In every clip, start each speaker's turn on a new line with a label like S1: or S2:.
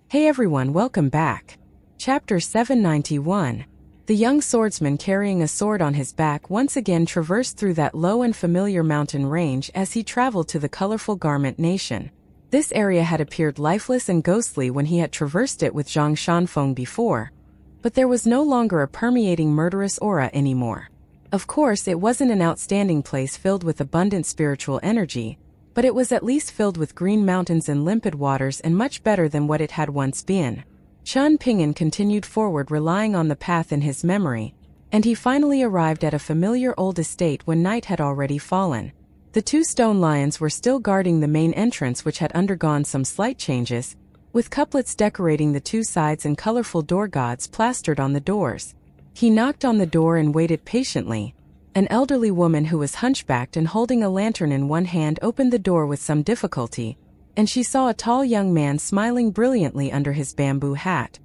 S1: Hey everyone, welcome back. Chapter 791. The young swordsman carrying a sword on his back once again traversed through that low and familiar mountain range as he traveled to the colorful garment nation. This area had appeared lifeless and ghostly when he had traversed it with Zhang Shanfeng before, but there was no longer a permeating murderous aura anymore. Of course, it wasn't an outstanding place filled with abundant spiritual energy, but it was at least filled with green mountains and limpid waters and much better than what it had once been. Chen Ping'an continued forward relying on the path in his memory, and he finally arrived at a familiar old estate when night had already fallen. The two stone lions were still guarding the main entrance, which had undergone some slight changes, with couplets decorating the two sides and colorful door gods plastered on the doors. He knocked on the door and waited patiently. An elderly woman who was hunchbacked and holding a lantern in one hand opened the door with some difficulty, and she saw a tall young man smiling brilliantly under his bamboo hat.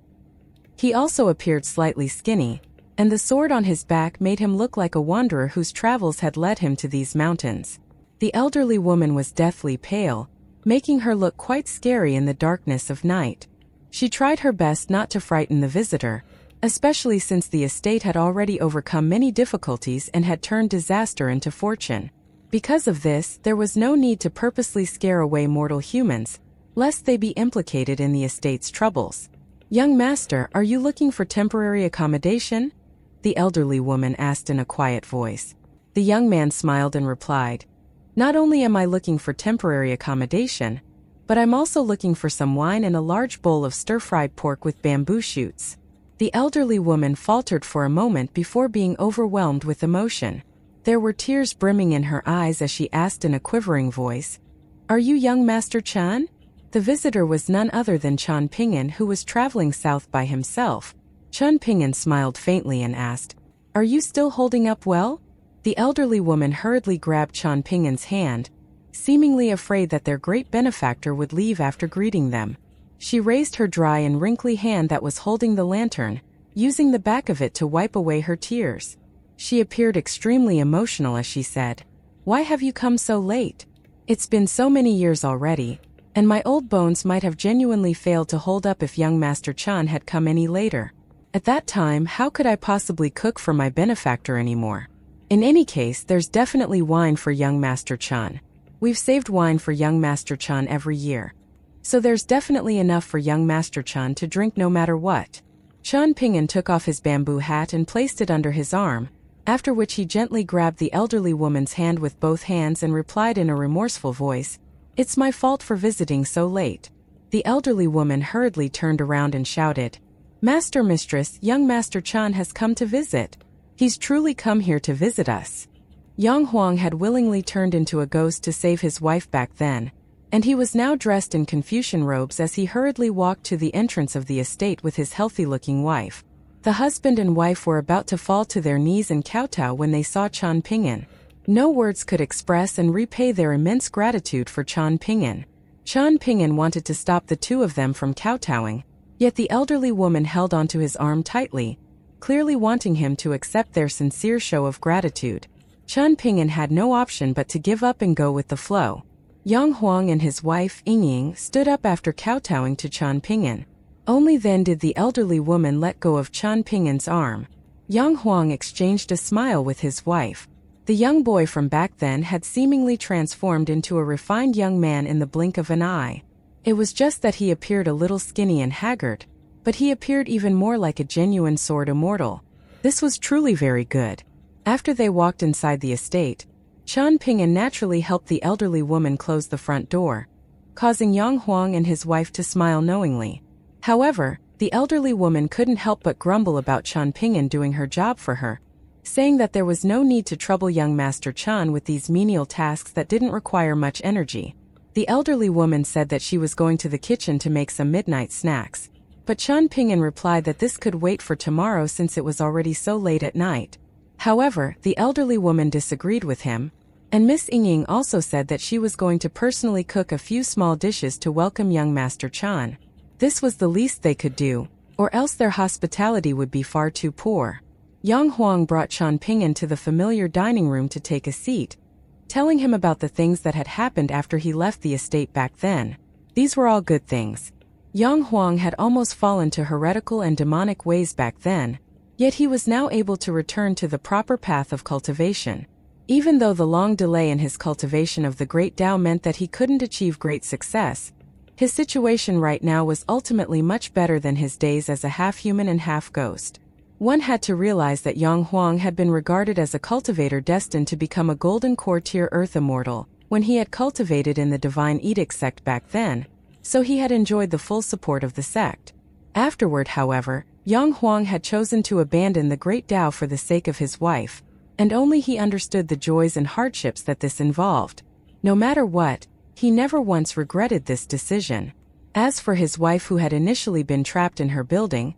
S1: He also appeared slightly skinny, and the sword on his back made him look like a wanderer whose travels had led him to these mountains. The elderly woman was deathly pale, making her look quite scary in the darkness of night. She tried her best not to frighten the visitor, especially since the estate had already overcome many difficulties and had turned disaster into fortune. Because of this, there was no need to purposely scare away mortal humans, lest they be implicated in the estate's troubles. "Young master, are you looking for temporary accommodation?" the elderly woman asked in a quiet voice. The young man smiled and replied, "Not only am I looking for temporary accommodation, but I'm also looking for some wine and a large bowl of stir-fried pork with bamboo shoots." The elderly woman faltered for a moment before being overwhelmed with emotion. There were tears brimming in her eyes as she asked in a quivering voice, "Are you young Master Chan?" The visitor was none other than Chen Ping'an, who was traveling south by himself. Chen Ping'an smiled faintly and asked, "Are you still holding up well?" The elderly woman hurriedly grabbed Chen Ping'an's hand, seemingly afraid that their great benefactor would leave after greeting them. She raised her dry and wrinkly hand that was holding the lantern, using the back of it to wipe away her tears. She appeared extremely emotional as she said, "Why have you come so late? It's been so many years already, and my old bones might have genuinely failed to hold up if young Master Chan had come any later. At that time, how could I possibly cook for my benefactor anymore? In any case, there's definitely wine for young Master Chan. We've saved wine for young Master Chan every year, so there's definitely enough for young Master Chan to drink no matter what." Chen Ping'an took off his bamboo hat and placed it under his arm, after which he gently grabbed the elderly woman's hand with both hands and replied in a remorseful voice, "It's my fault for visiting so late." The elderly woman hurriedly turned around and shouted, "Master Mistress, young Master Chan has come to visit. He's truly come here to visit us." Yang Huang had willingly turned into a ghost to save his wife back then, and he was now dressed in Confucian robes as he hurriedly walked to the entrance of the estate with his healthy-looking wife. The husband and wife were about to fall to their knees and kowtow when they saw Chen Ping'an. No words could express and repay their immense gratitude for Chen Ping'an. Chen Ping'an wanted to stop the two of them from kowtowing, yet the elderly woman held onto his arm tightly, clearly wanting him to accept their sincere show of gratitude. Chen Ping'an had no option but to give up and go with the flow. Yang Huang and his wife, Ying, stood up after kowtowing to Chen Ping'an. Only then did the elderly woman let go of Chen Ping'an's arm. Yang Huang exchanged a smile with his wife. The young boy from back then had seemingly transformed into a refined young man in the blink of an eye. It was just that he appeared a little skinny and haggard, but he appeared even more like a genuine sword immortal. This was truly very good. After they walked inside the estate, Chen Ping'an naturally helped the elderly woman close the front door, causing Yang Huang and his wife to smile knowingly. However, the elderly woman couldn't help but grumble about Chen Ping'an doing her job for her, saying that there was no need to trouble young Master Chan with these menial tasks that didn't require much energy. The elderly woman said that she was going to the kitchen to make some midnight snacks, but Chen Ping'an replied that this could wait for tomorrow since it was already so late at night. However, the elderly woman disagreed with him, and Miss Ying also said that she was going to personally cook a few small dishes to welcome young Master Chan. This was the least they could do, or else their hospitality would be far too poor. Yang Huang brought Chen Ping'an to the familiar dining room to take a seat, telling him about the things that had happened after he left the estate back then. These were all good things. Yang Huang had almost fallen to heretical and demonic ways back then, yet he was now able to return to the proper path of cultivation. Even though the long delay in his cultivation of the Great Tao meant that he couldn't achieve great success, his situation right now was ultimately much better than his days as a half-human and half-ghost. One had to realize that Yang Huang had been regarded as a cultivator destined to become a golden core tier earth immortal when he had cultivated in the Divine Edict sect back then, so he had enjoyed the full support of the sect. Afterward, however, Yang Huang had chosen to abandon the Great Tao for the sake of his wife, and only he understood the joys and hardships that this involved. No matter what, he never once regretted this decision. As for his wife, who had initially been trapped in her building,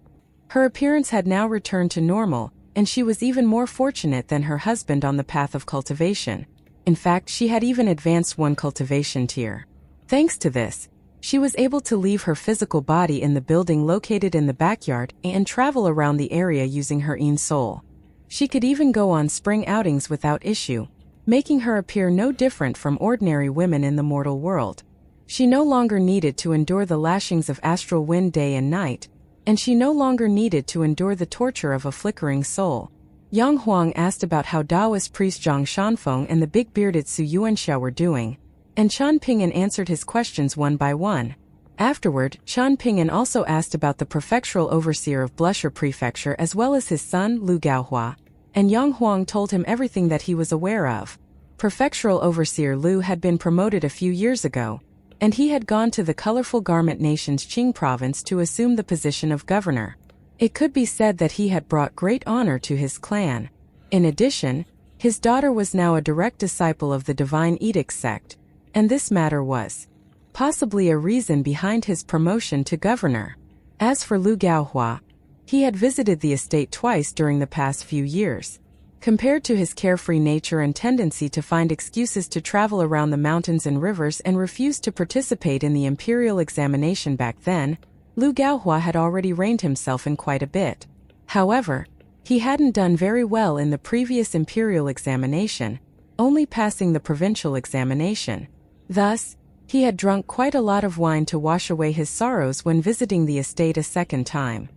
S1: her appearance had now returned to normal, and she was even more fortunate than her husband on the path of cultivation. In fact, she had even advanced one cultivation tier. Thanks to this, she was able to leave her physical body in the building located in the backyard and travel around the area using her own soul. She could even go on spring outings without issue, making her appear no different from ordinary women in the mortal world. She no longer needed to endure the lashings of astral wind day and night, and she no longer needed to endure the torture of a flickering soul. Yang Huang asked about how Taoist priest Zhang Shanfeng and the big-bearded Su Yuanxiao were doing, and Chen Ping'an answered his questions one by one. Afterward, Chen Ping'an also asked about the prefectural overseer of Blusher Prefecture as well as his son, Lu Gaohua, and Yang Huang told him everything that he was aware of. Prefectural overseer Lu had been promoted a few years ago, and he had gone to the colorful garment nation's Qing province to assume the position of governor. It could be said that he had brought great honor to his clan. In addition, his daughter was now a direct disciple of the Divine Edict sect, and this matter was possibly a reason behind his promotion to governor. As for Lu Gaohua, he had visited the estate twice during the past few years. Compared to his carefree nature and tendency to find excuses to travel around the mountains and rivers and refuse to participate in the imperial examination back then, Lu Gaohua had already reined himself in quite a bit. However, he hadn't done very well in the previous imperial examination, only passing the provincial examination. Thus, he had drunk quite a lot of wine to wash away his sorrows when visiting the estate a second time.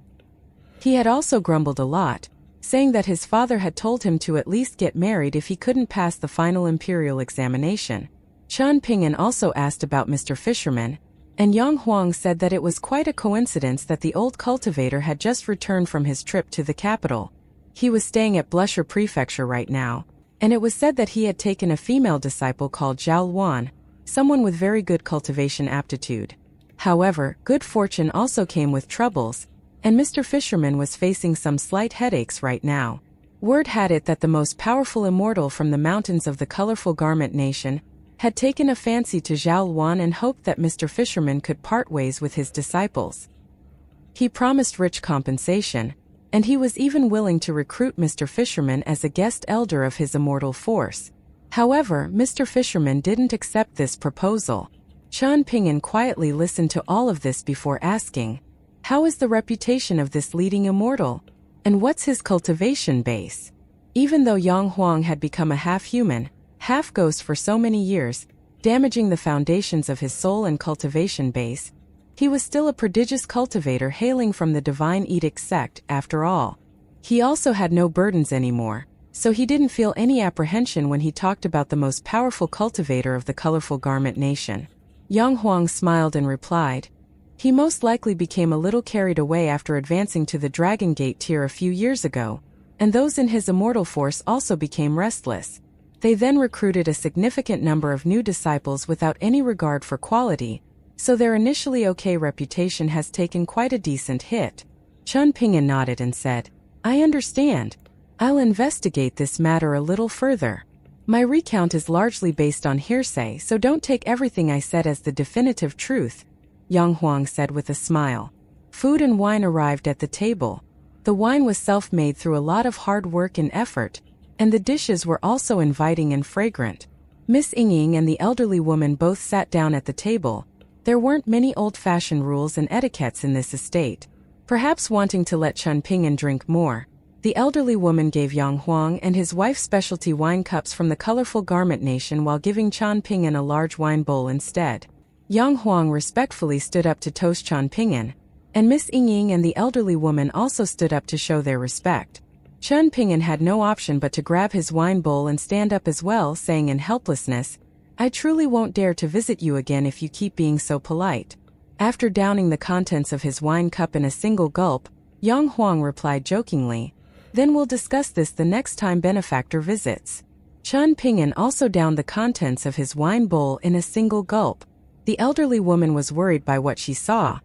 S1: He had also grumbled a lot, saying that his father had told him to at least get married if he couldn't pass the final imperial examination. Chen Ping'an also asked about Mr. Fisherman, and Yang Huang said that it was quite a coincidence that the old cultivator had just returned from his trip to the capital. He was staying at Blusher Prefecture right now, and it was said that he had taken a female disciple called Zhao Luan, someone with very good cultivation aptitude. However, good fortune also came with troubles, and Mr. Fisherman was facing some slight headaches right now. Word had it that the most powerful immortal from the mountains of the colorful garment nation had taken a fancy to Zhao Luan and hoped that Mr. Fisherman could part ways with his disciples. He promised rich compensation, and he was even willing to recruit Mr. Fisherman as a guest elder of his immortal force. However, Mr. Fisherman didn't accept this proposal. Chen Ping'an quietly listened to all of this before asking, "How is the reputation of this leading immortal? And what's his cultivation base?" Even though Yang Huang had become a half-human, half-ghost for so many years, damaging the foundations of his soul and cultivation base, he was still a prodigious cultivator hailing from the Divine Edict sect, after all. He also had no burdens anymore, so he didn't feel any apprehension when he talked about the most powerful cultivator of the colorful garment nation. Yang Huang smiled and replied, "He most likely became a little carried away after advancing to the Dragon Gate tier a few years ago, and those in his immortal force also became restless. They then recruited a significant number of new disciples without any regard for quality, so their initially okay reputation has taken quite a decent hit." Chen Ping'an nodded and said, "I understand. I'll investigate this matter a little further. My recount is largely based on hearsay, so don't take everything I said as the definitive truth," Yang Huang said with a smile. Food and wine arrived at the table. The wine was self-made through a lot of hard work and effort, and the dishes were also inviting and fragrant. Miss Ying and the elderly woman both sat down at the table. There weren't many old-fashioned rules and etiquettes in this estate. Perhaps wanting to let Chen Ping'an drink more, the elderly woman gave Yang Huang and his wife specialty wine cups from the colorful garment nation while giving Chen Ping'an a large wine bowl instead. Yang Huang respectfully stood up to toast Chen Ping'an, and Miss Ying and the elderly woman also stood up to show their respect. Chen Ping'an had no option but to grab his wine bowl and stand up as well, saying in helplessness, "I truly won't dare to visit you again if you keep being so polite." After downing the contents of his wine cup in a single gulp, Yang Huang replied jokingly, "Then we'll discuss this the next time benefactor visits." Chen Ping'an also downed the contents of his wine bowl in a single gulp. The elderly woman was worried by what she saw,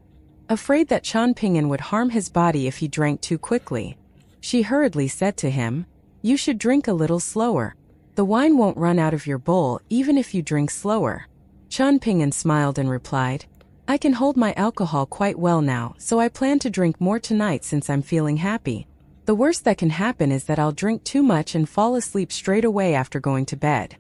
S1: afraid that Chen Ping'an would harm his body if he drank too quickly. She hurriedly said to him, "You should drink a little slower. The wine won't run out of your bowl even if you drink slower." Chen Ping'an smiled and replied, "I can hold my alcohol quite well now, so I plan to drink more tonight since I'm feeling happy. The worst that can happen is that I'll drink too much and fall asleep straight away after going to bed."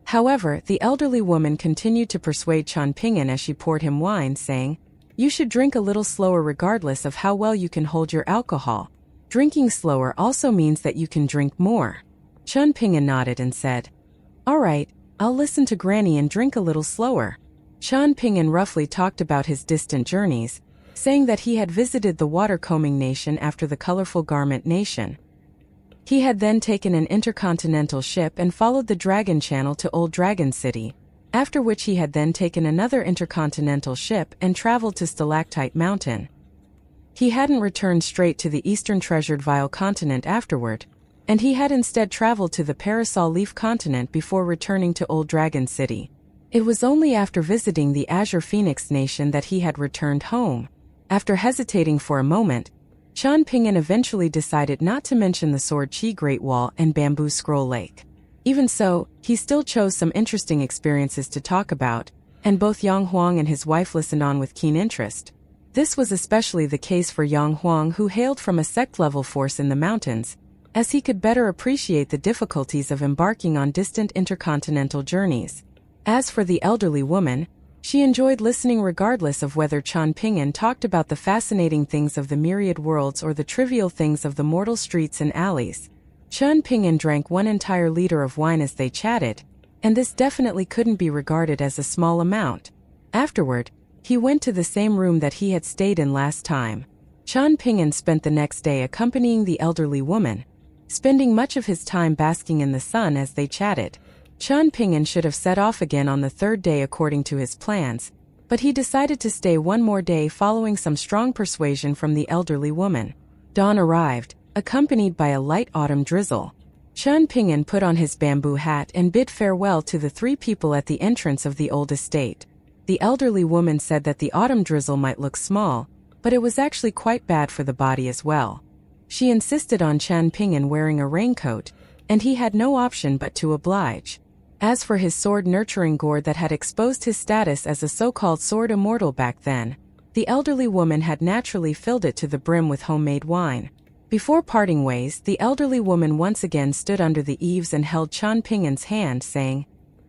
S1: However, the elderly woman continued to persuade Chen Ping'an as she poured him wine, saying, "You should drink a little slower regardless of how well you can hold your alcohol. Drinking slower also means that you can drink more." Chen Ping'an nodded and said, "All right, I'll listen to Granny and drink a little slower." Chen Ping'an roughly talked about his distant journeys, saying that he had visited the water-combing nation after the colorful garment nation. He had then taken an intercontinental ship and followed the Dragon Channel to Old Dragon City, after which he had then taken another intercontinental ship and traveled to Stalactite Mountain. He hadn't returned straight to the Eastern Treasured Vial continent afterward, and he had instead traveled to the Parasol Leaf continent before returning to Old Dragon City. It was only after visiting the Azure Phoenix nation that he had returned home. After hesitating for a moment, Chen Ping'an eventually decided not to mention the Sword Chi Great Wall and Bamboo Scroll Lake. Even so, he still chose some interesting experiences to talk about, and both Yang Huang and his wife listened on with keen interest. This was especially the case for Yang Huang, who hailed from a sect-level force in the mountains, as he could better appreciate the difficulties of embarking on distant intercontinental journeys. As for the elderly woman, she enjoyed listening regardless of whether Chen Ping'an talked about the fascinating things of the myriad worlds or the trivial things of the mortal streets and alleys. Chen Ping'an drank 1 entire liter of wine as they chatted, and this definitely couldn't be regarded as a small amount. Afterward, he went to the same room that he had stayed in last time. Chen Ping'an spent the next day accompanying the elderly woman, spending much of his time basking in the sun as they chatted. Chen Ping'an should have set off again on the 3rd day according to his plans, but he decided to stay 1 more day following some strong persuasion from the elderly woman. Dawn arrived, accompanied by a light autumn drizzle. Chen Ping'an put on his bamboo hat and bid farewell to the 3 people at the entrance of the old estate. The elderly woman said that the autumn drizzle might look small, but it was actually quite bad for the body as well. She insisted on Chen Ping'an wearing a raincoat, and he had no option but to oblige. As for his sword-nurturing gourd that had exposed his status as a so-called sword immortal back then, the elderly woman had naturally filled it to the brim with homemade wine. Before parting ways, the elderly woman once again stood under the eaves and held Chen Ping'an's hand, saying,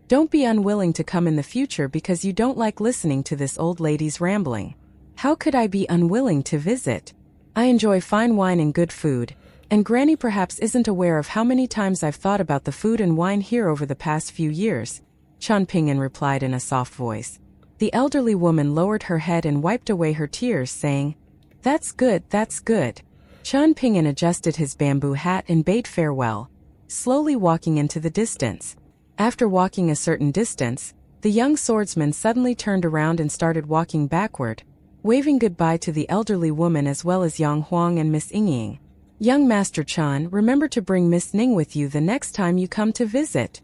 S1: "Don't be unwilling to come in the future because you don't like listening to this old lady's rambling." "How could I be unwilling to visit? I enjoy fine wine and good food, and Granny perhaps isn't aware of how many times I've thought about the food and wine here over the past few years," Chen Ping'an replied in a soft voice. The elderly woman lowered her head and wiped away her tears, saying, "That's good, that's good." Chen Ping'an adjusted his bamboo hat and bade farewell, slowly walking into the distance. After walking a certain distance, the young swordsman suddenly turned around and started walking backward, waving goodbye to the elderly woman as well as Yang Huang and Miss Ying. "Young Master Chen, remember to bring Miss Ning with you the next time you come to visit,"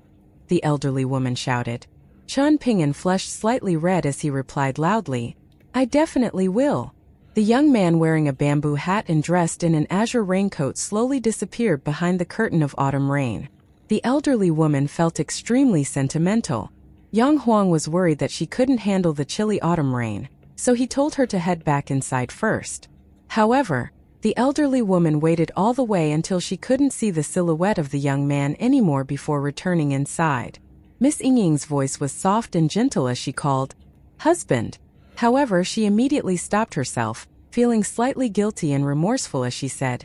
S1: the elderly woman shouted. Chen Ping'an flushed slightly red as he replied loudly, "I definitely will." The young man wearing a bamboo hat and dressed in an azure raincoat slowly disappeared behind the curtain of autumn rain. The elderly woman felt extremely sentimental. Yang Huang was worried that she couldn't handle the chilly autumn rain, so he told her to head back inside first. However, the elderly woman waited all the way until she couldn't see the silhouette of the young man anymore before returning inside. Miss Ying's voice was soft and gentle as she called, "Husband." However, she immediately stopped herself, feeling slightly guilty and remorseful as she said,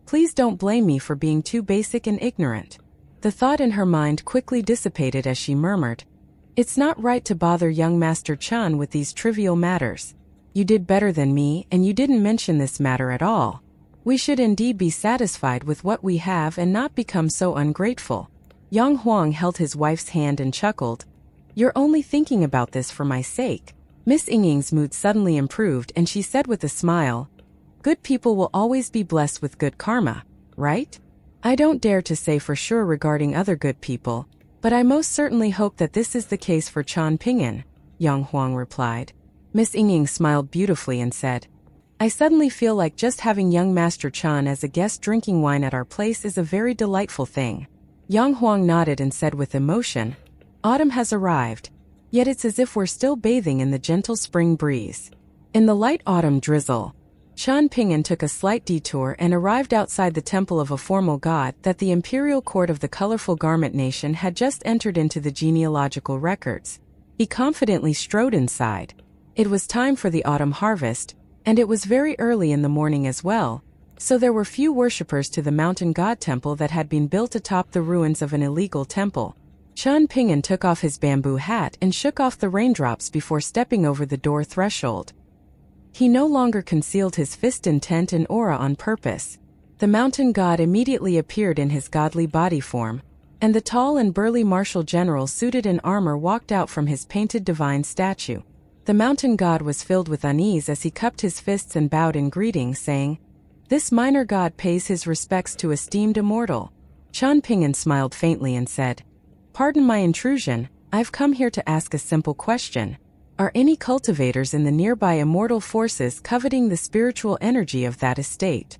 S1: "Please don't blame me for being too basic and ignorant." The thought in her mind quickly dissipated as she murmured, It's not right to bother young Master Chun with these trivial matters. You did better than me, and you didn't mention this matter at all. We should indeed be satisfied with what we have and not become so ungrateful. Yang Huang held his wife's hand and chuckled. You're only thinking about this for my sake. Miss Ying's mood suddenly improved and she said with a smile, good people will always be blessed with good karma, right? I don't dare to say for sure regarding other good people, but I most certainly hope that this is the case for Chan Ping'an, Yang Huang replied. Miss Ying smiled beautifully and said, I suddenly feel like just having young Master Chan as a guest drinking wine at our place is a very delightful thing. Yang Huang nodded and said with emotion, autumn has arrived, yet it's as if we're still bathing in the gentle spring breeze. In the light autumn drizzle, Chan Ping'an took a slight detour and arrived outside the temple of a formal god that the imperial court of the colorful garment nation had just entered into the genealogical records. He confidently strode inside. It was time for the autumn harvest, and it was very early in the morning as well, so there were few worshippers to the mountain god temple that had been built atop the ruins of an illegal temple. Chan Ping'an took off his bamboo hat and shook off the raindrops before stepping over the door threshold. He no longer concealed his fist intent and aura on purpose. The mountain god immediately appeared in his godly body form, and the tall and burly martial general suited in armor walked out from his painted divine statue. The mountain god was filled with unease as he cupped his fists and bowed in greeting, saying, This minor god pays his respects to esteemed immortal. Chan Ping'an smiled faintly and said, Pardon my intrusion, I've come here to ask a simple question. Are any cultivators in the nearby immortal forces coveting the spiritual energy of that estate?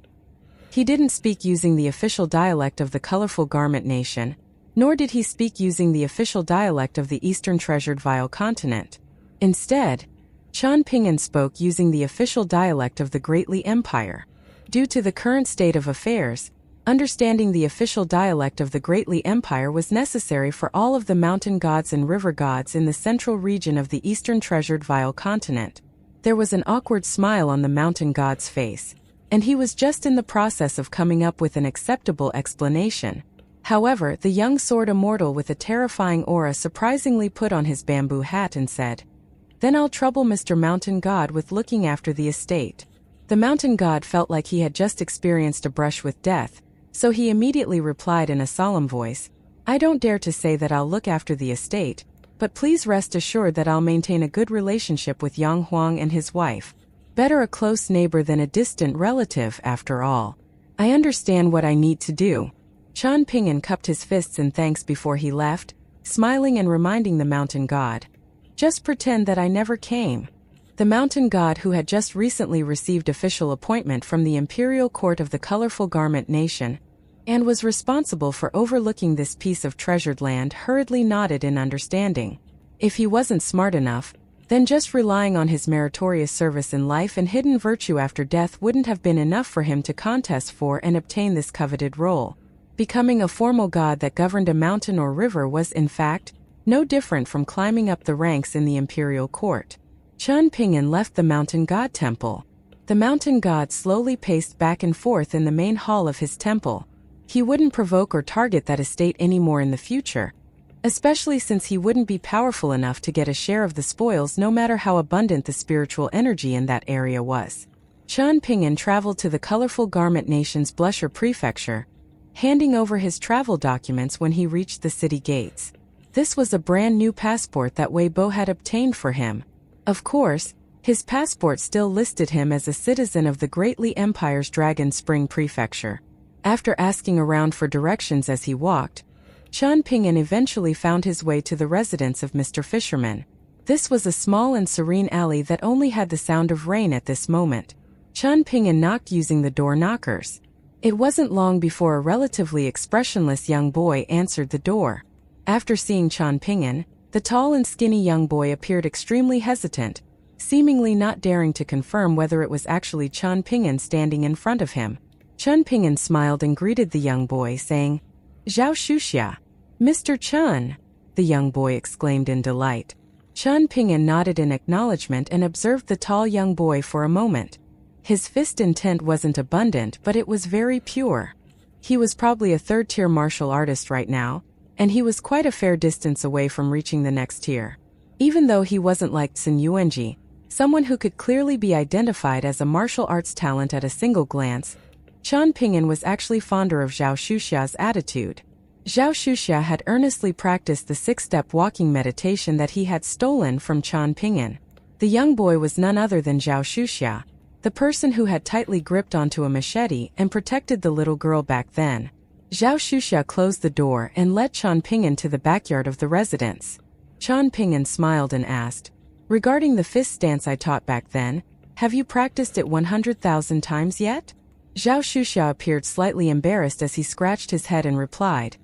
S1: He didn't speak using the official dialect of the colorful garment nation, nor did he speak using the official dialect of the Eastern Treasured Vile Continent. Instead, Chan Ping'an spoke using the official dialect of the Great Li Empire. Due to the current state of affairs, understanding the official dialect of the Great Li Empire was necessary for all of the mountain gods and river gods in the central region of the Eastern Treasured Vile Continent. There was an awkward smile on the mountain god's face, and he was just in the process of coming up with an acceptable explanation. However, the young sword immortal with a terrifying aura surprisingly put on his bamboo hat and said, Then I'll trouble Mr. Mountain God with looking after the estate. The mountain god felt like he had just experienced a brush with death, so he immediately replied in a solemn voice, I don't dare to say that I'll look after the estate, but please rest assured that I'll maintain a good relationship with Yang Huang and his wife. Better a close neighbor than a distant relative, after all. I understand what I need to do. Chan Ping'an cupped his fists in thanks before he left, smiling and reminding the mountain god, Just pretend that I never came. The mountain god, who had just recently received official appointment from the imperial court of the colorful garment nation, and was responsible for overlooking this piece of treasured land, hurriedly nodded in understanding. If he wasn't smart enough, then just relying on his meritorious service in life and hidden virtue after death wouldn't have been enough for him to contest for and obtain this coveted role. Becoming a formal god that governed a mountain or river was, in fact, no different from climbing up the ranks in the imperial court. Chan Ping'an left the mountain god temple. The mountain god slowly paced back and forth in the main hall of his temple. He wouldn't provoke or target that estate anymore in the future, especially since he wouldn't be powerful enough to get a share of the spoils no matter how abundant the spiritual energy in that area was. Chan Ping'an traveled to the colorful garment nation's Blusher prefecture, handing over his travel documents when he reached the city gates. This was a brand new passport that Wei Bo had obtained for him. Of course, his passport still listed him as a citizen of the Great Li Empire's Dragon Spring prefecture. After asking around for directions as he walked, Chan Ping'an eventually found his way to the residence of Mr. Fisherman. This was a small and serene alley that only had the sound of rain at this moment. Chan Ping'an knocked using the door knockers. It wasn't long before a relatively expressionless young boy answered the door. After seeing Chan Ping'an, the tall and skinny young boy appeared extremely hesitant, seemingly not daring to confirm whether it was actually Chan Ping'an standing in front of him. Chan Ping'an smiled and greeted the young boy, saying, Zhao Shuxia. Mr. Chan, the young boy exclaimed in delight. Chan Ping'an nodded in acknowledgement and observed the tall young boy for a moment. His fist intent wasn't abundant, but it was very pure. He was probably a third-tier martial artist right now, and he was quite a fair distance away from reaching the next tier. Even though he wasn't like Sun Yuanji, someone who could clearly be identified as a martial arts talent at a single glance, Qian Pingyan was actually fonder of Zhao Shuxia's attitude. Zhao Shuxia had earnestly practiced the six-step walking meditation that he had stolen from Qian Pingyan. The young boy was none other than Zhao Shuxia, the person who had tightly gripped onto a machete and protected the little girl back then. Zhao Shuxia closed the door and led Qian Pingyan to the backyard of the residence. Qian Pingyan smiled and asked, "Regarding the fist stance I taught back then, have you practiced it 100,000 times yet?" Zhao Shuxia appeared slightly embarrassed as he scratched his head and replied,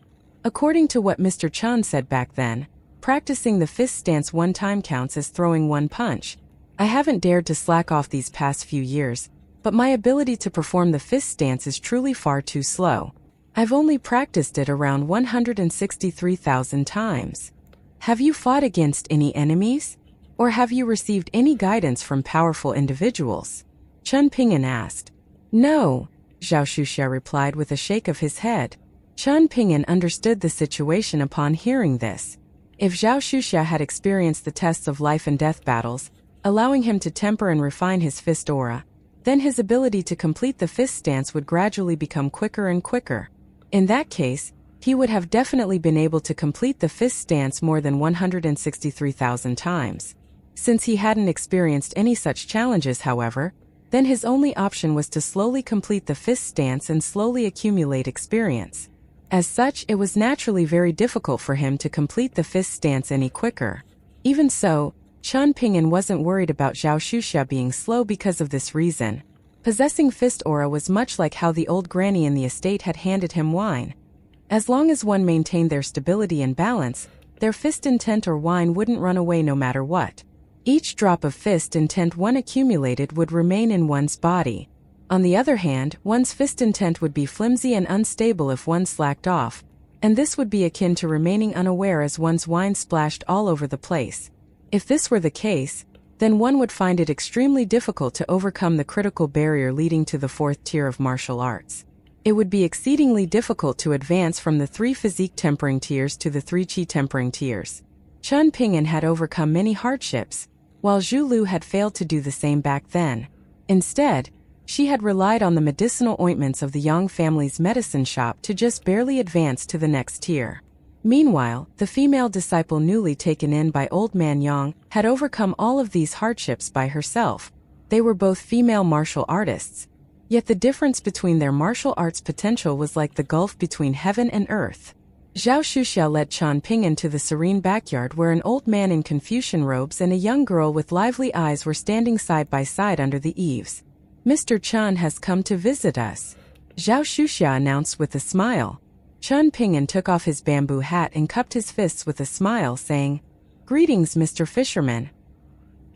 S1: "According to what Mr. Qian said back then, practicing the fist stance one time counts as throwing one punch. I haven't dared to slack off these past few years, but my ability to perform the fist stance is truly far too slow. I've only practiced it around 163,000 times. Have you fought against any enemies? Or have you received any guidance from powerful individuals?" Qian Pingyan asked. "No," Zhao Shuxia replied with a shake of his head. Qian Pingyan understood the situation upon hearing this. If Zhao Shuxia had experienced the tests of life and death battles, allowing him to temper and refine his fist aura, then his ability to complete the fist stance would gradually become quicker and quicker. In that case, he would have definitely been able to complete the fist stance more than 163,000 times. Since he hadn't experienced any such challenges, however, then his only option was to slowly complete the fist stance and slowly accumulate experience. As such, it was naturally very difficult for him to complete the fist stance any quicker. Even so, Qian Pingyan wasn't worried about Zhao Shuxia being slow because of this reason. Possessing fist aura was much like how the old granny in the estate had handed him wine. As long as one maintained their stability and balance, their fist intent or wine wouldn't run away no matter what. Each drop of fist intent one accumulated would remain in one's body. On the other hand, one's fist intent would be flimsy and unstable if one slacked off, and this would be akin to remaining unaware as one's wine splashed all over the place. If this were the case, then one would find it extremely difficult to overcome the critical barrier leading to the fourth tier of martial arts. It would be exceedingly difficult to advance from the 3 physique tempering tiers to the 3 qi tempering tiers. Qian Pingyan had overcome many hardships, while Zhu Lu had failed to do the same back then. Instead, she had relied on the medicinal ointments of the Yang family's medicine shop to just barely advance to the next tier. Meanwhile, the female disciple newly taken in by old man Yang had overcome all of these hardships by herself. They were both female martial artists, yet the difference between their martial arts potential was like the gulf between heaven and earth. Zhao Shuxia led Qian Pingyan to the serene backyard where an old man in Confucian robes and a young girl with lively eyes were standing side by side under the eaves. "Mr. Qian has come to visit us," Zhao Shuxia announced with a smile. Qian Pingyan took off his bamboo hat and cupped his fists with a smile, saying, "Greetings, Mr. Fisherman."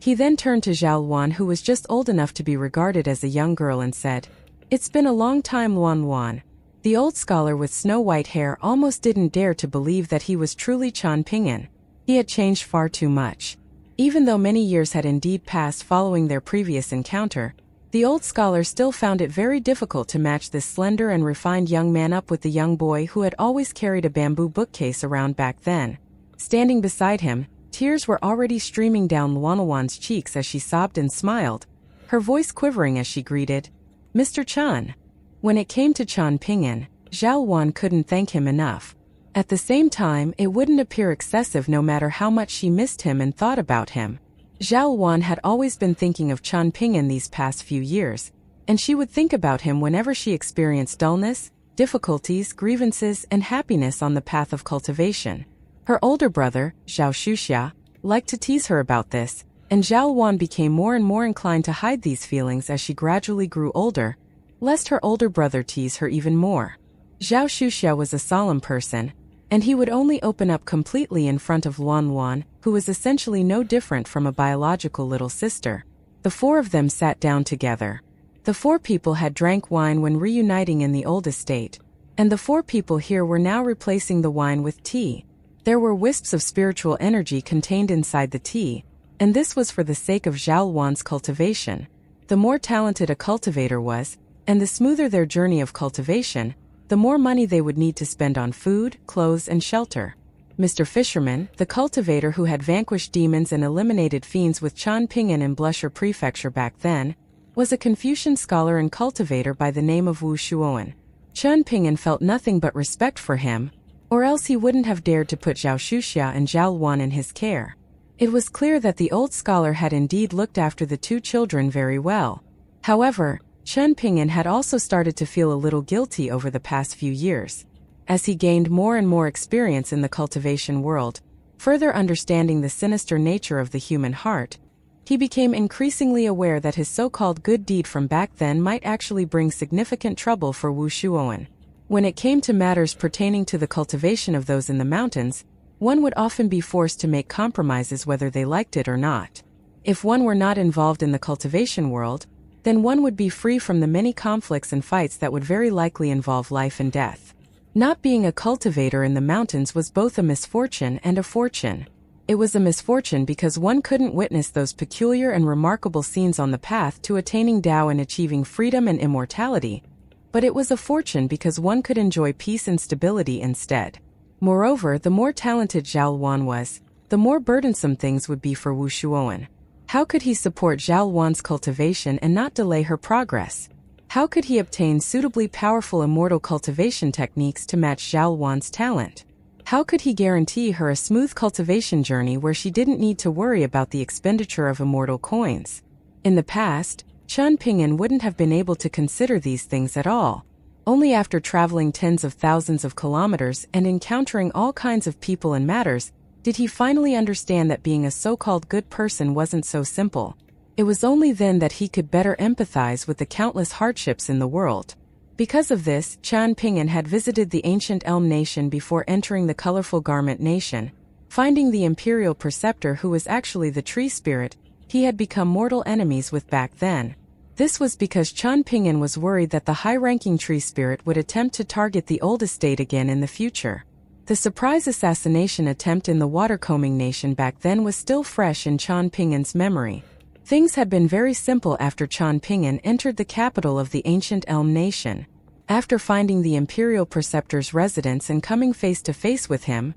S1: He then turned to Zhao Luan, who was just old enough to be regarded as a young girl, and said, "It's been a long time, Luan Luan." The old scholar with snow-white hair almost didn't dare to believe that he was truly Qian Pingyan. He had changed far too much. Even though many years had indeed passed following their previous encounter, the old scholar still found it very difficult to match this slender and refined young man up with the young boy who had always carried a bamboo bookcase around back then. Standing beside him, tears were already streaming down Luanluan's cheeks as she sobbed and smiled, her voice quivering as she greeted, "Mr. Qian." When it came to Qian Pingyan, Zhao Luan couldn't thank him enough. At the same time, it wouldn't appear excessive no matter how much she missed him and thought about him. Zhao Luan had always been thinking of Qian Pingyan these past few years, and she would think about him whenever she experienced dullness, difficulties, grievances, and happiness on the path of cultivation. Her older brother, Zhao Shuxia, liked to tease her about this, and Zhao Luan became more and more inclined to hide these feelings as she gradually grew older, lest her older brother tease her even more. Zhao Shuxia was a solemn person, and he would only open up completely in front of Luan Luan, who was essentially no different from a biological little sister. The 4 of them sat down together. The 4 people had drank wine when reuniting in the old estate, and the 4 people here were now replacing the wine with tea. There were wisps of spiritual energy contained inside the tea, and this was for the sake of Zhao Luan's cultivation. The more talented a cultivator was, and the smoother their journey of cultivation, the more money they would need to spend on food, clothes, and shelter. Mr. Fisherman, the cultivator who had vanquished demons and eliminated fiends with Changping'an in Blusher Prefecture back then, was a Confucian scholar and cultivator by the name of Wu Shuoan. Changping'an felt nothing but respect for him, or else he wouldn't have dared to put Zhao Shuxia and Zhao Luan in his care. It was clear that the old scholar had indeed looked after the two children very well. However, Changping'an had also started to feel a little guilty over the past few years. As he gained more and more experience in the cultivation world, further understanding the sinister nature of the human heart, he became increasingly aware that his so-called good deed from back then might actually bring significant trouble for Wu Shuoan. When it came to matters pertaining to the cultivation of those in the mountains, one would often be forced to make compromises whether they liked it or not. If one were not involved in the cultivation world, then one would be free from the many conflicts and fights that would very likely involve life and death. Not being a cultivator in the mountains was both a misfortune and a fortune. It was a misfortune because one couldn't witness those peculiar and remarkable scenes on the path to attaining Tao and achieving freedom and immortality, but it was a fortune because one could enjoy peace and stability instead. Moreover, the more talented Zhao Luan was, the more burdensome things would be for Wu Shuoan. How could he support Zhao Luan's cultivation and not delay her progress? How could he obtain suitably powerful immortal cultivation techniques to match Zhao Luan's talent? How could he guarantee her a smooth cultivation journey where she didn't need to worry about the expenditure of immortal coins? In the past, Changping'an wouldn't have been able to consider these things at all. Only after traveling tens of thousands of kilometers and encountering all kinds of people and matters did he finally understand that being a so-called good person wasn't so simple. It was only then that he could better empathize with the countless hardships in the world. Because of this, Changping'an had visited the ancient Elm Nation before entering the Colorful Garment Nation. Finding the Imperial Preceptor who was actually the tree spirit, he had become mortal enemies with back then. This was because Changping'an was worried that the high-ranking tree spirit would attempt to target the old estate again in the future. The surprise assassination attempt in the Watercombing Nation back then was still fresh in Changping'an's memory. Things had been very simple after Changping'an entered the capital of the ancient Elm Nation. After finding the Imperial Preceptor's residence and coming face to face with him,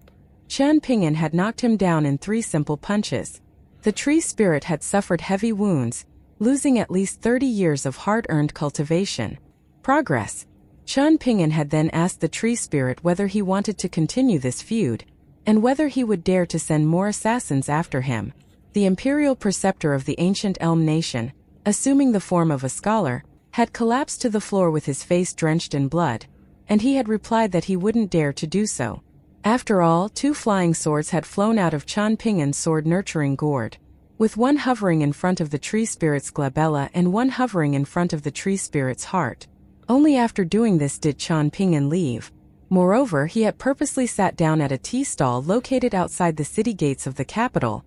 S1: Changping'an had knocked him down in 3 simple punches. The tree spirit had suffered heavy wounds, losing at least 30 years of hard-earned cultivation progress. Changping'an had then asked the tree spirit whether he wanted to continue this feud, and whether he would dare to send more assassins after him. The Imperial Preceptor of the ancient Elm Nation, assuming the form of a scholar, had collapsed to the floor with his face drenched in blood, and he had replied that he wouldn't dare to do so. After all, 2 flying swords had flown out of Changping'an's sword-nurturing gourd, with one hovering in front of the tree spirit's glabella and one hovering in front of the tree spirit's heart. Only after doing this did Changping'an leave. Moreover, he had purposely sat down at a tea stall located outside the city gates of the capital,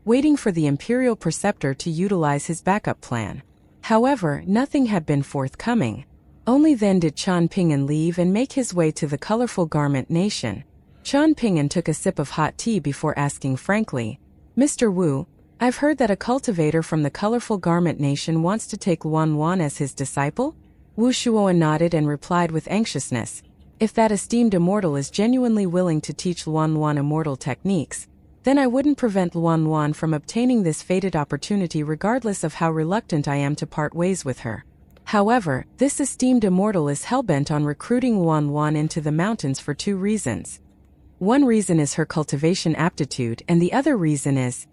S1: waiting for the Imperial Preceptor to utilize his backup plan. However, nothing had been forthcoming. Only then did Changping'an leave and make his way to the Colorful Garment Nation. Changping'an took a sip of hot tea before asking frankly, "Mr. Wu, I've heard that a cultivator from the Colorful Garment Nation wants to take Luan Luan as his disciple?" Wu Shuoan nodded and replied with anxiousness, "If that esteemed immortal is genuinely willing to teach Luan Luan immortal techniques, then I wouldn't prevent Luan Luan from obtaining this fated opportunity regardless of how reluctant I am to part ways with her. However, this esteemed immortal is hellbent on recruiting Luan Luan into the mountains for 2 reasons. One reason is her cultivation aptitude, and the other reason is,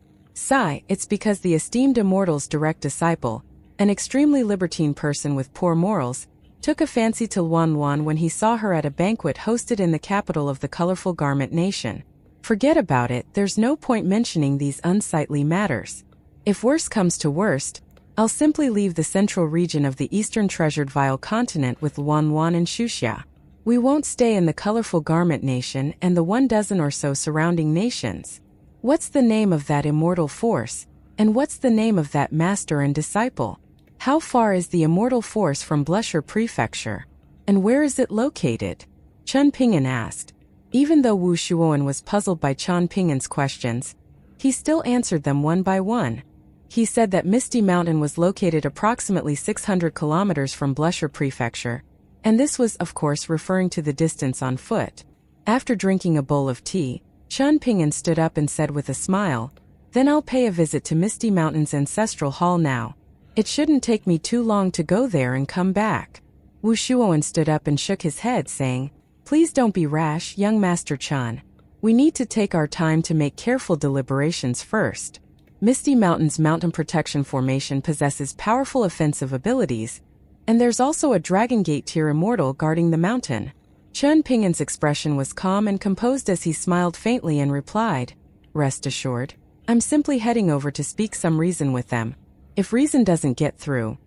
S1: it's because the esteemed immortal's direct disciple, an extremely libertine person with poor morals, took a fancy to Luan Luan when he saw her at a banquet hosted in the capital of the Colorful Garment Nation. Forget about it, there's no point mentioning these unsightly matters. If worse comes to worst, I'll simply leave the central region of the eastern treasured vile continent with Luan Luan and Shuxia. We won't stay in the Colorful Garment Nation and the 12 or so surrounding nations. What's the name of that immortal force, and what's the name of that master and disciple? How far is the immortal force from Blusher Prefecture, and where is it located?" Changping'an asked. Even though Wu Shuoan was puzzled by Changping'an's questions, he still answered them one by one. He said that Misty Mountain was located approximately 600 kilometers from Blusher Prefecture, And this was, of course, referring to the distance on foot. After drinking a bowl of tea, Qian Ping'an stood up and said with a smile, "Then I'll pay a visit to Misty Mountain's ancestral hall now. It shouldn't take me too long to go there and come back." Wu Shuowen stood up and shook his head, saying, "Please don't be rash, young Master Qian. We need to take our time to make careful deliberations first." Misty Mountain's mountain protection formation possesses powerful offensive abilities, and there's also a Dragon Gate tier immortal guarding the mountain. Qian Ping'an's expression was calm and composed as he smiled faintly and replied, "Rest assured, I'm simply heading over to speak some reason with them. If reason doesn't get through,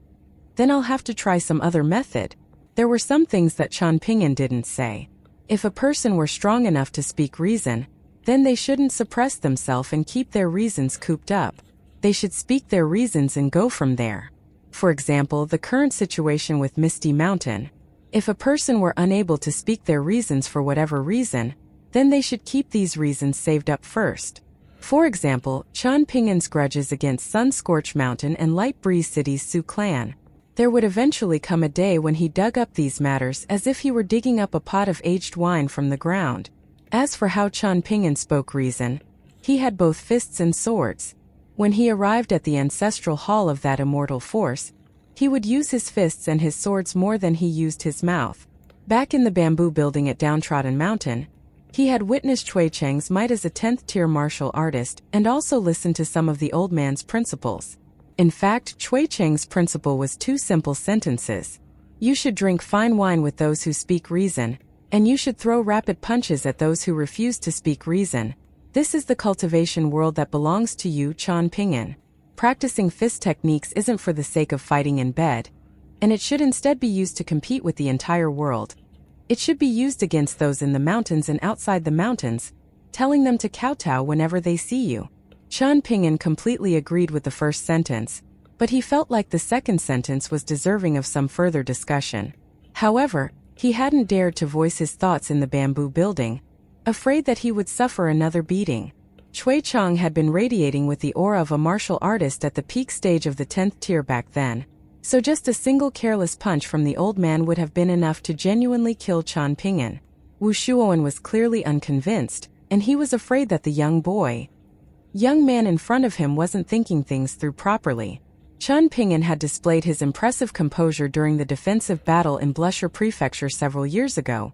S1: then I'll have to try some other method." There were some things that Qian Ping'an didn't say. If a person were strong enough to speak reason, then they shouldn't suppress themselves and keep their reasons cooped up. They should speak their reasons and go from there. For example, the current situation with Misty Mountain. If a person were unable to speak their reasons for whatever reason, then they should keep these reasons saved up first. For example, Qian Ping'an's grudges against Sun-Scorched Mountain and Light Breeze City's Su clan. There would eventually come a day when he dug up these matters as if he were digging up a pot of aged wine from the ground. As for how Qian Ping'an spoke reason, he had both fists and swords. When he arrived at the ancestral hall of that immortal force, he would use his fists and his swords more than he used his mouth. Back in the bamboo building at Downtrodden Mountain, he had witnessed Cui Cheng's might as a 10th tier martial artist and also listened to some of the old man's principles. In fact, Cui Cheng's principle was 2 simple sentences. You should drink fine wine with those who speak reason, and you should throw rapid punches at those who refuse to speak reason. This is the cultivation world that belongs to you, Qian Ping'an. Practicing fist techniques isn't for the sake of fighting in bed, and it should instead be used to compete with the entire world. It should be used against those in the mountains and outside the mountains, telling them to kowtow whenever they see you. Qian Ping'an completely agreed with the first sentence, but he felt like the second sentence was deserving of some further discussion. However, he hadn't dared to voice his thoughts in the bamboo building, afraid that he would suffer another beating. Cui Cheng had been radiating with the aura of a martial artist at the peak stage of the 10th tier back then, so just a single careless punch from the old man would have been enough to genuinely kill Qian Ping'an. Wu Shuowen was clearly unconvinced, and he was afraid that the young man in front of him wasn't thinking things through properly. Qian Ping'an had displayed his impressive composure during the defensive battle in Blusher Prefecture several years ago,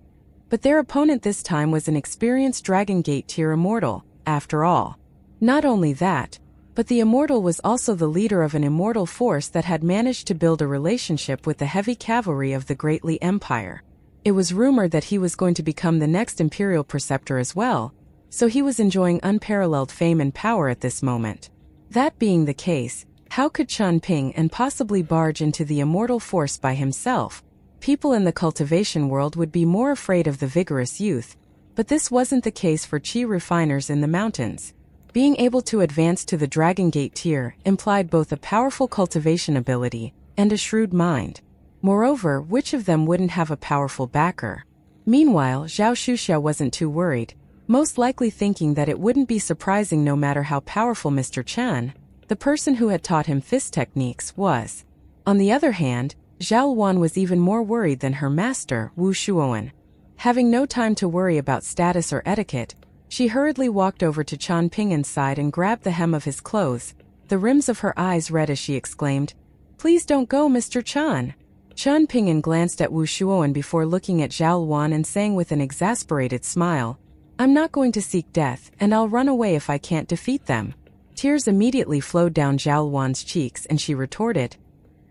S1: but their opponent this time was an experienced Dragon Gate tier immortal, after all. Not only that, but the immortal was also the leader of an immortal force that had managed to build a relationship with the heavy cavalry of the Great Li Empire. It was rumored that he was going to become the next imperial preceptor as well, so he was enjoying unparalleled fame and power at this moment. That being the case, how could Qian Ping'an possibly barge into the immortal force by himself? People in the cultivation world would be more afraid of the vigorous youth, but this wasn't the case for chi refiners in the mountains. Being able to advance to the Dragon Gate tier implied both a powerful cultivation ability and a shrewd mind. Moreover, which of them wouldn't have a powerful backer? Meanwhile, Zhao Shuxia wasn't too worried, most likely thinking that it wouldn't be surprising no matter how powerful Mr. Qian, the person who had taught him fist techniques, was. On the other hand, Zhao Wan was even more worried than her master, Wu Shuowen. Having no time to worry about status or etiquette, she hurriedly walked over to Qian Ping'an's side and grabbed the hem of his clothes, the rims of her eyes red as she exclaimed, "Please don't go, Mr. Qian." Qian Ping'an glanced at Wu Shuowen before looking at Zhao Wan and saying with an exasperated smile, "I'm not going to seek death, and I'll run away if I can't defeat them." Tears immediately flowed down Zhao Wan's cheeks and she retorted,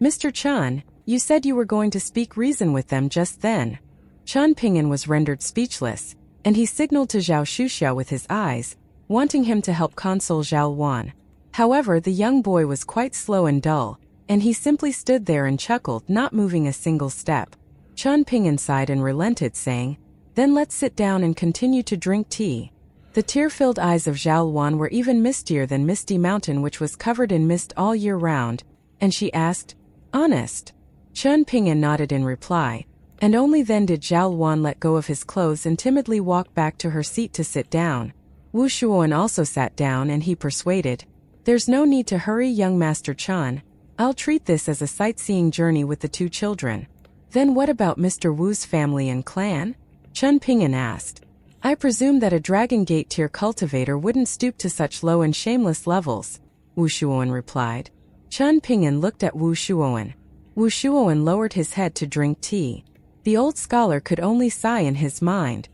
S1: "Mr. Qian, you said you were going to speak reason with them just then." Qian Ping'an was rendered speechless, and he signaled to Zhao Shuxia with his eyes, wanting him to help console Zhao Wan. However, the young boy was quite slow and dull, and he simply stood there and chuckled, not moving a single step. Qian Ping'an sighed and relented, saying, "Then let's sit down and continue to drink tea." The tear-filled eyes of Zhao Wan were even mistier than Misty Mountain, which was covered in mist all year round, and she asked, "Honest?" Qian Ping'an nodded in reply, and only then did Zhao Wan let go of his clothes and timidly walk back to her seat to sit down. Wu Shuowen also sat down and he persuaded, "There's no need to hurry, young Master Qian. I'll treat this as a sightseeing journey with the 2 children." Then what about Mr. Wu's family and clan? Chen Ping'an asked. I presume that a Dragon Gate tier cultivator wouldn't stoop to such low and shameless levels, Wu Shuowen replied. Chen Ping'an looked at Wu Shuowen. Wu Shuowen lowered his head to drink tea. The old scholar could only sigh in his mind.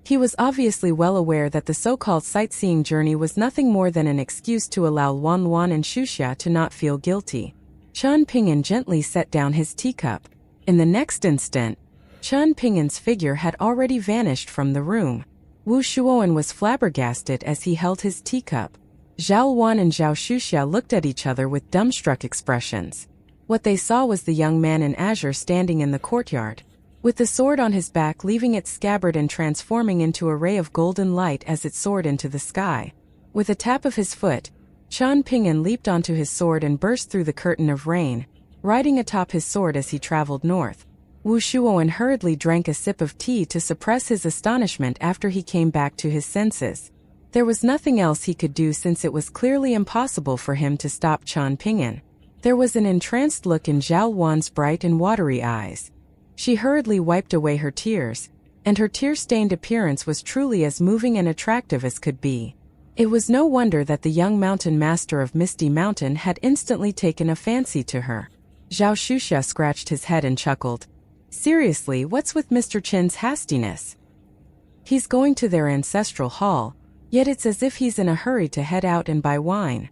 S1: He was obviously well aware that the so-called sightseeing journey was nothing more than an excuse to allow Luan Luan and Shuxia to not feel guilty. Chen Ping'an gently set down his teacup. In the next instant, Chen Ping'an's figure had already vanished from the room. Wu Shuowen was flabbergasted as he held his teacup. Zhao Luan and Zhao Shuxia looked at each other with dumbstruck expressions. What they saw was the young man in azure standing in the courtyard, with the sword on his back, leaving its scabbard and transforming into a ray of golden light as it soared into the sky. With a tap of his foot, Chen Ping'an leaped onto his sword and burst through the curtain of rain, riding atop his sword as he traveled north. Wu Shuowen hurriedly drank a sip of tea to suppress his astonishment after he came back to his senses. There was nothing else he could do since it was clearly impossible for him to stop Chen Ping'an. There was an entranced look in Zhao Wan's bright and watery eyes. She hurriedly wiped away her tears, and her tear-stained appearance was truly as moving and attractive as could be. It was no wonder that the young mountain master of Misty Mountain had instantly taken a fancy to her. Zhao Shuxia scratched his head and chuckled. Seriously, what's with Mr. Chen's hastiness? He's going to their ancestral hall, yet it's as if he's in a hurry to head out and buy wine.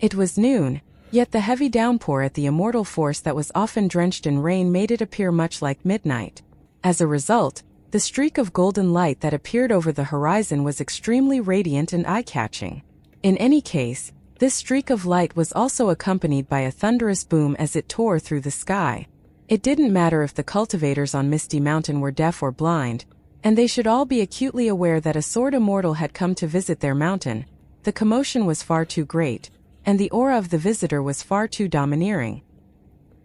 S1: It was noon, yet the heavy downpour at the immortal force that was often drenched in rain made it appear much like midnight. As a result, the streak of golden light that appeared over the horizon was extremely radiant and eye-catching. In any case, this streak of light was also accompanied by a thunderous boom as it tore through the sky. It didn't matter if the cultivators on Misty Mountain were deaf or blind, and they should all be acutely aware that a sword immortal had come to visit their mountain. The commotion was far too great, and the aura of the visitor was far too domineering.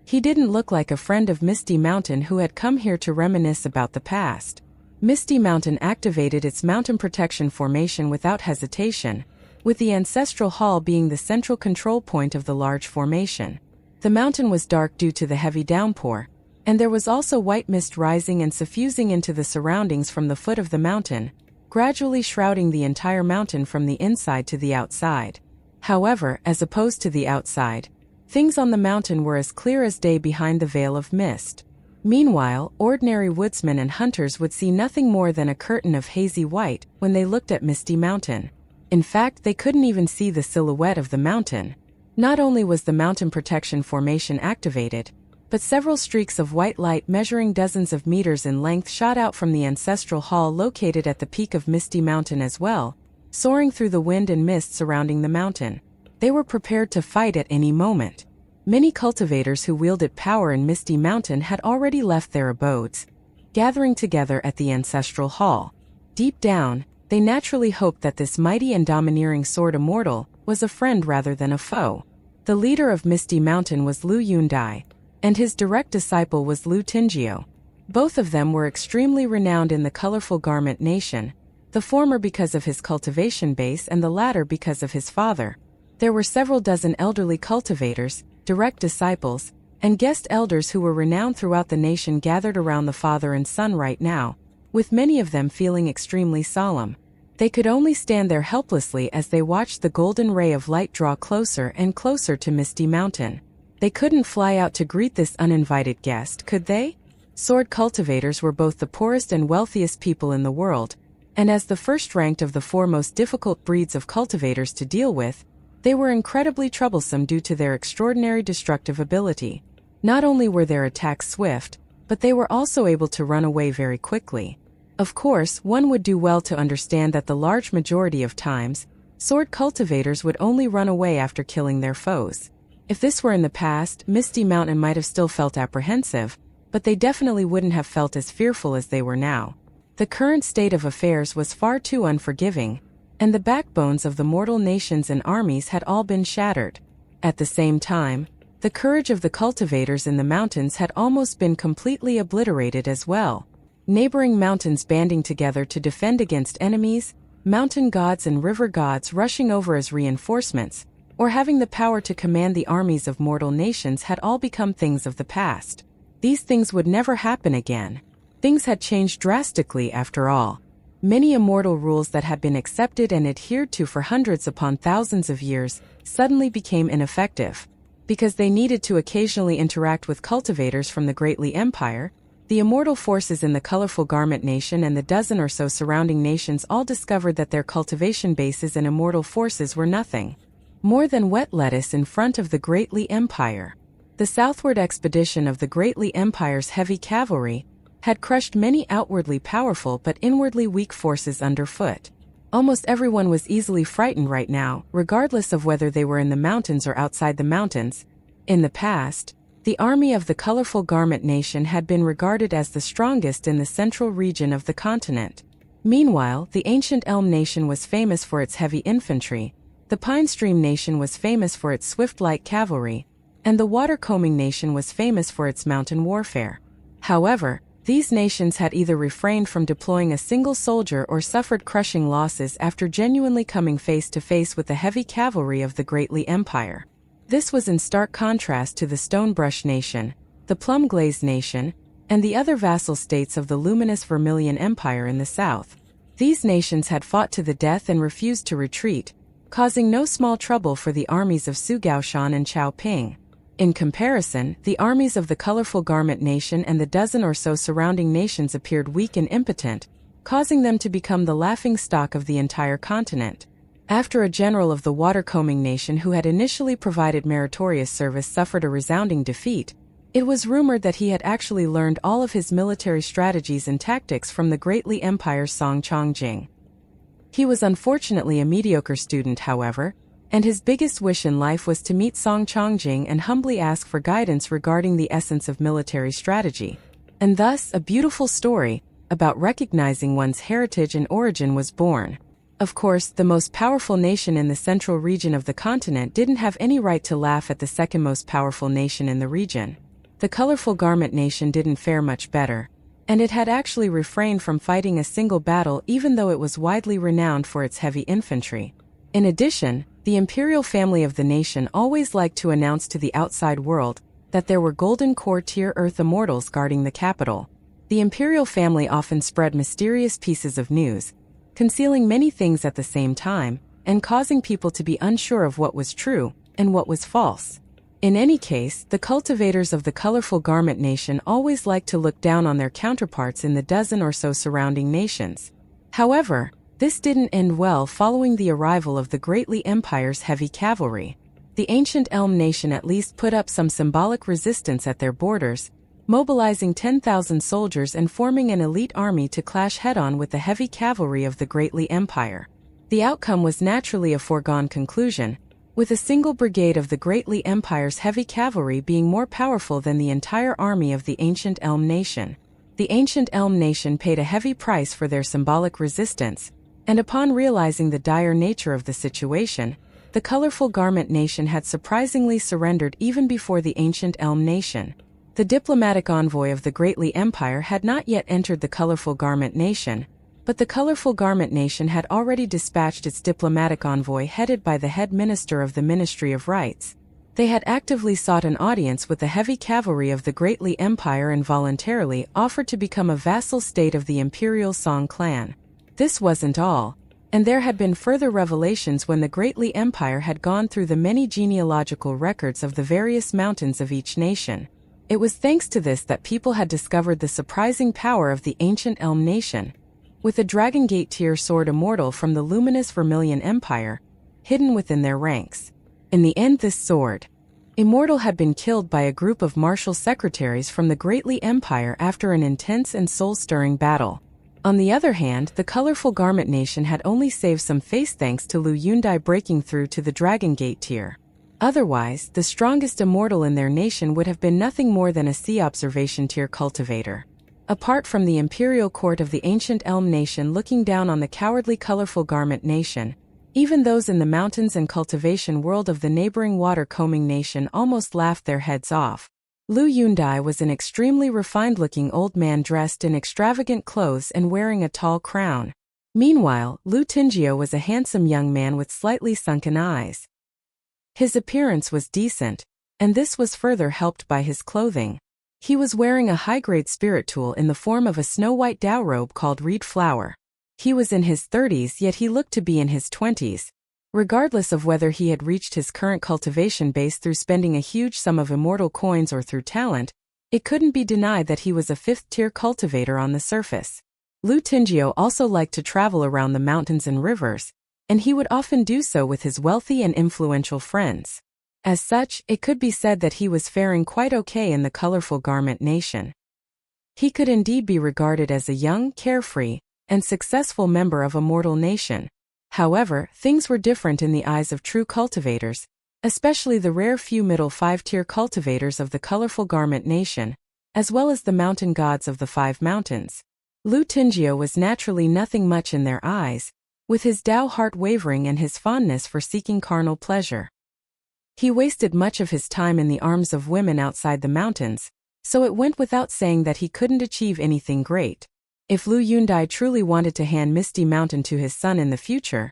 S1: He didn't look like a friend of Misty Mountain who had come here to reminisce about the past. Misty Mountain activated its mountain protection formation without hesitation, with the ancestral hall being the central control point of the large formation. The mountain was dark due to the heavy downpour, and there was also white mist rising and suffusing into the surroundings from the foot of the mountain, gradually shrouding the entire mountain from the inside to the outside. However, as opposed to the outside, things on the mountain were as clear as day behind the veil of mist. Meanwhile, ordinary woodsmen and hunters would see nothing more than a curtain of hazy white when they looked at Misty Mountain. In fact, they couldn't even see the silhouette of the mountain. Not only was the mountain protection formation activated, but several streaks of white light measuring dozens of meters in length shot out from the ancestral hall located at the peak of Misty Mountain as well, soaring through the wind and mist surrounding the mountain. They were prepared to fight at any moment. Many cultivators who wielded power in Misty Mountain had already left their abodes, gathering together at the ancestral hall. Deep down, they naturally hoped that this mighty and domineering sword immortal was a friend rather than a foe. The leader of Misty Mountain was Lu Yundai, and his direct disciple was Lu Tingjio. Both of them were extremely renowned in the colorful garment nation, the former because of his cultivation base and the latter because of his father. There were several dozen elderly cultivators, direct disciples, and guest elders who were renowned throughout the nation gathered around the father and son right now, with many of them feeling extremely solemn. They could only stand there helplessly as they watched the golden ray of light draw closer and closer to Misty Mountain. They couldn't fly out to greet this uninvited guest, could they? Sword cultivators were both the poorest and wealthiest people in the world, and as the first ranked of the four most difficult breeds of cultivators to deal with, they were incredibly troublesome due to their extraordinary destructive ability. Not only were their attacks swift, but they were also able to run away very quickly. Of course, one would do well to understand that the large majority of times, sword cultivators would only run away after killing their foes. If this were in the past, Misty Mountain might have still felt apprehensive, but they definitely wouldn't have felt as fearful as they were now. The current state of affairs was far too unforgiving, and the backbones of the mortal nations and armies had all been shattered. At the same time, the courage of the cultivators in the mountains had almost been completely obliterated as well. Neighboring mountains banding together to defend against enemies, mountain gods and river gods rushing over as reinforcements, or having the power to command the armies of mortal nations had all become things of the past. These things would never happen again. Things had changed drastically after all. Many immortal rules that had been accepted and adhered to for hundreds upon thousands of years suddenly became ineffective. Because they needed to occasionally interact with cultivators from the Great Li Empire, the immortal forces in the Colorful Garment Nation and the dozen or so surrounding nations all discovered that their cultivation bases and immortal forces were nothing more than wet lettuce in front of the Great Li Empire. The southward expedition of the Great Li Empire's heavy cavalry had crushed many outwardly powerful but inwardly weak forces underfoot. Almost everyone was easily frightened right now, regardless of whether they were in the mountains or outside the mountains. In the past, the army of the Colorful Garment Nation had been regarded as the strongest in the central region of the continent. Meanwhile, the ancient Elm Nation was famous for its heavy infantry, the Pine Stream Nation was famous for its swift light cavalry, and the Watercombing Nation was famous for its mountain warfare. However, these nations had either refrained from deploying a single soldier or suffered crushing losses after genuinely coming face to face with the heavy cavalry of the Great Li Empire. This was in stark contrast to the Stonebrush Nation, the Plum-Glazed Nation, and the other vassal states of the luminous Vermilion Empire in the south. These nations had fought to the death and refused to retreat, causing no small trouble for the armies of Su Gaoshan and Chao Ping. In comparison, the armies of the Colorful Garment Nation and the dozen or so surrounding nations appeared weak and impotent, causing them to become the laughingstock of the entire continent. After a general of the Watercombing Nation who had initially provided meritorious service suffered a resounding defeat, it was rumored that he had actually learned all of his military strategies and tactics from the Great Li Empire's Song Chongjing. He was unfortunately a mediocre student, however, and his biggest wish in life was to meet Song Chongjing and humbly ask for guidance regarding the essence of military strategy. And thus, a beautiful story about recognizing one's heritage and origin was born. Of course, the most powerful nation in the central region of the continent didn't have any right to laugh at the second most powerful nation in the region. The Colorful Garment Nation didn't fare much better, and it had actually refrained from fighting a single battle even though it was widely renowned for its heavy infantry. In addition, the imperial family of the nation always liked to announce to the outside world that there were Golden Core Tier Earth immortals guarding the capital. The imperial family often spread mysterious pieces of news, concealing many things at the same time, and causing people to be unsure of what was true and what was false. In any case, the cultivators of the Colorful Garment Nation always liked to look down on their counterparts in the dozen or so surrounding nations. However, this didn't end well following the arrival of the Great Li Empire's heavy cavalry. The ancient Elm Nation at least put up some symbolic resistance at their borders, mobilizing 10,000 soldiers and forming an elite army to clash head-on with the heavy cavalry of the Great Li Empire. The outcome was naturally a foregone conclusion, with a single brigade of the Great Li Empire's heavy cavalry being more powerful than the entire army of the ancient Elm Nation. The ancient Elm Nation paid a heavy price for their symbolic resistance, and upon realizing the dire nature of the situation, the Colorful Garment Nation had surprisingly surrendered even before the ancient Elm Nation. The diplomatic envoy of the Great Li Empire had not yet entered the Colorful Garment Nation, but the Colorful Garment Nation had already dispatched its diplomatic envoy headed by the head minister of the Ministry of Rights. They had actively sought an audience with the heavy cavalry of the Great Li Empire and voluntarily offered to become a vassal state of the imperial Song clan. This wasn't all, and there had been further revelations when the Great Li Empire had gone through the many genealogical records of the various mountains of each nation. It was thanks to this that people had discovered the surprising power of the ancient Elm Nation, with a Dragon Gate tier sword immortal from the luminous Vermilion Empire, hidden within their ranks. In the end, this sword immortal had been killed by a group of martial secretaries from the Great Li Empire after an intense and soul-stirring battle. On the other hand, the Colorful Garment Nation had only saved some face thanks to Lu Yundai breaking through to the Dragon Gate tier. Otherwise, the strongest immortal in their nation would have been nothing more than a sea observation tier cultivator. Apart from the imperial court of the ancient Elm Nation looking down on the cowardly Colorful Garment Nation, even those in the mountains and cultivation world of the neighboring Watercombing Nation almost laughed their heads off. Lu Yundai was an extremely refined-looking old man dressed in extravagant clothes and wearing a tall crown. Meanwhile, Lu Tingjio was a handsome young man with slightly sunken eyes. His appearance was decent, and this was further helped by his clothing. He was wearing a high-grade spirit tool in the form of a snow-white Dao robe called reed flower. He was in his 30s, yet he looked to be in his 20s. Regardless of whether he had reached his current cultivation base through spending a huge sum of immortal coins or through talent, it couldn't be denied that he was a 5th-tier cultivator on the surface. Lu Tingyou also liked to travel around the mountains and rivers, and he would often do so with his wealthy and influential friends. As such, it could be said that he was faring quite okay in the colorful garment nation. He could indeed be regarded as a young, carefree, and successful member of a mortal nation. However, things were different in the eyes of true cultivators, especially the rare few middle 5-tier cultivators of the colorful garment nation, as well as the mountain gods of the 5 mountains. Lu Tingyou was naturally nothing much in their eyes, with his Dao heart wavering and his fondness for seeking carnal pleasure. He wasted much of his time in the arms of women outside the mountains, so it went without saying that he couldn't achieve anything great. If Lu Yundai truly wanted to hand Misty Mountain to his son in the future,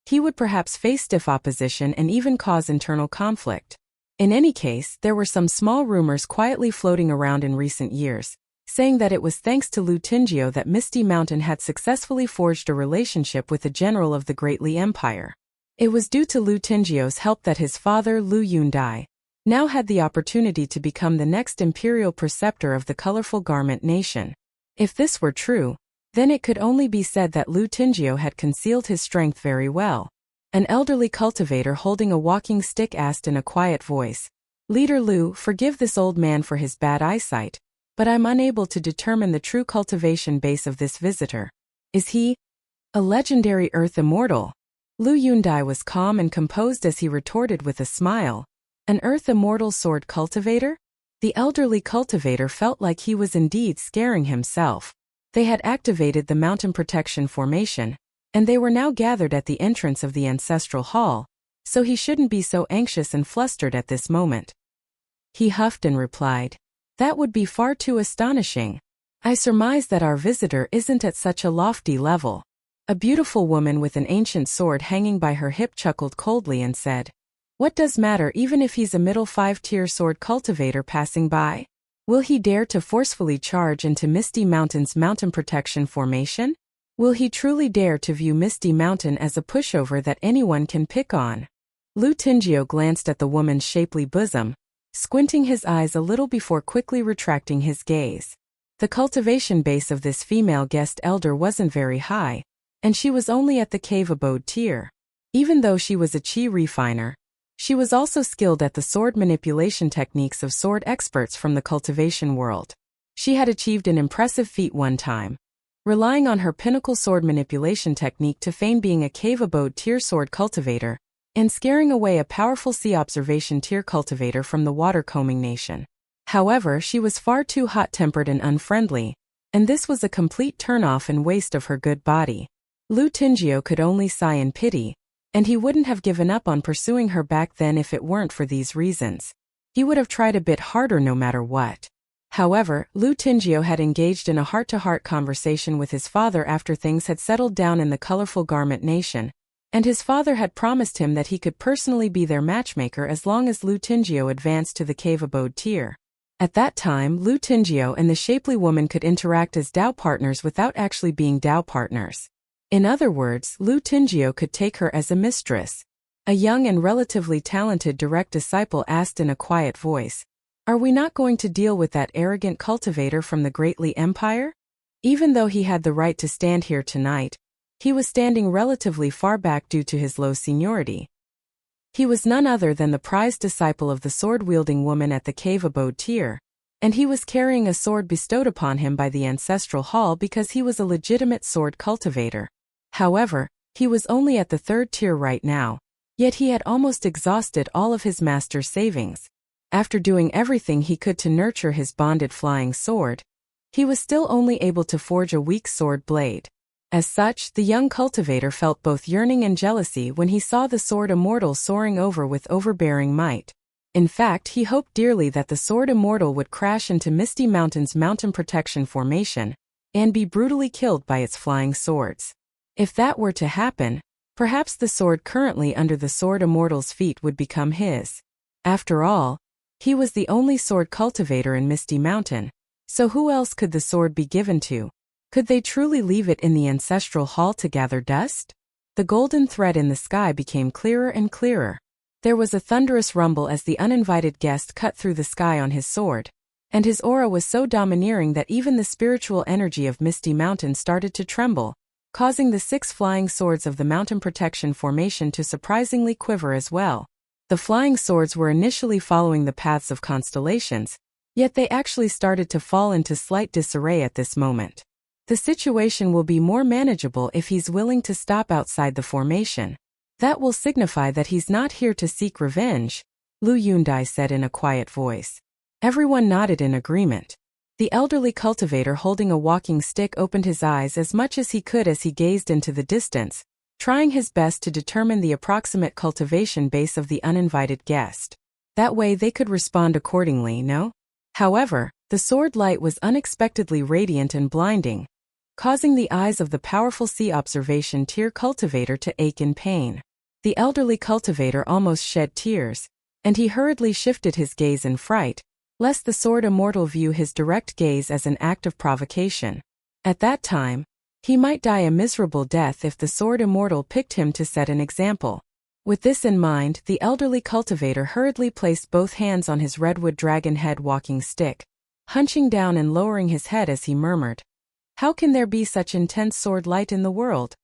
S1: he would perhaps face stiff opposition and even cause internal conflict. In any case, there were some small rumors quietly floating around in recent years, saying that it was thanks to Lu Tingyou that Misty Mountain had successfully forged a relationship with the general of the Great Li Empire. It was due to Lu Tingyou's help that his father, Lu Yundai, now had the opportunity to become the next imperial preceptor of the colorful garment nation. If this were true, then it could only be said that Lu Tingyou had concealed his strength very well. An elderly cultivator holding a walking stick asked in a quiet voice, "Leader Lu, forgive this old man for his bad eyesight, but I'm unable to determine the true cultivation base of this visitor. Is he a legendary earth immortal?" Lu Yundai was calm and composed as he retorted with a smile, "An earth immortal sword cultivator?" The elderly cultivator felt like he was indeed scaring himself. They had activated the mountain protection formation, and they were now gathered at the entrance of the ancestral hall, so he shouldn't be so anxious and flustered at this moment. He huffed and replied, "That would be far too astonishing. I surmise that our visitor isn't at such a lofty level." A beautiful woman with an ancient sword hanging by her hip chuckled coldly and said, "What does matter even if he's a middle 5-tier sword cultivator passing by? Will he dare to forcefully charge into Misty Mountain's mountain protection formation? Will he truly dare to view Misty Mountain as a pushover that anyone can pick on?" Lu Tingyou glanced at the woman's shapely bosom, squinting his eyes a little before quickly retracting his gaze. The cultivation base of this female guest elder wasn't very high, and she was only at the cave abode tier. Even though she was a chi refiner, she was also skilled at the sword manipulation techniques of sword experts from the cultivation world. She had achieved an impressive feat one time, relying on her pinnacle sword manipulation technique to feign being a cave abode tier sword cultivator, and scaring away a powerful sea observation tier cultivator from the water combing nation. However, she was far too hot-tempered and unfriendly, and this was a complete turn-off and waste of her good body. Lu Tingyou could only sigh in pity, and he wouldn't have given up on pursuing her back then if it weren't for these reasons. He would have tried a bit harder no matter what. However, Lu Tingyou had engaged in a heart-to-heart conversation with his father after things had settled down in the colorful garment nation, and his father had promised him that he could personally be their matchmaker as long as Lu Tingyou advanced to the cave abode tier. At that time, Lu Tingyou and the shapely woman could interact as Dao partners without actually being Dao partners. In other words, Lu Tingyou could take her as a mistress. A young and relatively talented direct disciple asked in a quiet voice, "Are we not going to deal with that arrogant cultivator from the Great Li Empire?" Even though he had the right to stand here tonight, he was standing relatively far back due to his low seniority. He was none other than the prized disciple of the sword-wielding woman at the cave abode tier, and he was carrying a sword bestowed upon him by the ancestral hall because he was a legitimate sword cultivator. However, he was only at the 3rd tier right now, yet he had almost exhausted all of his master's savings. After doing everything he could to nurture his bonded flying sword, he was still only able to forge a weak sword blade. As such, the young cultivator felt both yearning and jealousy when he saw the sword immortal soaring over with overbearing might. In fact, he hoped dearly that the sword immortal would crash into Misty Mountain's mountain protection formation and be brutally killed by its flying swords. If that were to happen, perhaps the sword currently under the sword immortal's feet would become his. After all, He was the only sword cultivator in Misty Mountain, so who else could the sword be given to? Could they truly leave it in the ancestral hall to gather dust? The golden thread in the sky became clearer and clearer. There was a thunderous rumble as the uninvited guest cut through the sky on his sword, and his aura was so domineering that even the spiritual energy of Misty Mountain started to tremble, causing the 6 flying swords of the mountain protection formation to surprisingly quiver as well. The flying swords were initially following the paths of constellations, yet they actually started to fall into slight disarray at this moment. The situation will be more manageable if he's willing to stop outside the formation. That will signify that he's not here to seek revenge, Lu Yundai said in a quiet voice. Everyone nodded in agreement. The elderly cultivator holding a walking stick opened his eyes as much as he could as he gazed into the distance, trying his best to determine the approximate cultivation base of the uninvited guest. That way they could respond accordingly, no? However, the sword light was unexpectedly radiant and blinding, causing the eyes of the powerful sea observation tier cultivator to ache in pain. The elderly cultivator almost shed tears, and he hurriedly shifted his gaze in fright, lest the sword immortal view his direct gaze as an act of provocation. At that time, he might die a miserable death if the sword immortal picked him to set an example. With this in mind, the elderly cultivator hurriedly placed both hands on his redwood dragon head walking stick, hunching down and lowering his head as he murmured, "How can there be such intense sword light in the world?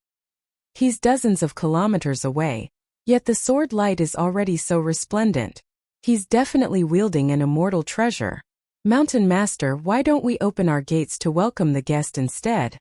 S1: He's dozens of kilometers away, yet the sword light is already so resplendent. He's definitely wielding an immortal treasure. Mountain Master, why don't we open our gates to welcome the guest instead?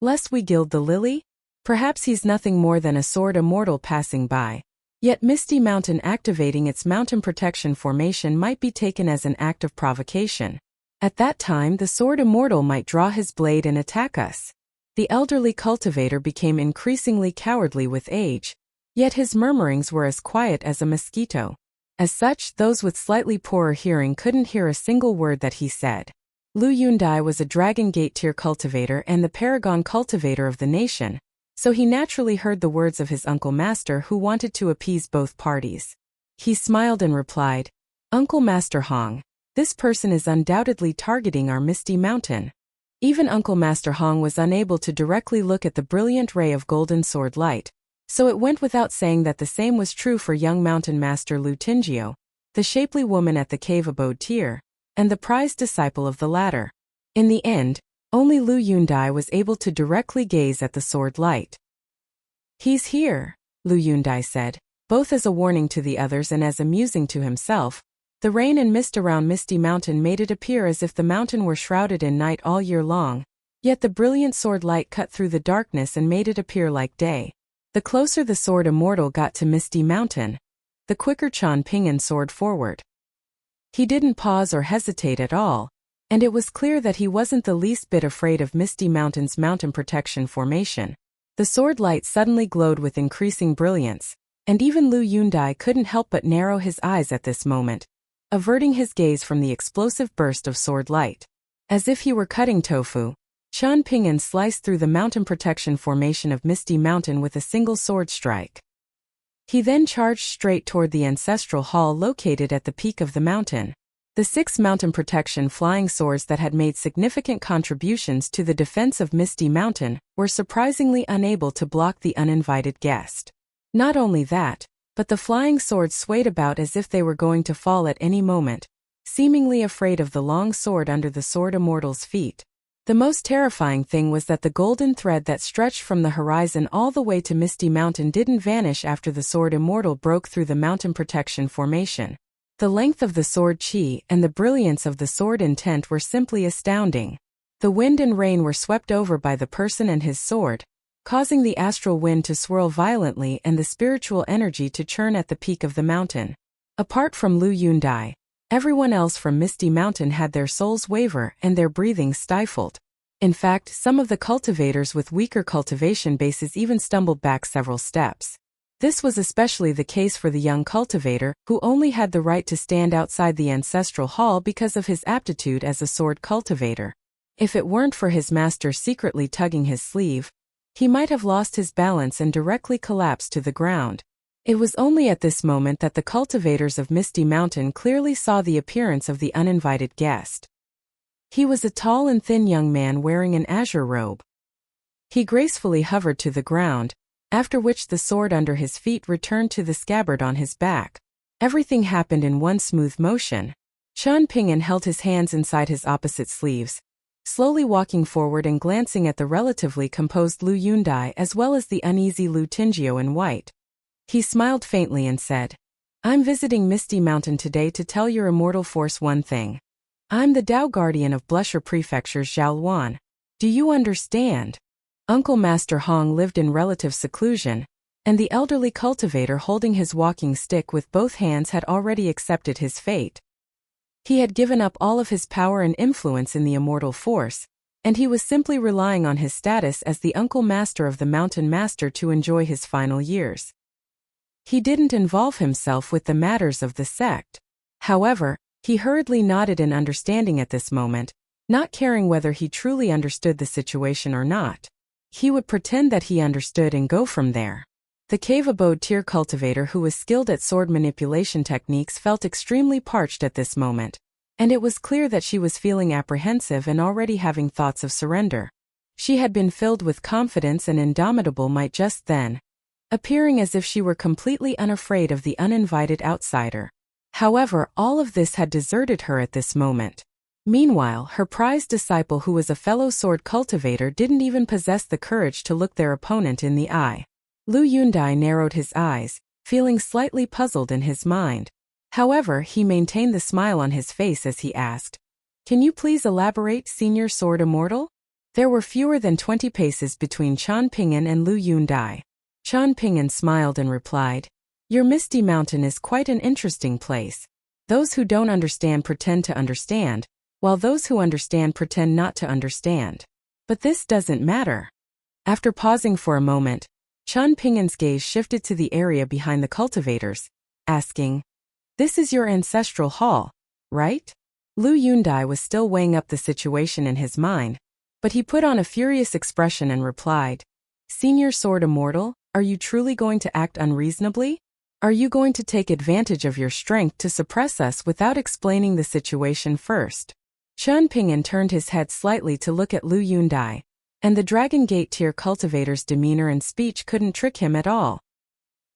S1: Lest we gild the lily? Perhaps he's nothing more than a sword immortal passing by." Yet Misty Mountain activating its mountain protection formation might be taken as an act of provocation. At that time the sword immortal might draw his blade and attack us. The elderly cultivator became increasingly cowardly with age, yet his murmurings were as quiet as a mosquito. As such, those with slightly poorer hearing couldn't hear a single word that he said. Lu Yundai was a Dragon Gate tier cultivator and the paragon cultivator of the nation, so he naturally heard the words of his Uncle Master who wanted to appease both parties. He smiled and replied, "Uncle Master Hong, this person is undoubtedly targeting our Misty Mountain." Even Uncle Master Hong was unable to directly look at the brilliant ray of golden sword light, so it went without saying that the same was true for young Mountain Master Lu Tingio, the shapely woman at the cave abode tier, and the prized disciple of the latter. In the end, only Lu Yundai was able to directly gaze at the sword light. "He's here," Lu Yundai said, both as a warning to the others and as amusing to himself. The rain and mist around Misty Mountain made it appear as if the mountain were shrouded in night all year long, yet the brilliant sword light cut through the darkness and made it appear like day. The closer the sword immortal got to Misty Mountain, the quicker Chan Ping'an soared forward. He didn't pause or hesitate at all, and it was clear that he wasn't the least bit afraid of Misty Mountain's mountain protection formation. The sword light suddenly glowed with increasing brilliance, and even Lu Yundai couldn't help but narrow his eyes at this moment, averting his gaze from the explosive burst of sword light. As if he were cutting tofu, Chan Ping'an sliced through the mountain protection formation of Misty Mountain with a single sword strike. He then charged straight toward the ancestral hall located at the peak of the mountain. The 6 mountain protection flying swords that had made significant contributions to the defense of Misty Mountain were surprisingly unable to block the uninvited guest. Not only that, but the flying swords swayed about as if they were going to fall at any moment, seemingly afraid of the long sword under the sword immortal's feet. The most terrifying thing was that the golden thread that stretched from the horizon all the way to Misty Mountain didn't vanish after the sword immortal broke through the mountain protection formation. The length of the sword chi and the brilliance of the sword intent were simply astounding. The wind and rain were swept over by the person and his sword, causing the astral wind to swirl violently and the spiritual energy to churn at the peak of the mountain. Apart from Lu Yundai, everyone else from Misty Mountain had their souls waver and their breathing stifled. In fact, some of the cultivators with weaker cultivation bases even stumbled back several steps. This was especially the case for the young cultivator, who only had the right to stand outside the ancestral hall because of his aptitude as a sword cultivator. If it weren't for his master secretly tugging his sleeve, he might have lost his balance and directly collapsed to the ground. It was only at this moment that the cultivators of Misty Mountain clearly saw the appearance of the uninvited guest. He was a tall and thin young man wearing an azure robe. He gracefully hovered to the ground, after which the sword under his feet returned to the scabbard on his back. Everything happened in one smooth motion. Qian Ping'an held his hands inside his opposite sleeves, slowly walking forward and glancing at the relatively composed Lu Yundai as well as the uneasy Lu Tingio in white. He smiled faintly and said, "I'm visiting Misty Mountain today to tell your immortal force one thing. I'm the Dao Guardian of Blusher Prefecture's Zhaoluan. Do you understand?" Uncle Master Hong lived in relative seclusion, and the elderly cultivator holding his walking stick with both hands had already accepted his fate. He had given up all of his power and influence in the immortal force, and he was simply relying on his status as the Uncle Master of the Mountain Master to enjoy his final years. He didn't involve himself with the matters of the sect. However, he hurriedly nodded in understanding at this moment, not caring whether he truly understood the situation or not. He would pretend that he understood and go from there. The cave abode tier cultivator who was skilled at sword manipulation techniques felt extremely parched at this moment, and it was clear that she was feeling apprehensive and already having thoughts of surrender. She had been filled with confidence and indomitable might just then, appearing as if she were completely unafraid of the uninvited outsider. However, all of this had deserted her at this moment. Meanwhile, her prized disciple who was a fellow sword cultivator didn't even possess the courage to look their opponent in the eye. Lu Yundai narrowed his eyes, feeling slightly puzzled in his mind. However, he maintained the smile on his face as he asked, "Can you please elaborate, Senior Sword Immortal?" There were fewer than 20 paces between Qian Ping'an and Lu Yundai. Qian Ping'an smiled and replied, "Your Misty Mountain is quite an interesting place. Those who don't understand pretend to understand, while those who understand pretend not to understand. But this doesn't matter." After pausing for a moment, Qian Ping'an's gaze shifted to the area behind the cultivators, asking, "This is your ancestral hall, right?" Lu Yundai was still weighing up the situation in his mind, but he put on a furious expression and replied, "Senior Sword Immortal, are you truly going to act unreasonably? Are you going to take advantage of your strength to suppress us without explaining the situation first?" Qian Ping'an turned his head slightly to look at Lu Yundai, and the Dragon Gate tier cultivator's demeanor and speech couldn't trick him at all.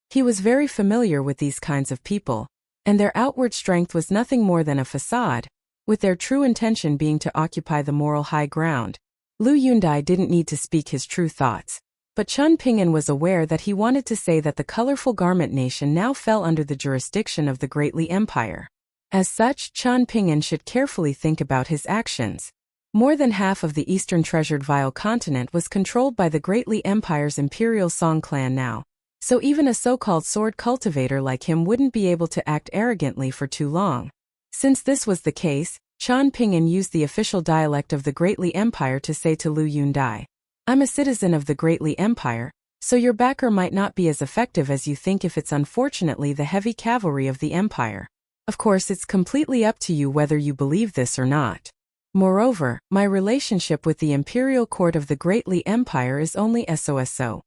S1: He was very familiar with these kinds of people, and their outward strength was nothing more than a facade, with their true intention being to occupy the moral high ground. Lu Yundai didn't need to speak his true thoughts, but Qian Ping'an was aware that he wanted to say that the colorful garment nation now fell under the jurisdiction of the Great Li Empire. As such, Qian Ping'an should carefully think about his actions. More than half of the Eastern Treasured Vile continent was controlled by the Great Li Empire's Imperial Song clan now, so even a so-called sword cultivator like him wouldn't be able to act arrogantly for too long. Since this was the case, Qian Ping'an used the official dialect of the Great Li Empire to say to Lu Yundai, "I'm a citizen of the Great Li Empire, so your backer might not be as effective as you think if it's unfortunately the heavy cavalry of the Empire. Of course, it's completely up to you whether you believe this or not. Moreover, my relationship with the Imperial Court of the Great Li Empire is only SOSO.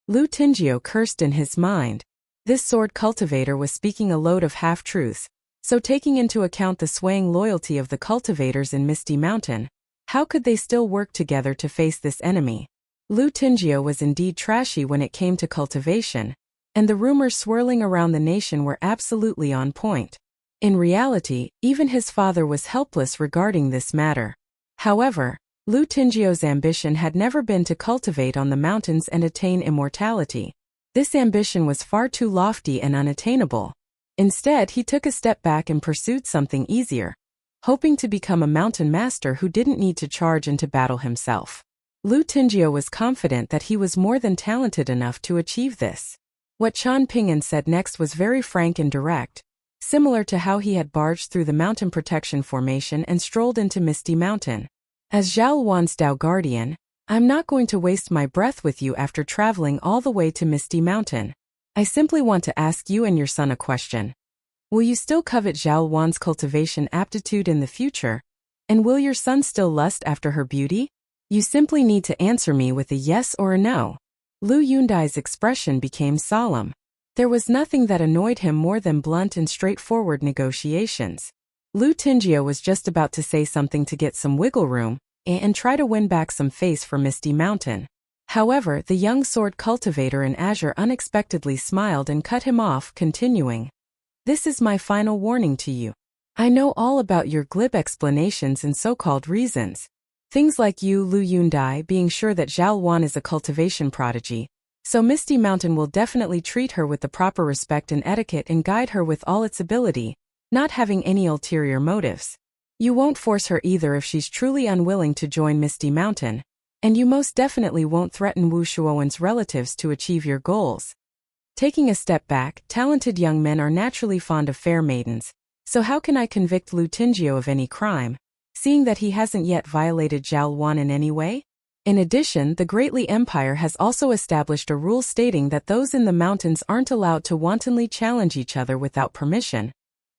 S1: Lu Tingio cursed in his mind. This sword cultivator was speaking a load of half-truths, so taking into account the swaying loyalty of the cultivators in Misty Mountain, how could they still work together to face this enemy? Lu Tingio was indeed trashy when it came to cultivation, and the rumors swirling around the nation were absolutely on point. In reality, even his father was helpless regarding this matter. However, Lu Tingio's ambition had never been to cultivate on the mountains and attain immortality. This ambition was far too lofty and unattainable. Instead, he took a step back and pursued something easier, hoping to become a mountain master who didn't need to charge into battle himself. Lu Tingio was confident that he was more than talented enough to achieve this. What Qian Ping'an said next was very frank and direct, similar to how he had barged through the mountain protection formation and strolled into Misty Mountain. "As Zhaoluan's Dao Guardian, I'm not going to waste my breath with you after traveling all the way to Misty Mountain. I simply want to ask you and your son a question. Will you still covet Zhaoluan's cultivation aptitude in the future? And will your son still lust after her beauty? You simply need to answer me with a yes or a no." Lu Yundai's expression became solemn. There was nothing that annoyed him more than blunt and straightforward negotiations. Lu Tingyou was just about to say something to get some wiggle room and try to win back some face for Misty Mountain. However, the young sword cultivator in azure unexpectedly smiled and cut him off, continuing. This is my final warning to you. I know all about your glib explanations and so-called reasons. Things like you, Lu Yundai, being sure that Zhao Wan is a cultivation prodigy. So Misty Mountain will definitely treat her with the proper respect and etiquette and guide her with all its ability, not having any ulterior motives. You won't force her either if she's truly unwilling to join Misty Mountain, and you most definitely won't threaten Wu Shuowen's relatives to achieve your goals. Taking a step back, talented young men are naturally fond of fair maidens, so how can I convict Lu Tingyou of any crime, seeing that he hasn't yet violated Zhao Wan in any way? In addition, the Great Li Empire has also established a rule stating that those in the mountains aren't allowed to wantonly challenge each other without permission,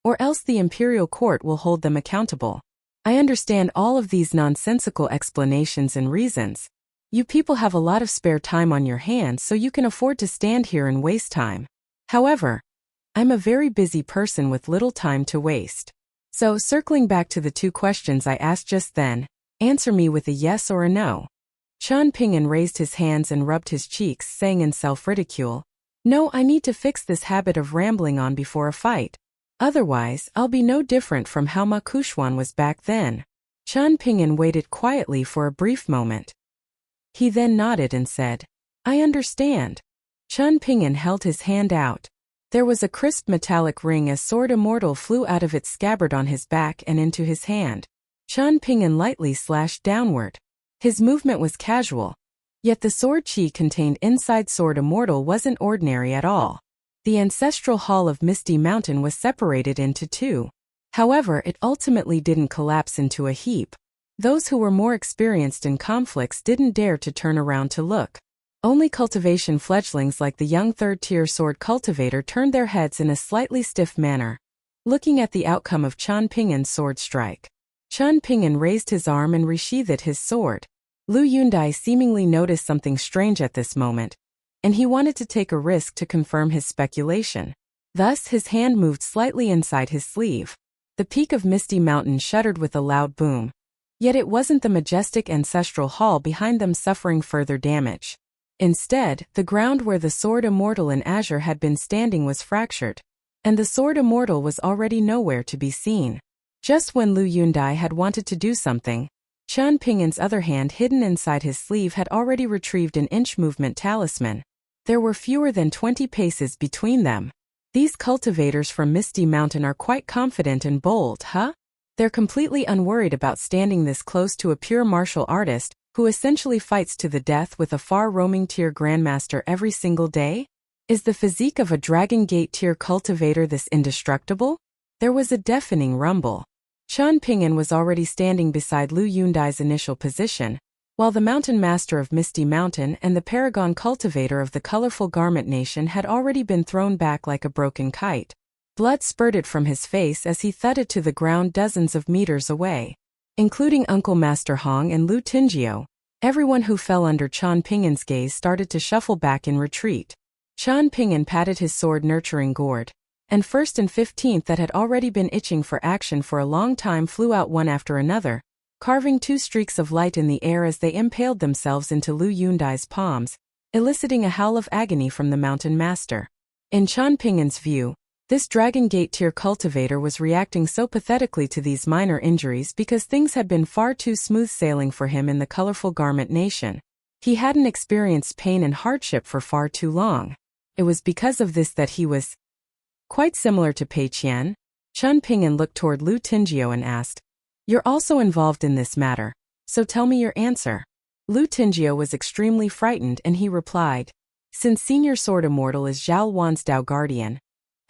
S1: or else the imperial court will hold them accountable. I understand all of these nonsensical explanations and reasons. You people have a lot of spare time on your hands, so you can afford to stand here and waste time. However, I'm a very busy person with little time to waste. So, circling back to the two questions I asked just then, answer me with a yes or a no. Chen Ping'an raised his hands and rubbed his cheeks, saying in self-ridicule, No, I need to fix this habit of rambling on before a fight. Otherwise, I'll be no different from how Ma Kuxuan was back then. Chen Ping'an waited quietly for a brief moment. He then nodded and said, I understand. Chen Ping'an held his hand out. There was a crisp metallic ring as sword immortal flew out of its scabbard on his back and into his hand. Chen Ping'an lightly slashed downward. His movement was casual. Yet the sword chi contained inside sword immortal wasn't ordinary at all. The ancestral hall of Misty Mountain was separated into two. However, it ultimately didn't collapse into a heap. Those who were more experienced in conflicts didn't dare to turn around to look. Only cultivation fledglings like the young third-tier sword cultivator turned their heads in a slightly stiff manner, looking at the outcome of Chen Ping'an's sword strike. Chen Ping'an raised his arm and resheathed his sword. Lu Yundai seemingly noticed something strange at this moment, and he wanted to take a risk to confirm his speculation. Thus, his hand moved slightly inside his sleeve. The peak of Misty Mountain shuddered with a loud boom. Yet it wasn't the majestic ancestral hall behind them suffering further damage. Instead, the ground where the sword immortal in azure had been standing was fractured, and the sword immortal was already nowhere to be seen. Just when Lu Yundai had wanted to do something, Chen Ping'an's other hand hidden inside his sleeve had already retrieved an inch movement talisman. There were fewer than 20 paces between them. These cultivators from Misty Mountain are quite confident and bold, huh? They're completely unworried about standing this close to a pure martial artist, who essentially fights to the death with a far-roaming tier grandmaster every single day? Is the physique of a Dragon Gate tier cultivator this indestructible? There was a deafening rumble. Chen Ping'an was already standing beside Lu Yundai's initial position, while the Mountain Master of Misty Mountain and the Paragon Cultivator of the Colorful Garment Nation had already been thrown back like a broken kite. Blood spurted from his face as he thudded to the ground dozens of meters away. Including Uncle Master Hong and Lu Tingyou, everyone who fell under Chen Ping'an's gaze started to shuffle back in retreat. Chen Ping'an patted his sword nurturing gourd, and 1st and 15th that had already been itching for action for a long time flew out one after another, carving two streaks of light in the air as they impaled themselves into Lu Yundai's palms, eliciting a howl of agony from the Mountain Master. In Chen Ping'an's view, this Dragon Gate tier cultivator was reacting so pathetically to these minor injuries because things had been far too smooth sailing for him in the Colorful Garment Nation. He hadn't experienced pain and hardship for far too long. It was because of this that he was quite similar to Pei Qian. Chen Ping'an looked toward Lu Tingyou and asked, You're also involved in this matter, so tell me your answer. Lu Tingyou was extremely frightened and he replied, Since Senior Sword Immortal is Zhao Wan's Dao Guardian,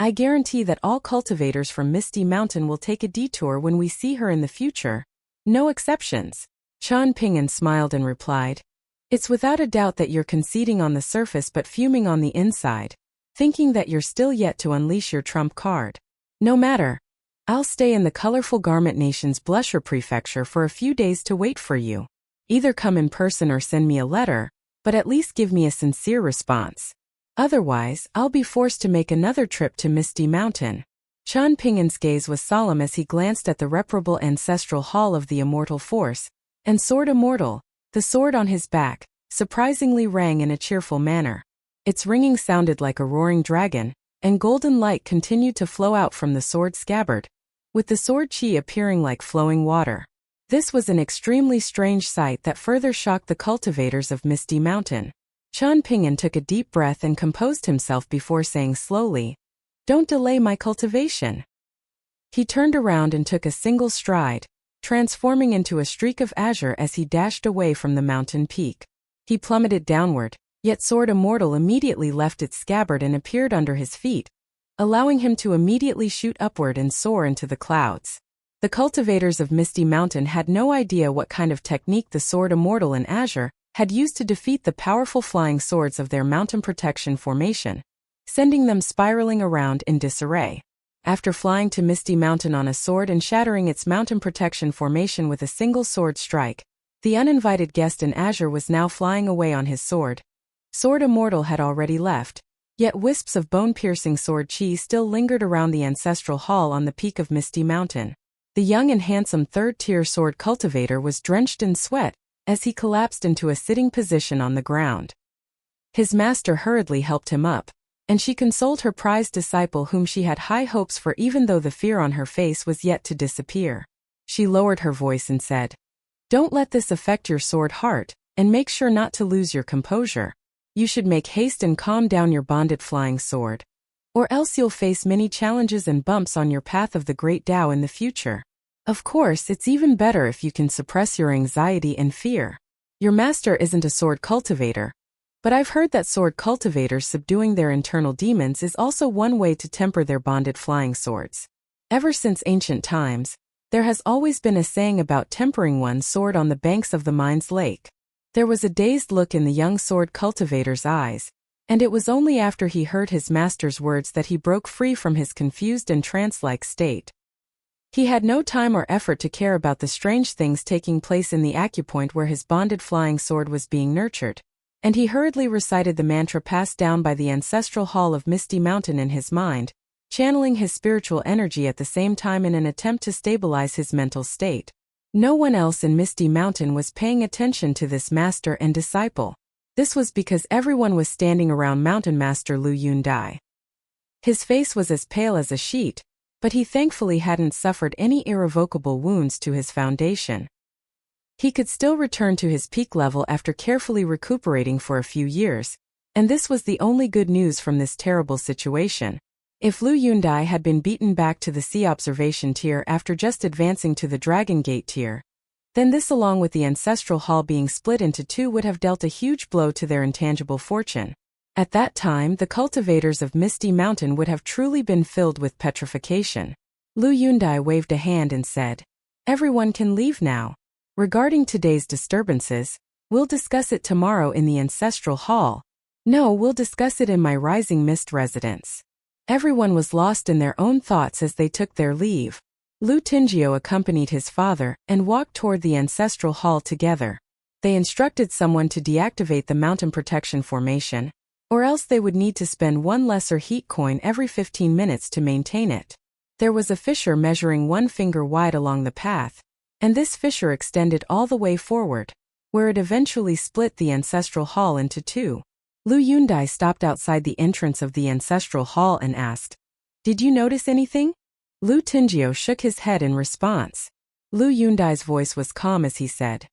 S1: I guarantee that all cultivators from Misty Mountain will take a detour when we see her in the future. No exceptions. Chen Ping'an smiled and replied, It's without a doubt that you're conceding on the surface but fuming on the inside, thinking that you're still yet to unleash your trump card. No matter. I'll stay in the Colorful Garment Nation's Blusher Prefecture for a few days to wait for you. Either come in person or send me a letter, but at least give me a sincere response. Otherwise, I'll be forced to make another trip to Misty Mountain. Qian Pingan's gaze was solemn as he glanced at the reparable ancestral hall of the immortal force, and Sword Immortal, the sword on his back, surprisingly rang in a cheerful manner. Its ringing sounded like a roaring dragon, and golden light continued to flow out from the sword scabbard, with the sword qi appearing like flowing water. This was an extremely strange sight that further shocked the cultivators of Misty Mountain. Qian Pingan took a deep breath and composed himself before saying slowly, "Don't delay my cultivation." He turned around and took a single stride, transforming into a streak of azure as he dashed away from the mountain peak. He plummeted downward, yet Sword Immortal immediately left its scabbard and appeared under his feet, allowing him to immediately shoot upward and soar into the clouds. The cultivators of Misty Mountain had no idea what kind of technique the Sword Immortal and Azure had used to defeat the powerful flying swords of their mountain protection formation, sending them spiraling around in disarray. After flying to Misty Mountain on a sword and shattering its mountain protection formation with a single sword strike, the uninvited guest in Azure was now flying away on his sword. Sword Immortal had already left, yet wisps of bone-piercing sword qi still lingered around the ancestral hall on the peak of Misty Mountain. The young and handsome third-tier sword cultivator was drenched in sweat as he collapsed into a sitting position on the ground. His master hurriedly helped him up, and she consoled her prized disciple whom she had high hopes for even though the fear on her face was yet to disappear. She lowered her voice and said, "Don't let this affect your sword heart, and make sure not to lose your composure. You should make haste and calm down your bonded flying sword, or else you'll face many challenges and bumps on your path of the great Tao in the future. Of course, it's even better if you can suppress your anxiety and fear. Your master isn't a sword cultivator, but I've heard that sword cultivators subduing their internal demons is also one way to temper their bonded flying swords. Ever since ancient times, there has always been a saying about tempering one's sword on the banks of the mind's lake." There was a dazed look in the young sword cultivator's eyes, and it was only after he heard his master's words that he broke free from his confused and trance-like state. He had no time or effort to care about the strange things taking place in the acupoint where his bonded flying sword was being nurtured, and he hurriedly recited the mantra passed down by the ancestral hall of Misty Mountain in his mind, channeling his spiritual energy at the same time in an attempt to stabilize his mental state. No one else in Misty Mountain was paying attention to this master and disciple. This was because everyone was standing around Mountain Master Lu Yundai. His face was as pale as a sheet, but he thankfully hadn't suffered any irrevocable wounds to his foundation. He could still return to his peak level after carefully recuperating for a few years, and this was the only good news from this terrible situation. If Lu Yundai had been beaten back to the Sea Observation tier after just advancing to the Dragon Gate tier, then this along with the ancestral hall being split into two would have dealt a huge blow to their intangible fortune. At that time, the cultivators of Misty Mountain would have truly been filled with petrification. Lu Yundai waved a hand and said, "Everyone can leave now. Regarding today's disturbances, we'll discuss it tomorrow in the ancestral hall. No, we'll discuss it in my Rising Mist residence." Everyone was lost in their own thoughts as they took their leave. Lu Tingio accompanied his father and walked toward the ancestral hall together. They instructed someone to deactivate the mountain protection formation, or else they would need to spend one lesser heat coin every 15 minutes to maintain it. There was a fissure measuring 1 finger wide along the path, and this fissure extended all the way forward, where it eventually split the ancestral hall into two. Lu Yundai stopped outside the entrance of the ancestral hall and asked, "Did you notice anything?" Lu Tingio shook his head in response. Lu Yundai's voice was calm as he said,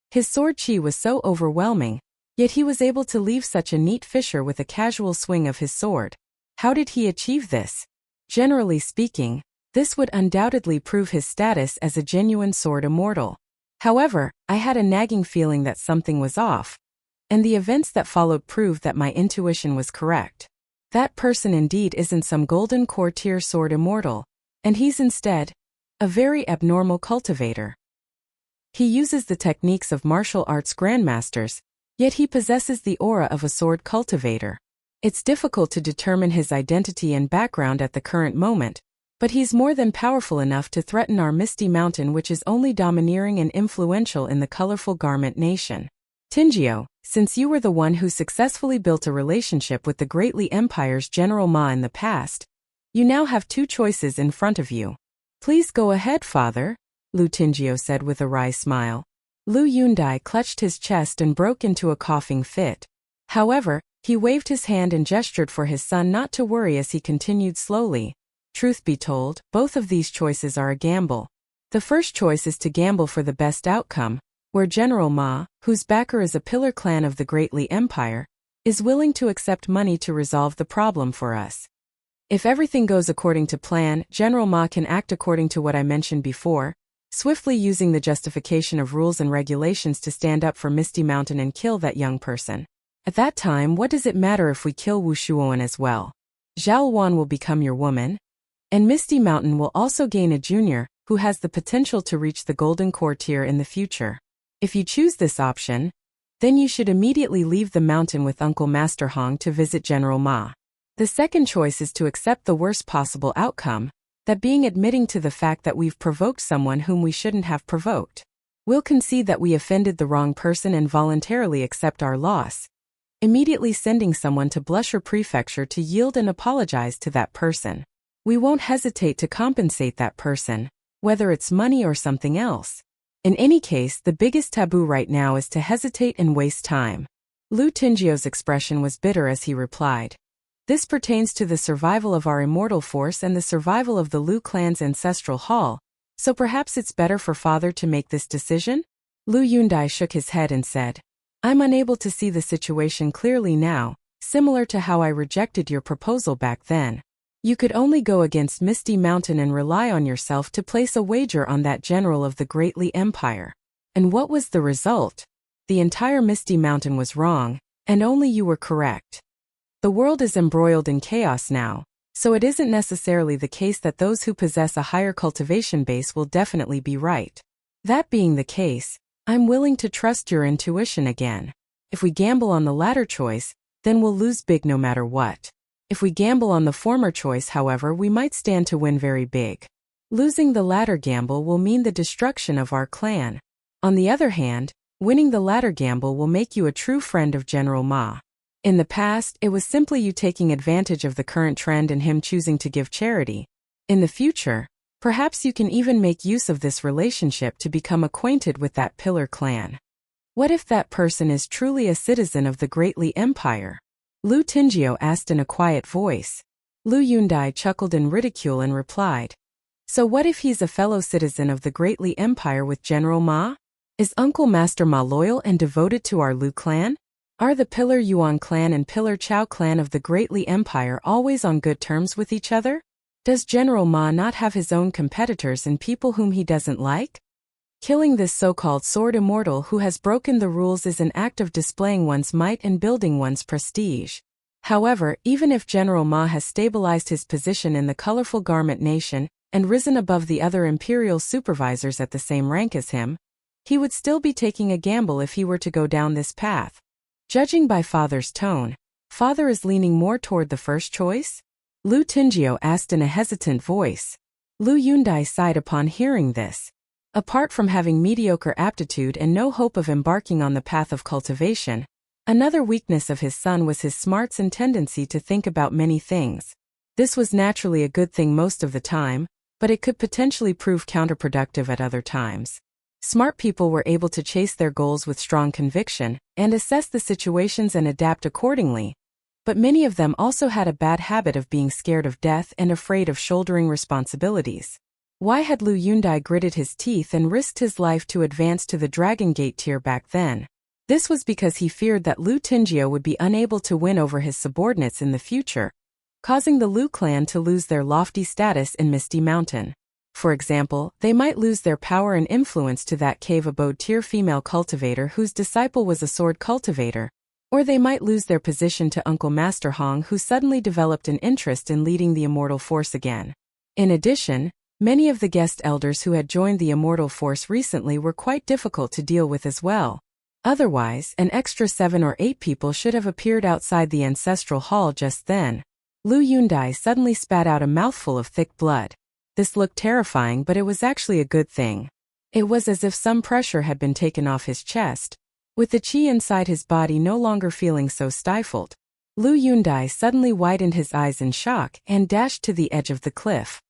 S1: "His sword qi was so overwhelming, yet he was able to leave such a neat fissure with a casual swing of his sword. How did he achieve this? Generally speaking, this would undoubtedly prove his status as a genuine sword immortal. However, I had a nagging feeling that something was off, and the events that followed proved that my intuition was correct. That person indeed isn't some golden core tier sword immortal, and he's instead a very abnormal cultivator. He uses the techniques of martial arts grandmasters, yet he possesses the aura of a sword cultivator. It's difficult to determine his identity and background at the current moment, but he's more than powerful enough to threaten our Misty Mountain, which is only domineering and influential in the colorful garment nation. Tingio, since you were the one who successfully built a relationship with the Great Li Empire's General Ma in the past, you now have two choices in front of you. Please go ahead, father, Lu Tingio said with a wry smile. Lu Yundai clutched his chest and broke into a coughing fit. However, he waved his hand and gestured for his son not to worry as he continued slowly. Truth be told, both of these choices are a gamble. The first choice is to gamble for the best outcome, where General Ma, whose backer is a pillar clan of the Great Li Empire, is willing to accept money to resolve the problem for us. If everything goes according to plan, General Ma can act according to what I mentioned before, swiftly using the justification of rules and regulations to stand up for Misty Mountain and kill that young person. At that time, what does it matter if we kill Wu Shuoan as well? Zhao Wan will become your woman, and Misty Mountain will also gain a junior, who has the potential to reach the Golden Core tier in the future. If you choose this option, then you should immediately leave the mountain with Uncle Master Hong to visit General Ma. The second choice is to accept the worst possible outcome, that being admitting to the fact that we've provoked someone whom we shouldn't have provoked. We'll concede that we offended the wrong person and voluntarily accept our loss, immediately sending someone to Blusher Prefecture to yield and apologize to that person. We won't hesitate to compensate that person, whether it's money or something else. In any case, the biggest taboo right now is to hesitate and waste time. Lu Tingio's expression was bitter as he replied. This pertains to the survival of our immortal force and the survival of the Lu clan's ancestral hall, so perhaps it's better for father to make this decision? Lu Yundai shook his head and said, I'm unable to see the situation clearly now, similar to how I rejected your proposal back then. You could only go against Misty Mountain and rely on yourself to place a wager on that general of the Great Li Empire. And what was the result? The entire Misty Mountain was wrong, and only you were correct. The world is embroiled in chaos now, so it isn't necessarily the case that those who possess a higher cultivation base will definitely be right. That being the case, I'm willing to trust your intuition again. If we gamble on the latter choice, then we'll lose big no matter what. If we gamble on the former choice, however, we might stand to win very big. Losing the latter gamble will mean the destruction of our clan. On the other hand, winning the latter gamble will make you a true friend of General Ma. In the past, it was simply you taking advantage of the current trend and him choosing to give charity. In the future, perhaps you can even make use of this relationship to become acquainted with that pillar clan. What if that person is truly a citizen of the Great Li Empire? Lu Tingio asked in a quiet voice. Lu Yundai chuckled in ridicule and replied, So what if he's a fellow citizen of the Great Li Empire with General Ma? Is Uncle Master Ma loyal and devoted to our Lu clan? Are the Pillar Yuan clan and Pillar Chao clan of the Great Li Empire always on good terms with each other? Does General Ma not have his own competitors and people whom he doesn't like? Killing this so-called sword immortal who has broken the rules is an act of displaying one's might and building one's prestige. However, even if General Ma has stabilized his position in the colorful garment nation and risen above the other imperial supervisors at the same rank as him, he would still be taking a gamble if he were to go down this path. Judging by father's tone, father is leaning more toward the first choice? Lu Tingio asked in a hesitant voice. Lu Yundai sighed upon hearing this. Apart from having mediocre aptitude and no hope of embarking on the path of cultivation, another weakness of his son was his smarts and tendency to think about many things. This was naturally a good thing most of the time, but it could potentially prove counterproductive at other times. Smart people were able to chase their goals with strong conviction and assess the situations and adapt accordingly, but many of them also had a bad habit of being scared of death and afraid of shouldering responsibilities. Why had Lu Yundai gritted his teeth and risked his life to advance to the Dragon Gate tier back then? This was because he feared that Lu Tingio would be unable to win over his subordinates in the future, causing the Lu clan to lose their lofty status in Misty Mountain. For example, they might lose their power and influence to that cave abode tier female cultivator whose disciple was a sword cultivator, or they might lose their position to Uncle Master Hong who suddenly developed an interest in leading the immortal force again. In addition, many of the guest elders who had joined the immortal force recently were quite difficult to deal with as well. Otherwise, an extra 7 or 8 people should have appeared outside the ancestral hall just then. Lu Yundai suddenly spat out a mouthful of thick blood. This looked terrifying, but it was actually a good thing. It was as if some pressure had been taken off his chest. With the qi inside his body no longer feeling so stifled, Lu Yundai suddenly widened his eyes in shock and dashed to the edge of the cliff.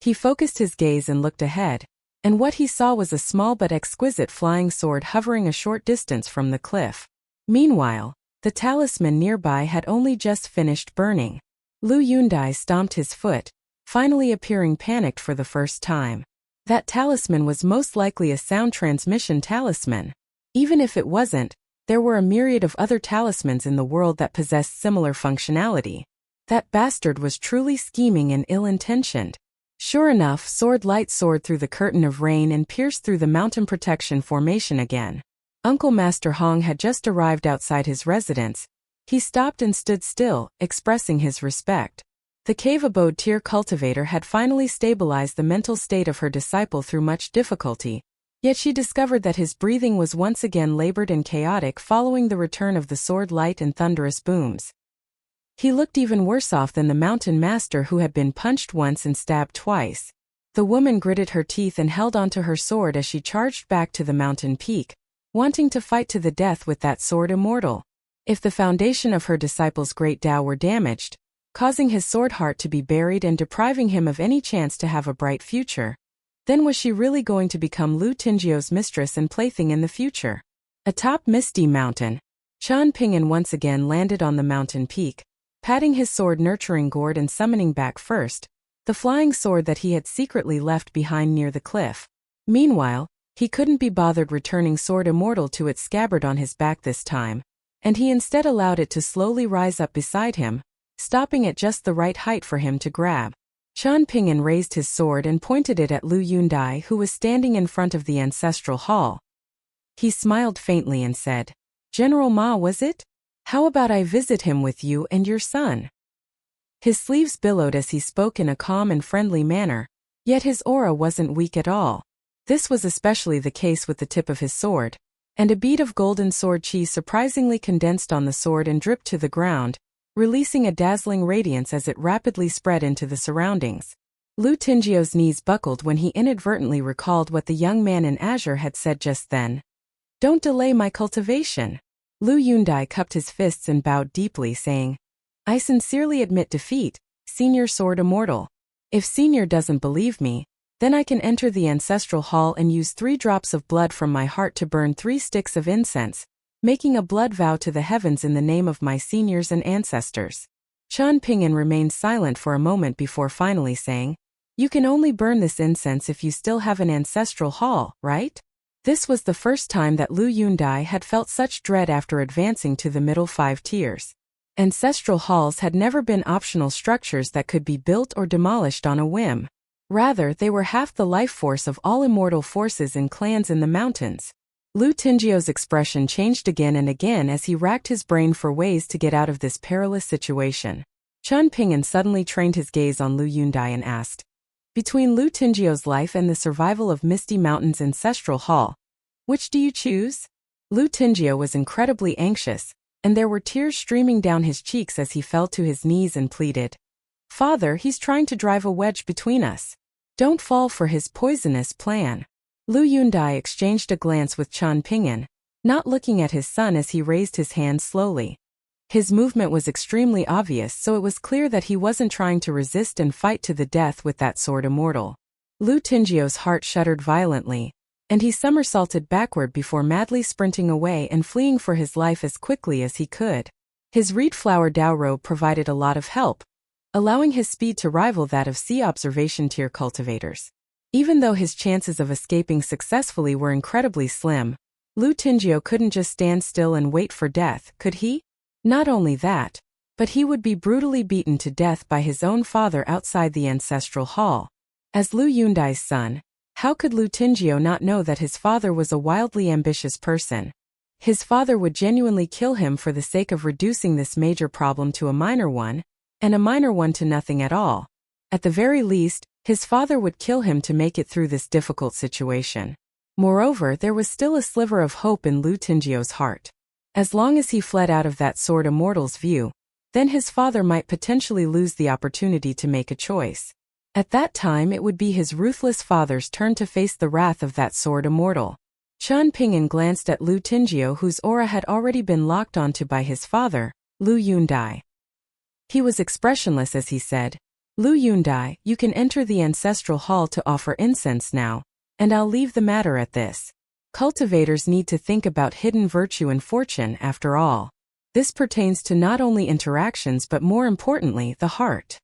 S1: He focused his gaze and looked ahead, and what he saw was a small but exquisite flying sword hovering a short distance from the cliff. Meanwhile, the talisman nearby had only just finished burning. Lu Yundai stomped his foot, finally appearing panicked for the first time. That talisman was most likely a sound transmission talisman. Even if it wasn't, there were a myriad of other talismans in the world that possessed similar functionality. That bastard was truly scheming and ill-intentioned. Sure enough, sword light soared through the curtain of rain and pierced through the mountain protection formation again. Uncle Master Hong had just arrived outside his residence. He stopped and stood still, expressing his respect. The cave abode tier cultivator had finally stabilized the mental state of her disciple through much difficulty, yet she discovered that his breathing was once again labored and chaotic following the return of the sword light and thunderous booms. He looked even worse off than the mountain master who had been punched once and stabbed twice. The woman gritted her teeth and held onto her sword as she charged back to the mountain peak, wanting to fight to the death with that sword immortal. If the foundation of her disciple's great Tao were damaged, causing his sword heart to be buried and depriving him of any chance to have a bright future, then was she really going to become Lu Tingio's mistress and plaything in the future? Atop Misty Mountain, Qian Pingan once again landed on the mountain peak, patting his sword nurturing gourd and summoning back first, the flying sword that he had secretly left behind near the cliff. Meanwhile, he couldn't be bothered returning sword immortal to its scabbard on his back this time, and he instead allowed it to slowly rise up beside him, stopping at just the right height for him to grab. Qian Pingan raised his sword and pointed it at Lu Yundai, who was standing in front of the ancestral hall. He smiled faintly and said, "General Ma, was it? How about I visit him with you and your son?" His sleeves billowed as he spoke in a calm and friendly manner, yet his aura wasn't weak at all. This was especially the case with the tip of his sword, and a bead of golden sword chi surprisingly condensed on the sword and dripped to the ground, releasing a dazzling radiance as it rapidly spread into the surroundings. Lu Tingio's knees buckled when he inadvertently recalled what the young man in azure had said just then. "Don't delay my cultivation." Lu Yundai cupped his fists and bowed deeply, saying, "I sincerely admit defeat, Senior Sword Immortal. If Senior doesn't believe me, then I can enter the ancestral hall and use 3 drops of blood from my heart to burn 3 sticks of incense, making a blood vow to the heavens in the name of my seniors and ancestors." Qian Pingan remained silent for a moment before finally saying, "You can only burn this incense if you still have an ancestral hall, right?" This was the first time that Lu Yundai had felt such dread after advancing to the middle 5 tiers. Ancestral halls had never been optional structures that could be built or demolished on a whim. Rather, they were half the life force of all immortal forces and clans in the mountains. Lu Tingio's expression changed again and again as he racked his brain for ways to get out of this perilous situation. Qian Pingan suddenly trained his gaze on Lu Yundai and asked, "Between Lu Tingio's life and the survival of Misty Mountain's ancestral hall, which do you choose?" Lu Tingio was incredibly anxious, and there were tears streaming down his cheeks as he fell to his knees and pleaded, "Father, he's trying to drive a wedge between us. Don't fall for his poisonous plan." Lu Yundai exchanged a glance with Qian Pingan, not looking at his son as he raised his hand slowly. His movement was extremely obvious, so it was clear that he wasn't trying to resist and fight to the death with that sword immortal. Lu Tingio's heart shuddered violently, and he somersaulted backward before madly sprinting away and fleeing for his life as quickly as he could. His reed flower Dao robe provided a lot of help, allowing his speed to rival that of sea observation tier cultivators. Even though his chances of escaping successfully were incredibly slim, Lu Tingio couldn't just stand still and wait for death, could he? Not only that, but he would be brutally beaten to death by his own father outside the ancestral hall. As Lu Yundai's son, how could Lu Tingio not know that his father was a wildly ambitious person? His father would genuinely kill him for the sake of reducing this major problem to a minor one, and a minor one to nothing at all. At the very least, his father would kill him to make it through this difficult situation. Moreover, there was still a sliver of hope in Lu Tingio's heart. As long as he fled out of that sword immortal's view, then his father might potentially lose the opportunity to make a choice. At that time it would be his ruthless father's turn to face the wrath of that sword immortal. Qian Ping'an glanced at Lu Tingjio, whose aura had already been locked onto by his father, Lu Yundai. He was expressionless as he said, "Lu Yundai, you can enter the ancestral hall to offer incense now, and I'll leave the matter at this. Cultivators need to think about hidden virtue and fortune after all. This pertains to not only interactions but more importantly, the heart."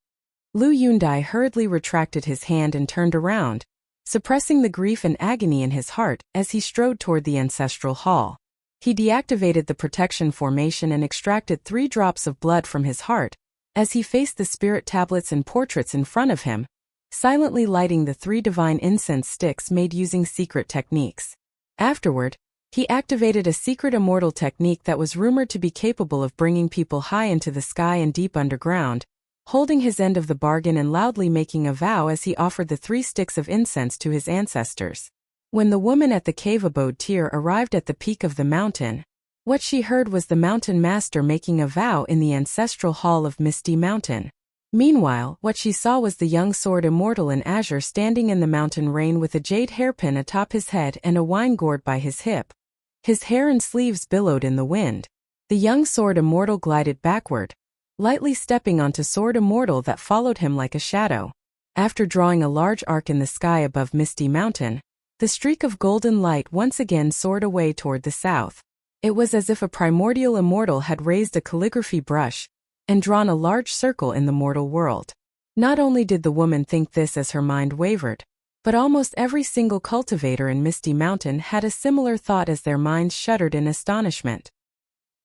S1: Lu Yundai hurriedly retracted his hand and turned around, suppressing the grief and agony in his heart as he strode toward the ancestral hall. He deactivated the protection formation and extracted 3 drops of blood from his heart as he faced the spirit tablets and portraits in front of him, silently lighting the 3 divine incense sticks made using secret techniques. Afterward, he activated a secret immortal technique that was rumored to be capable of bringing people high into the sky and deep underground, holding his end of the bargain and loudly making a vow as he offered the 3 sticks of incense to his ancestors. When the woman at the cave abode Tyr arrived at the peak of the mountain, what she heard was the mountain master making a vow in the ancestral hall of Misty Mountain. Meanwhile, what she saw was the young sword immortal in azure standing in the mountain rain with a jade hairpin atop his head and a wine gourd by his hip. His hair and sleeves billowed in the wind. The young sword immortal glided backward, lightly stepping onto sword immortal that followed him like a shadow. After drawing a large arc in the sky above Misty Mountain, the streak of golden light once again soared away toward the south. It was as if a primordial immortal had raised a calligraphy brush and drawn a large circle in the mortal world. Not only did the woman think this as her mind wavered, but almost every single cultivator in Misty Mountain had a similar thought as their minds shuddered in astonishment.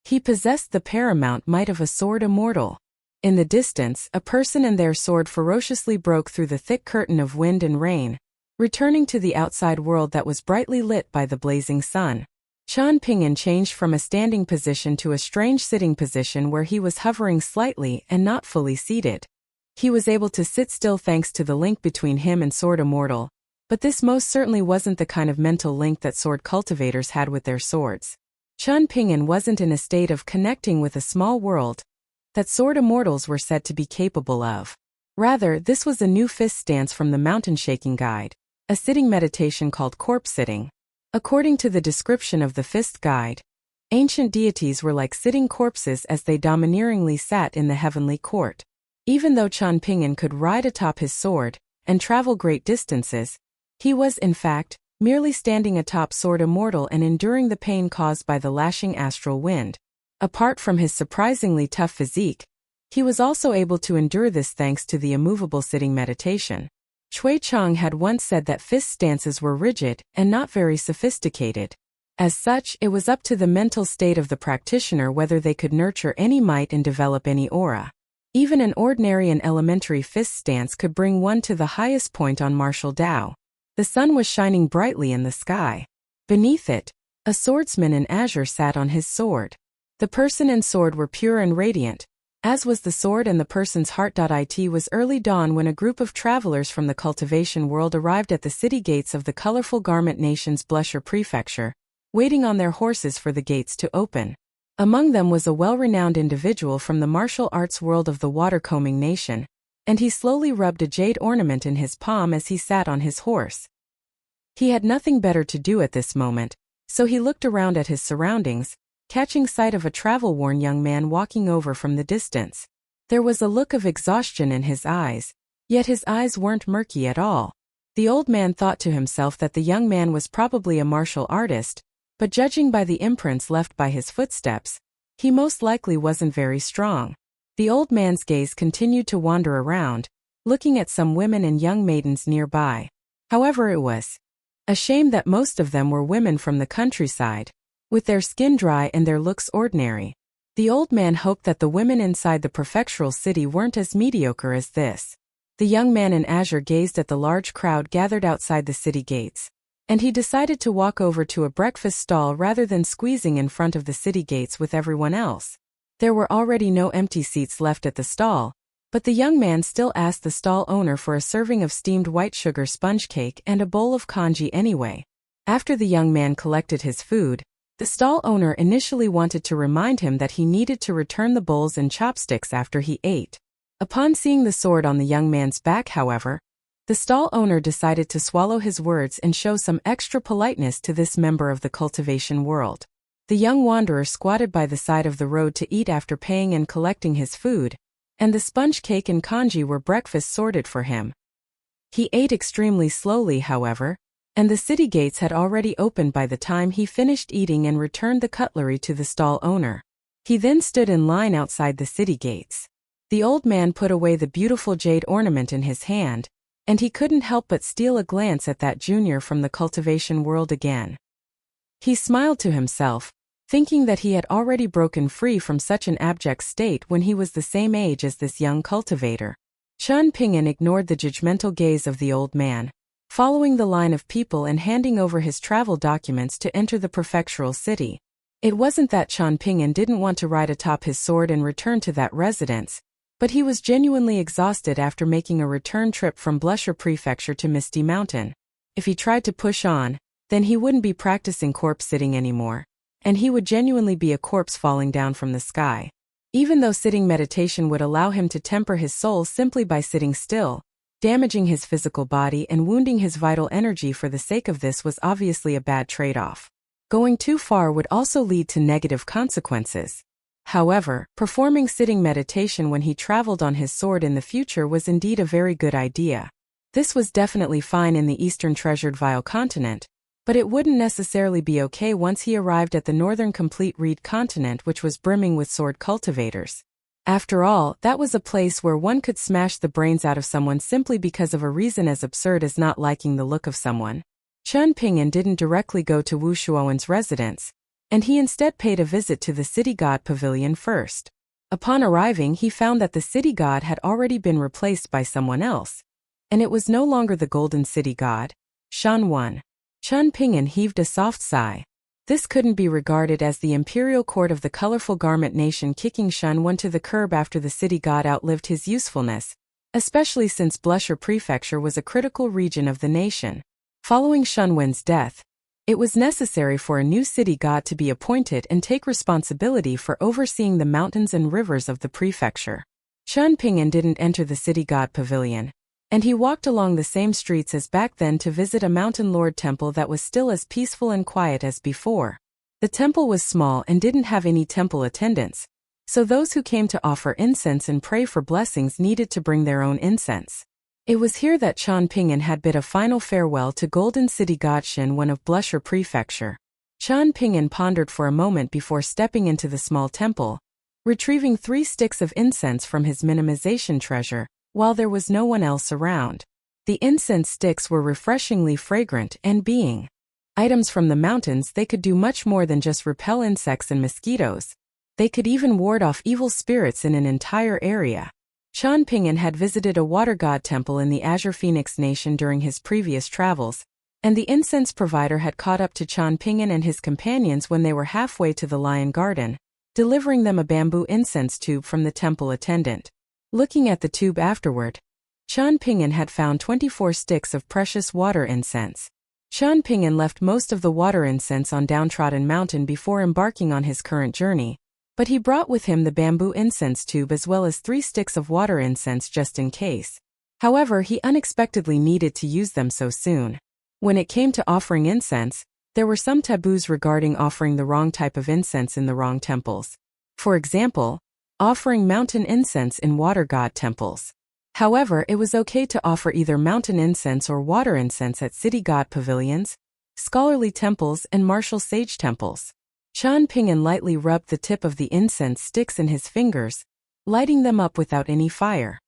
S1: He possessed the paramount might of a sword immortal. In the distance, a person and their sword ferociously broke through the thick curtain of wind and rain, returning to the outside world that was brightly lit by the blazing sun. Qian Ping'an changed from a standing position to a strange sitting position where he was hovering slightly and not fully seated. He was able to sit still thanks to the link between him and Sword Immortal, but this most certainly wasn't the kind of mental link that sword cultivators had with their swords. Qian Ping'an wasn't in a state of connecting with a small world that sword immortals were said to be capable of. Rather, this was a new fist stance from the Mountain Shaking Guide, a sitting meditation called corpse sitting. According to the description of the fist guide, ancient deities were like sitting corpses as they domineeringly sat in the heavenly court. Even though Qian Ping'an could ride atop his sword and travel great distances, he was, in fact, merely standing atop Sword Immortal and enduring the pain caused by the lashing astral wind. Apart from his surprisingly tough physique, he was also able to endure this thanks to the immovable sitting meditation. Cui Chang had once said that fist stances were rigid and not very sophisticated. As such, it was up to the mental state of the practitioner whether they could nurture any might and develop any aura. Even an ordinary and elementary fist stance could bring one to the highest point on martial Tao. The sun was shining brightly in the sky. Beneath it, a swordsman in azure sat on his sword. The person and sword were pure and radiant, as was the sword and the person's heart. It was early dawn when a group of travelers from the cultivation world arrived at the city gates of the colorful garment nation's Blusher Prefecture, waiting on their horses for the gates to open. Among them was a well-renowned individual from the martial arts world of the Watercombing Nation, and he slowly rubbed a jade ornament in his palm as he sat on his horse. He had nothing better to do at this moment, so he looked around at his surroundings, catching sight of a travel-worn young man walking over from the distance. There was a look of exhaustion in his eyes, yet his eyes weren't murky at all. The old man thought to himself that the young man was probably a martial artist, but judging by the imprints left by his footsteps, he most likely wasn't very strong. The old man's gaze continued to wander around, looking at some women and young maidens nearby. However, it was a shame that most of them were women from the countryside, with their skin dry and their looks ordinary. The old man hoped that the women inside the prefectural city weren't as mediocre as this. The young man in azure gazed at the large crowd gathered outside the city gates, and he decided to walk over to a breakfast stall rather than squeezing in front of the city gates with everyone else. There were already no empty seats left at the stall, but the young man still asked the stall owner for a serving of steamed white sugar sponge cake and a bowl of congee anyway. After the young man collected his food, the stall owner initially wanted to remind him that he needed to return the bowls and chopsticks after he ate. Upon seeing the sword on the young man's back, however, The stall owner decided to swallow his words and show some extra politeness to this member of the cultivation world. The young wanderer squatted by the side of the road to eat after paying and collecting his food, and the sponge cake and congee were breakfast sorted for him. He ate extremely slowly, however, and the city gates had already opened by the time he finished eating and returned the cutlery to the stall owner. He then stood in line outside the city gates. The old man put away the beautiful jade ornament in his hand, and he couldn't help but steal a glance at that junior from the cultivation world again. He smiled to himself, thinking that he had already broken free from such an abject state when he was the same age as this young cultivator. Chen Ping'an ignored the judgmental gaze of the old man, following the line of people and handing over his travel documents to enter the prefectural city. It wasn't that Chen Ping'an didn't want to ride atop his sword and return to that residence, but he was genuinely exhausted after making a return trip from Blusher Prefecture to Misty Mountain. If he tried to push on, then he wouldn't be practicing corpse sitting anymore, and he would genuinely be a corpse falling down from the sky. Even though sitting meditation would allow him to temper his soul simply by sitting still, damaging his physical body and wounding his vital energy for the sake of this was obviously a bad trade-off. Going too far would also lead to negative consequences. However, performing sitting meditation when he traveled on his sword in the future was indeed a very good idea. This was definitely fine in the Eastern Treasured Vile continent, but it wouldn't necessarily be okay once he arrived at the Northern Complete Reed continent, which was brimming with sword cultivators. After all, that was a place where one could smash the brains out of someone simply because of a reason as absurd as not liking the look of someone. Chen Ping'an didn't directly go to Wu Shuowen's residence, and he instead paid a visit to the city god pavilion first. Upon arriving, he found that the city god had already been replaced by someone else, and it was no longer the golden city god, Shan Wan. Chen Ping'an heaved a soft sigh. This couldn't be regarded as the imperial court of the colorful garment nation kicking Shan Wan to the curb after the city god outlived his usefulness, especially since Blusher Prefecture was a critical region of the nation. Following Shan Wan's death, it was necessary for a new city god to be appointed and take responsibility for overseeing the mountains and rivers of the prefecture. Chen Ping'an didn't enter the city god pavilion, and he walked along the same streets as back then to visit a mountain lord temple that was still as peaceful and quiet as before. The temple was small and didn't have any temple attendants, so those who came to offer incense and pray for blessings needed to bring their own incense. It was here that Chen Ping'an had bid a final farewell to Golden City God Shan Wan of Blusher Prefecture. Chen Ping'an pondered for a moment before stepping into the small temple, retrieving 3 sticks of incense from his minimization treasure, while there was no one else around. The incense sticks were refreshingly fragrant, and being items from the mountains, they could do much more than just repel insects and mosquitoes. They could even ward off evil spirits in an entire area. Chen Ping'an had visited a water god temple in the Azure Phoenix Nation during his previous travels, and the incense provider had caught up to Chen Ping'an and his companions when they were halfway to the Lion Garden, delivering them a bamboo incense tube from the temple attendant. Looking at the tube afterward, Chen Ping'an had found 24 sticks of precious water incense. Chen Ping'an left most of the water incense on Downtrodden Mountain before embarking on his current journey, but he brought with him the bamboo incense tube as well as 3 sticks of water incense just in case. However, he unexpectedly needed to use them so soon. When it came to offering incense, there were some taboos regarding offering the wrong type of incense in the wrong temples. For example, offering mountain incense in water god temples. However, it was okay to offer either mountain incense or water incense at city god pavilions, scholarly temples, and martial sage temples. Chen Ping'an lightly rubbed the tip of the incense sticks in his fingers, lighting them up without any fire.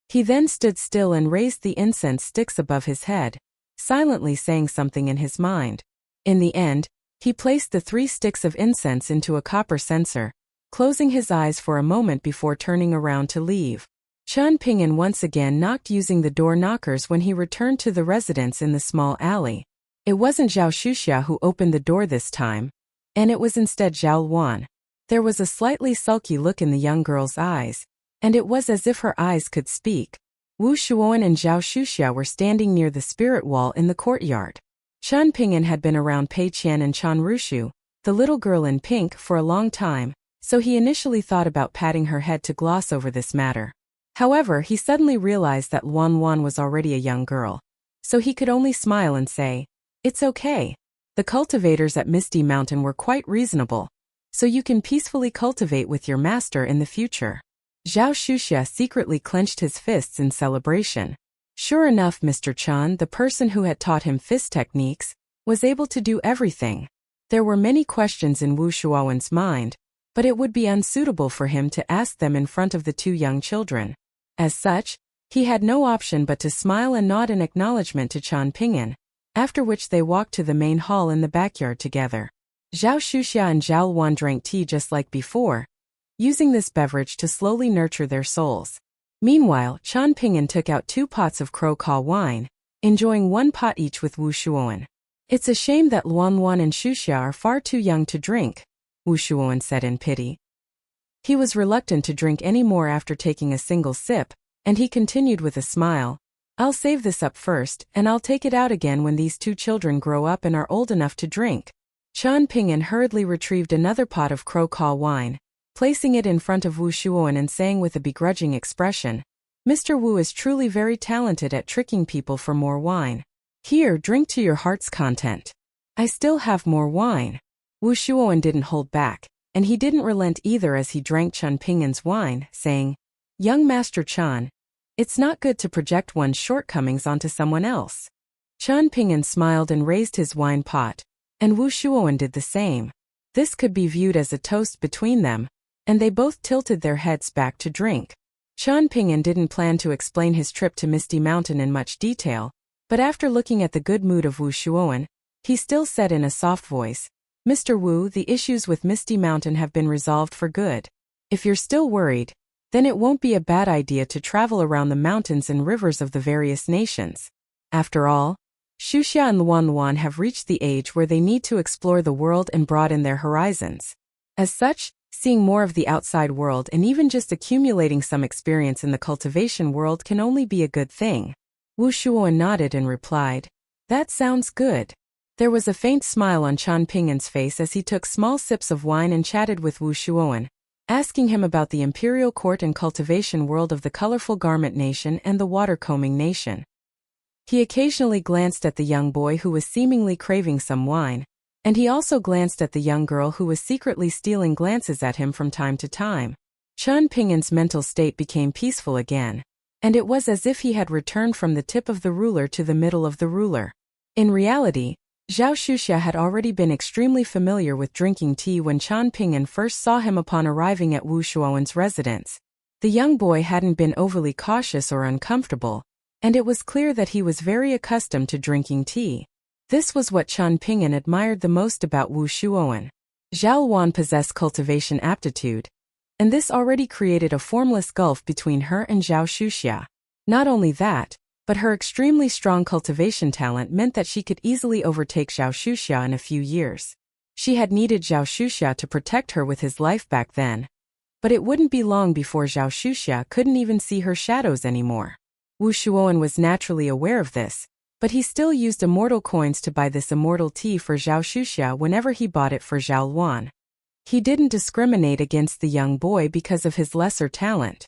S1: He then stood still and raised the incense sticks above his head, silently saying something in his mind. In the end, he placed the 3 sticks of incense into a copper censer, closing his eyes for a moment before turning around to leave. Chen Ping'an once again knocked using the door knockers when he returned to the residence in the small alley. It wasn't Zhao Shuxia who opened the door this time, and it was instead Zhao Luan. There was a slightly sulky look in the young girl's eyes, and it was as if her eyes could speak. Wu Shuowen and Zhao Shuxia were standing near the spirit wall in the courtyard. Chen Ping'an had been around Pei Qian and Chen Rushu, the little girl in pink, for a long time, so he initially thought about patting her head to gloss over this matter. However, he suddenly realized that Luan Luan was already a young girl. So he could only smile and say, "It's okay. The cultivators at Misty Mountain were quite reasonable. So you can peacefully cultivate with your master in the future." Zhao Shuxia secretly clenched his fists in celebration. Sure enough, Mr. Chan, the person who had taught him fist techniques, was able to do everything. There were many questions in Wu Shuowen's mind, but it would be unsuitable for him to ask them in front of the two young children. As such, he had no option but to smile and nod in acknowledgement to Chan Ping'an, after which they walked to the main hall in the backyard together. Zhao Shuxia and Zhao Luan drank tea just like before, using this beverage to slowly nurture their souls. Meanwhile, Chan Ping'an took out 2 pots of Crow Ca wine, enjoying 1 pot each with Wu Shuowen. "It's a shame that Luan Luan and Shuxia are far too young to drink," Wu Shuowen said in pity. He was reluctant to drink any more after taking a single sip, and he continued with a smile, "I'll save this up first, and I'll take it out again when these 2 children grow up and are old enough to drink." Chan Ping'an hurriedly retrieved another pot of Crow Ca wine, placing it in front of Wu Shuowen and saying with a begrudging expression, "Mr. Wu is truly very talented at tricking people for more wine. Here, drink to your heart's content. I still have more wine." Wu Shuowen didn't hold back, and he didn't relent either as he drank Chan Ping'an's wine, saying, "Young Master Chan, it's not good to project one's shortcomings onto someone else." Chan Ping'an smiled and raised his wine pot, and Wu Shuowen did the same. This could be viewed as a toast between them, and they both tilted their heads back to drink. Chan Ping'an didn't plan to explain his trip to Misty Mountain in much detail, but after looking at the good mood of Wu Shuowen, he still said in a soft voice, "Mr. Wu, the issues with Misty Mountain have been resolved for good. If you're still worried, then it won't be a bad idea to travel around the mountains and rivers of the various nations. After all, Shuxia and Luan Luan have reached the age where they need to explore the world and broaden their horizons. As such, seeing more of the outside world and even just accumulating some experience in the cultivation world can only be a good thing." Wu Shuowen nodded and replied, "That sounds good." There was a faint smile on Chan Ping'an's face as he took small sips of wine and chatted with Wu Shuowen, asking him about the imperial court and cultivation world of the colorful garment nation and the water-combing nation. He occasionally glanced at the young boy who was seemingly craving some wine, and he also glanced at the young girl who was secretly stealing glances at him from time to time. Chan Ping'an's mental state became peaceful again, and it was as if he had returned from the tip of the ruler to the middle of the ruler. In reality, Zhao Shuxia had already been extremely familiar with drinking tea when Chan Ping'an first saw him upon arriving at Wu Shuowen's residence. The young boy hadn't been overly cautious or uncomfortable, and it was clear that he was very accustomed to drinking tea. This was what Chan Ping'an admired the most about Wu Shuowen. Zhao Luan possessed cultivation aptitude, and this already created a formless gulf between her and Zhao Shuxia. Not only that, but her extremely strong cultivation talent meant that she could easily overtake Zhao Shuxia in a few years. She had needed Zhao Shuxia to protect her with his life back then, but it wouldn't be long before Zhao Shuxia couldn't even see her shadows anymore. Wu Shuowen was naturally aware of this, but he still used immortal coins to buy this immortal tea for Zhao Shuxia whenever he bought it for Zhao Luan. He didn't discriminate against the young boy because of his lesser talent.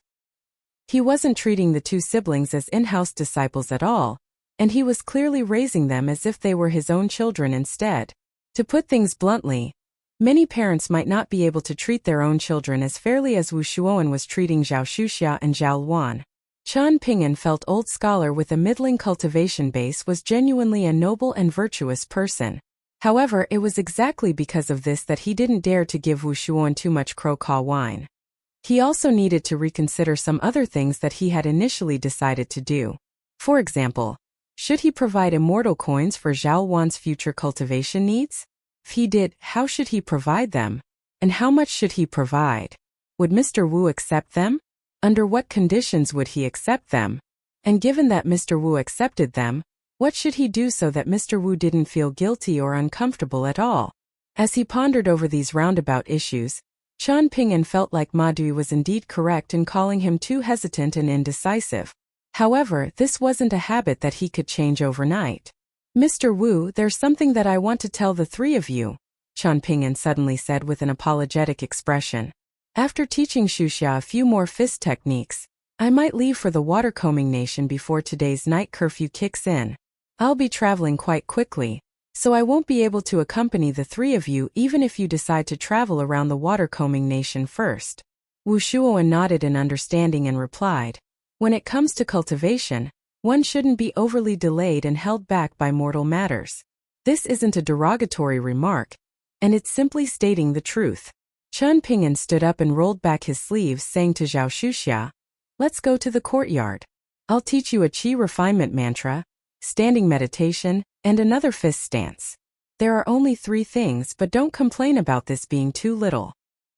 S1: He wasn't treating the 2 siblings as in-house disciples at all, and he was clearly raising them as if they were his own children instead. To put things bluntly, many parents might not be able to treat their own children as fairly as Wu Shuowen was treating Zhao Shuxia and Zhao Luan. Chan Ping'an felt old scholar with a middling cultivation base was genuinely a noble and virtuous person. However, it was exactly because of this that he didn't dare to give Wu Shuowen too much Crow Ca wine. He also needed to reconsider some other things that he had initially decided to do. For example, should he provide immortal coins for Zhao Luan's future cultivation needs? If he did, how should he provide them? And how much should he provide? Would Mr. Wu accept them? Under what conditions would he accept them? And given that Mr. Wu accepted them, what should he do so that Mr. Wu didn't feel guilty or uncomfortable at all? As he pondered over these roundabout issues, Chan Ping'an felt like Ma Dui was indeed correct in calling him too hesitant and indecisive. However, this wasn't a habit that he could change overnight. "Mr. Wu, there's something that I want to tell the 3 of you," Chan Ping'an suddenly said with an apologetic expression. After teaching Shuxia a few more fist techniques, I might leave for the watercombing nation before today's night curfew kicks in. I'll be traveling quite quickly, so I won't be able to accompany the three of you even if you decide to travel around the watercombing nation first. Wu Shuowen nodded in understanding and replied, when it comes to cultivation, one shouldn't be overly delayed and held back by mortal matters. This isn't a derogatory remark, and it's simply stating the truth. Chen Ping'an stood up and rolled back his sleeves, saying to Zhao Shuxia, let's go to the courtyard. I'll teach you a qi refinement mantra, standing meditation, and another fist stance. There are only 3 things, but don't complain about this being too little.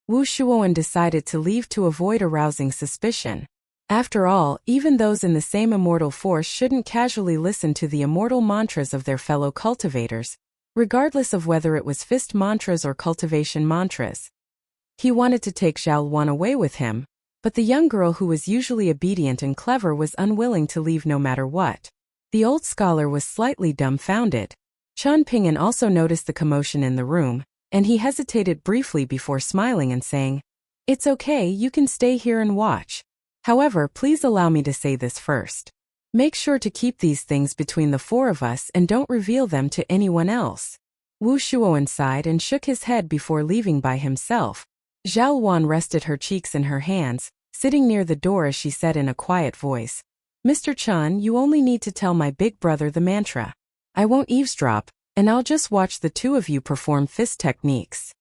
S1: Wu Shuowen decided to leave to avoid arousing suspicion. After all, even those in the same immortal force shouldn't casually listen to the immortal mantras of their fellow cultivators, regardless of whether it was fist mantras or cultivation mantras. He wanted to take Zhao Luan away with him, but the young girl who was usually obedient and clever was unwilling to leave no matter what. The old scholar was slightly dumbfounded. Chen Ping'an also noticed the commotion in the room, and he hesitated briefly before smiling and saying, it's okay, you can stay here and watch. However, please allow me to say this first. Make sure to keep these things between the 4 of us and don't reveal them to anyone else. Wu Shuowen sighed and shook his head before leaving by himself. Zhao Luan rested her cheeks in her hands, sitting near the door as she said in a quiet voice, Mr. Chen, you only need to tell my big brother the mantra. I won't eavesdrop, and I'll just watch the 2 of you perform fist techniques.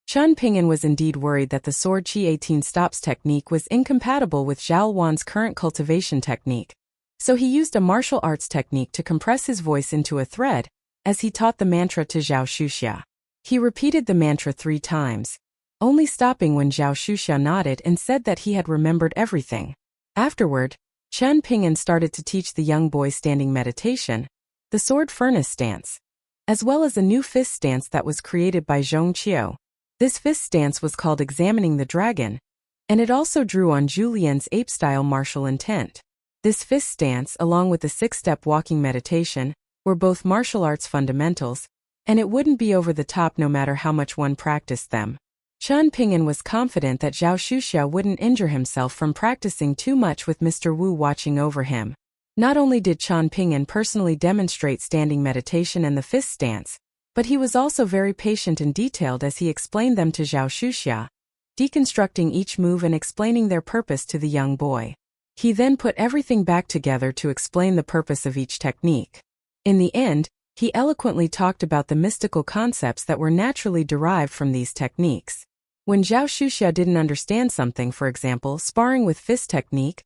S1: Chen Ping'an was indeed worried that the sword Qi 18 stops technique was incompatible with Zhao Luan's current cultivation technique, so he used a martial arts technique to compress his voice into a thread, as he taught the mantra to Zhao Shuxia. He repeated the mantra 3 times, only stopping when Zhao Shuxia nodded and said that he had remembered everything. Afterward, Chen Ping'an started to teach the young boy standing meditation, the sword furnace stance, as well as a new fist stance that was created by Zhong Qiu. This fist stance was called Examining the Dragon, and it also drew on Julien's ape-style martial intent. This fist stance, along with the 6-step walking meditation, were both martial arts fundamentals, and it wouldn't be over the top no matter how much one practiced them. Chen Ping'an was confident that Zhao Shuxia wouldn't injure himself from practicing too much with Mr. Wu watching over him. Not only did Chen Ping'an personally demonstrate standing meditation and the fist stance, but he was also very patient and detailed as he explained them to Zhao Shuxia, deconstructing each move and explaining their purpose to the young boy. He then put everything back together to explain the purpose of each technique. In the end, he eloquently talked about the mystical concepts that were naturally derived from these techniques. When Zhao Shuxia didn't understand something, for example, sparring with fist technique,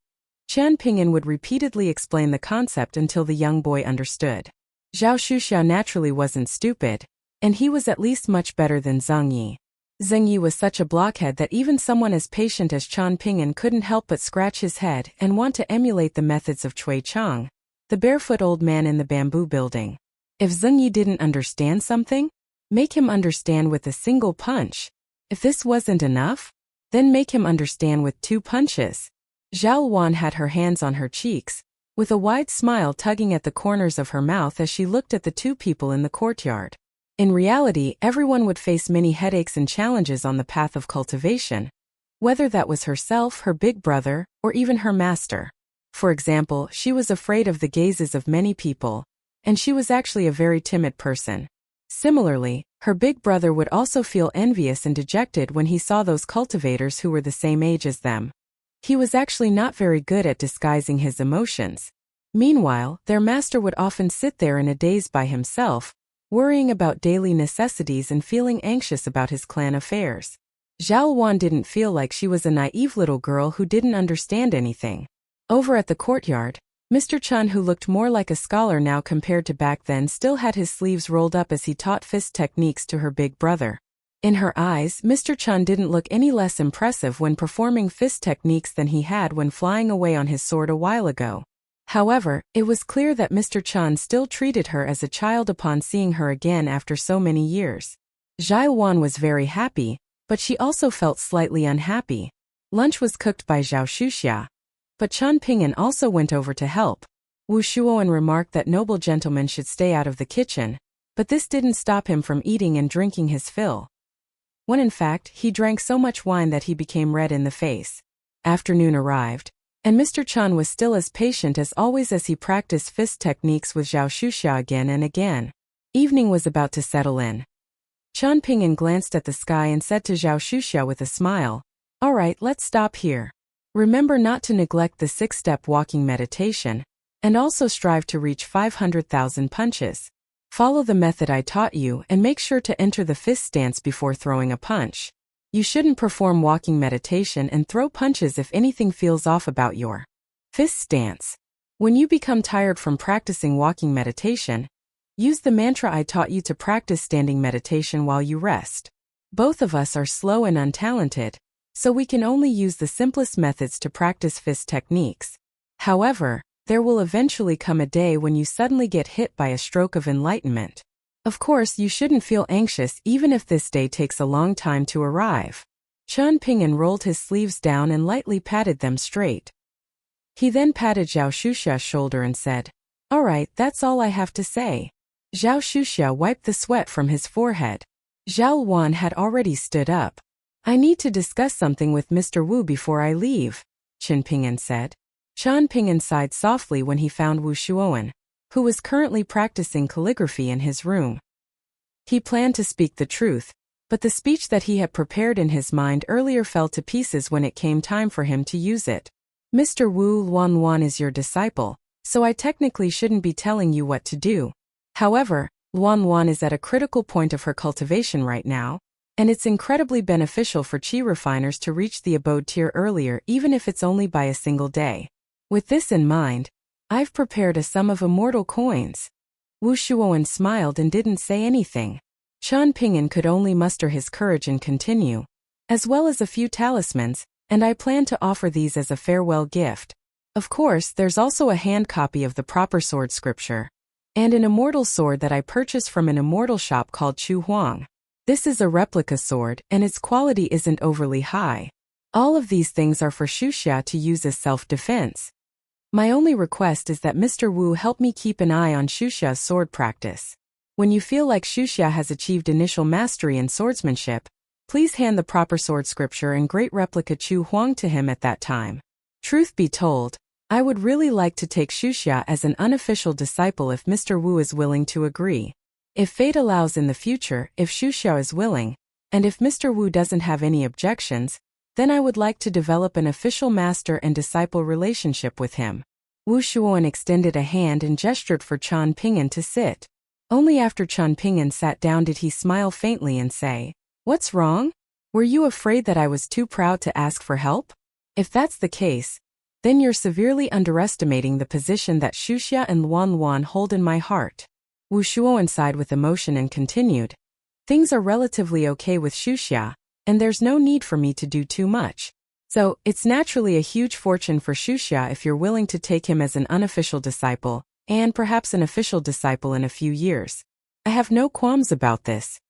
S1: Chen Ping'an would repeatedly explain the concept until the young boy understood. Zhao Shuxia naturally wasn't stupid, and he was at least much better than Zheng Yi. Zheng Yi was such a blockhead that even someone as patient as Chen Ping'an couldn't help but scratch his head and want to emulate the methods of Cui Chang, the barefoot old man in the bamboo building. If Zheng Yi didn't understand something, make him understand with a single punch. If this wasn't enough, then make him understand with 2 punches. Zhao Luan had her hands on her cheeks, with a wide smile tugging at the corners of her mouth as she looked at the 2 people in the courtyard. In reality, everyone would face many headaches and challenges on the path of cultivation, whether that was herself, her big brother, or even her master. For example, she was afraid of the gazes of many people, and she was actually a very timid person. Similarly, her big brother would also feel envious and dejected when he saw those cultivators who were the same age as them. He was actually not very good at disguising his emotions. Meanwhile, their master would often sit there in a daze by himself, worrying about daily necessities and feeling anxious about his clan affairs. Zhao Luan didn't feel like she was a naive little girl who didn't understand anything. Over at the courtyard, Mr. Chen, who looked more like a scholar now compared to back then, still had his sleeves rolled up as he taught fist techniques to her big brother. In her eyes, Mr. Chen didn't look any less impressive when performing fist techniques than he had when flying away on his sword a while ago. However, it was clear that Mr. Chen still treated her as a child upon seeing her again after so many years. Zhao Luan was very happy, but she also felt slightly unhappy. Lunch was cooked by Zhao Shuxia, but Chen Ping'an also went over to help. Wu Shuowen remarked that noble gentlemen should stay out of the kitchen, but this didn't stop him from eating and drinking his fill. When in fact, he drank so much wine that he became red in the face. Afternoon arrived, And Mr. Chen was still as patient as always as he practiced fist techniques with Zhao Xuxia again and again. Evening was about to settle in. Chen Ping'an glanced at the sky and said to Zhao Xuxia with a smile, "All right, let's stop here. Remember not to neglect the 6-step walking meditation, and also strive to reach 500,000 punches. Follow the method I taught you and make sure to enter the fist stance before throwing a punch. You shouldn't perform walking meditation and throw punches if anything feels off about your fist stance. When you become tired from practicing walking meditation, use the mantra I taught you to practice standing meditation while you rest. Both of us are slow and untalented, so we can only use the simplest methods to practice fist techniques. However, there will eventually come a day when you suddenly get hit by a stroke of enlightenment. Of course, you shouldn't feel anxious even if this day takes a long time to arrive." Chen Ping'an rolled his sleeves down and lightly patted them straight. He then patted Zhao Xuxia's shoulder and said, "All right, that's all I have to say." Zhao Xuxia wiped the sweat from his forehead. Zhao Luan had already stood up. "I need to discuss something with Mr. Wu before I leave," Chen Ping'an said. Chen Ping'an sighed softly when he found Wu Shuowen, who was currently practicing calligraphy in his room. He planned to speak the truth, but the speech that he had prepared in his mind earlier fell to pieces when it came time for him to use it. "Mr. Wu Luan is your disciple, so I technically shouldn't be telling you what to do. However, Luan is at a critical point of her cultivation right now, and it's incredibly beneficial for qi refiners to reach the abode tier earlier even if it's only by a single day. With this in mind, I've prepared a sum of immortal coins." Wu Shuowen smiled and didn't say anything. Chen Ping'an could only muster his courage and continue, "As well as a few talismans, and I plan to offer these as a farewell gift. Of course, there's also a hand copy of the proper sword scripture, and an immortal sword that I purchased from an immortal shop called Chu Huang. This is a replica sword, and its quality isn't overly high. All of these things are for Xuxia to use as self-defense. My only request is that Mr. Wu help me keep an eye on Xuxia's sword practice. When you feel like Xuxia has achieved initial mastery in swordsmanship, please hand the proper sword scripture and great replica Chu Huang to him at that time. Truth be told, I would really like to take Xuxia as an unofficial disciple if Mr. Wu is willing to agree. If fate allows in the future, if Xuxia is willing, and if Mr. Wu doesn't have any objections, then I would like to develop an official master and disciple relationship with him." Wu Shuowen extended a hand and gestured for Chen Ping'an to sit. Only after Chen Ping'an sat down did he smile faintly and say, "What's wrong? Were you afraid that I was too proud to ask for help? If that's the case, then you're severely underestimating the position that Xuxia and Luan hold in my heart." Wu Shuowen sighed with emotion and continued, "Things are relatively okay with Xuxia, and there's no need for me to do too much. So, it's naturally a huge fortune for Xuxia if you're willing to take him as an unofficial disciple, and perhaps an official disciple in a few years. I have no qualms about this.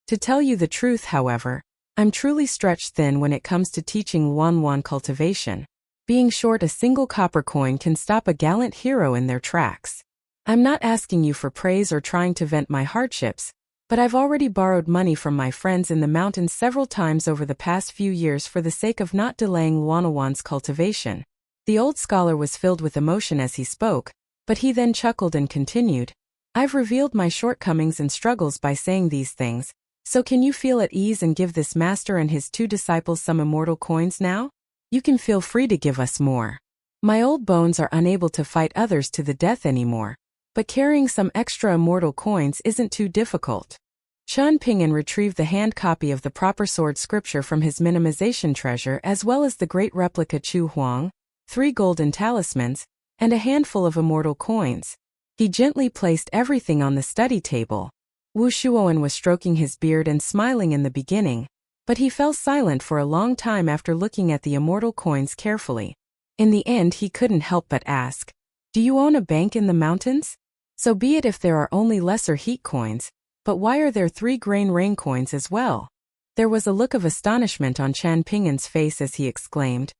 S1: To tell you the truth, however, I'm truly stretched thin when it comes to teaching Luan cultivation. Being short a single copper coin can stop a gallant hero in their tracks. I'm not asking you for praise or trying to vent my hardships, but I've already borrowed money from my friends in the mountains several times over the past few years for the sake of not delaying Luan's cultivation." The old scholar was filled with emotion as he spoke, but he then chuckled and continued, "I've revealed my shortcomings and struggles by saying these things, so can you feel at ease and give this master and his 2 disciples some immortal coins now? You can feel free to give us more. My old bones are unable to fight others to the death anymore, but carrying some extra immortal coins isn't too difficult." Chen Ping'an retrieved the hand copy of the proper sword scripture from his minimization treasure as well as the great replica Chu Huang, 3 golden talismans, and a handful of immortal coins. He gently placed everything on the study table. Wu Shuowen was stroking his beard and smiling in the beginning, but he fell silent for a long time after looking at the immortal coins carefully. In the end he couldn't help but ask, "Do you own a bank in the mountains? So be it if there are only lesser heat coins, but why are there 3 grain rain coins as well?" There was a look of astonishment on Chen Ping'an's face as he exclaimed,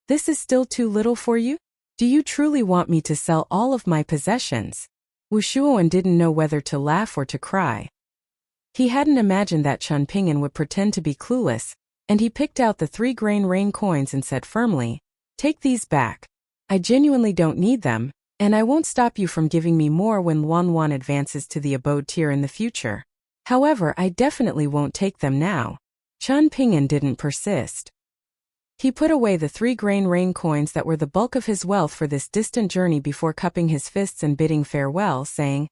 S1: "This is still too little for you? Do you truly want me to sell all of my possessions?" Wu Shuowen didn't know whether to laugh or to cry. He hadn't imagined that Chen Ping'an would pretend to be clueless, and he picked out the 3 grain rain coins and said firmly, "Take these back. I genuinely don't need them, and I won't stop you from giving me more when Wan advances to the abode tier in the future. However, I definitely won't take them now. Chen Ping'an didn't persist. He put away the 3 grain rain coins that were the bulk of his wealth for this distant journey before cupping his fists and bidding farewell, saying,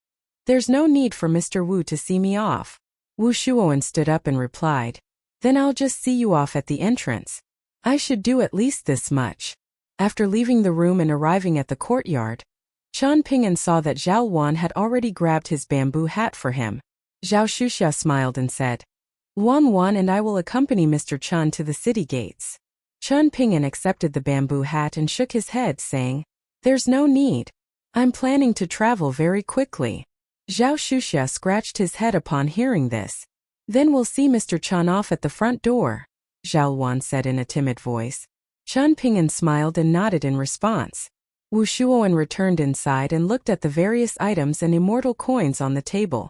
S1: "There's no need for Mr. Wu to see me off." Wu Shuowen stood up and replied, "Then I'll just see you off at the entrance. I should do at least this much." After leaving the room and arriving at the courtyard, Chen Ping'an saw that Zhao Wan had already grabbed his bamboo hat for him. Zhao Shuxia smiled and said, Wan and I will accompany Mr. Chen to the city gates." Chen Ping'an accepted the bamboo hat and shook his head, saying, "There's no need. I'm planning to travel very quickly." Zhao Shuxia scratched his head upon hearing this. "Then we'll see Mr. Chen off at the front door," Zhao Wan said in a timid voice. Chen Ping'an smiled and nodded in response. Wu Shuowen returned inside and looked at the various items and immortal coins on the table.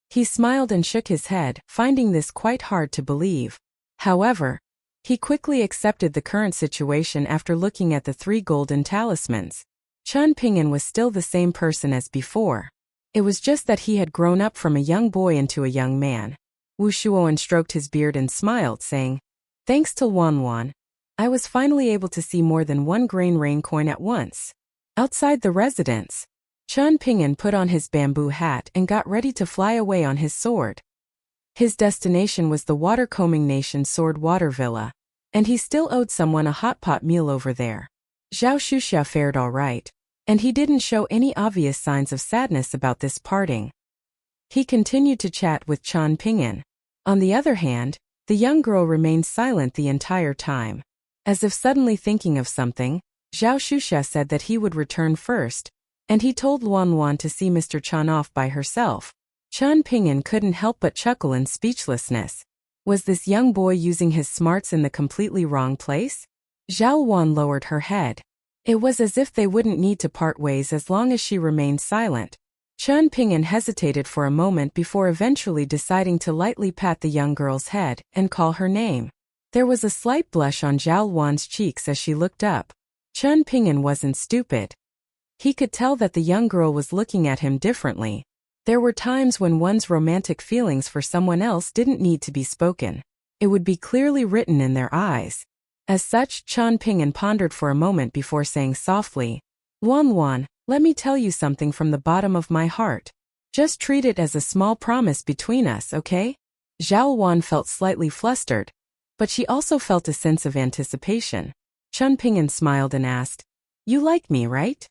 S1: He smiled and shook his head, finding this quite hard to believe. However, he quickly accepted the current situation after looking at the 3 golden talismans. Chen Ping'an was still the same person as before. It was just that he had grown up from a young boy into a young man. Wu Shuowen stroked his beard and smiled, saying, "Thanks to Wan, I was finally able to see more than 1 grain rain coin at once." Outside the residence, Chen Ping'an put on his bamboo hat and got ready to fly away on his sword. His destination was the Watercombing Nation Sword Water Villa, and he still owed someone a hot pot meal over there. Zhao Shuxia fared all right, and he didn't show any obvious signs of sadness about this parting. He continued to chat with Chen Ping'an. On the other hand, the young girl remained silent the entire time. As if suddenly thinking of something, Zhao Shuxia said that he would return first, and he told Wan to see Mr. Chen off by herself. Chen Ping'an couldn't help but chuckle in speechlessness. Was this young boy using his smarts in the completely wrong place? Zhao Wan lowered her head. It was as if they wouldn't need to part ways as long as she remained silent. Chen Ping'an hesitated for a moment before eventually deciding to lightly pat the young girl's head and call her name. There was a slight blush on Zhao Wan's cheeks as she looked up. Chen Ping'an wasn't stupid. He could tell that the young girl was looking at him differently. There were times when one's romantic feelings for someone else didn't need to be spoken. It would be clearly written in their eyes. As such, Chen Ping'an pondered for a moment before saying softly, Wan, let me tell you something from the bottom of my heart. Just treat it as a small promise between us, okay?" Zhao Wan felt slightly flustered, but she also felt a sense of anticipation. Chen Ping'an smiled and asked, "You like me, right?"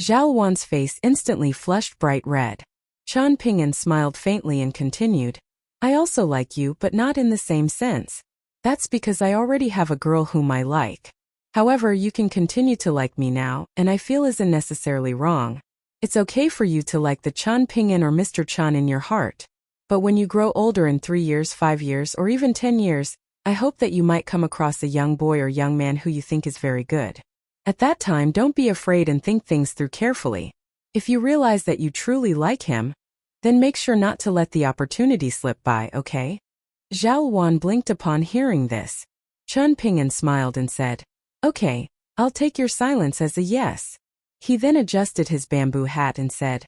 S1: Zhao Wan's face instantly flushed bright red. Chen Ping'an smiled faintly and continued, "I also like you, but not in the same sense. That's because I already have a girl whom I like. However, you can continue to like me now, and I feel isn't necessarily wrong. It's okay for you to like the Chen Ping'an or Mr. Chen in your heart. But when you grow older in 3 years, 5 years, or even 10 years, I hope that you might come across a young boy or young man who you think is very good. At that time, don't be afraid and think things through carefully. If you realize that you truly like him, then make sure not to let the opportunity slip by, okay?" Zhao Wan blinked upon hearing this. Chen Ping'an smiled and said, "Okay, I'll take your silence as a yes." He then adjusted his bamboo hat and said,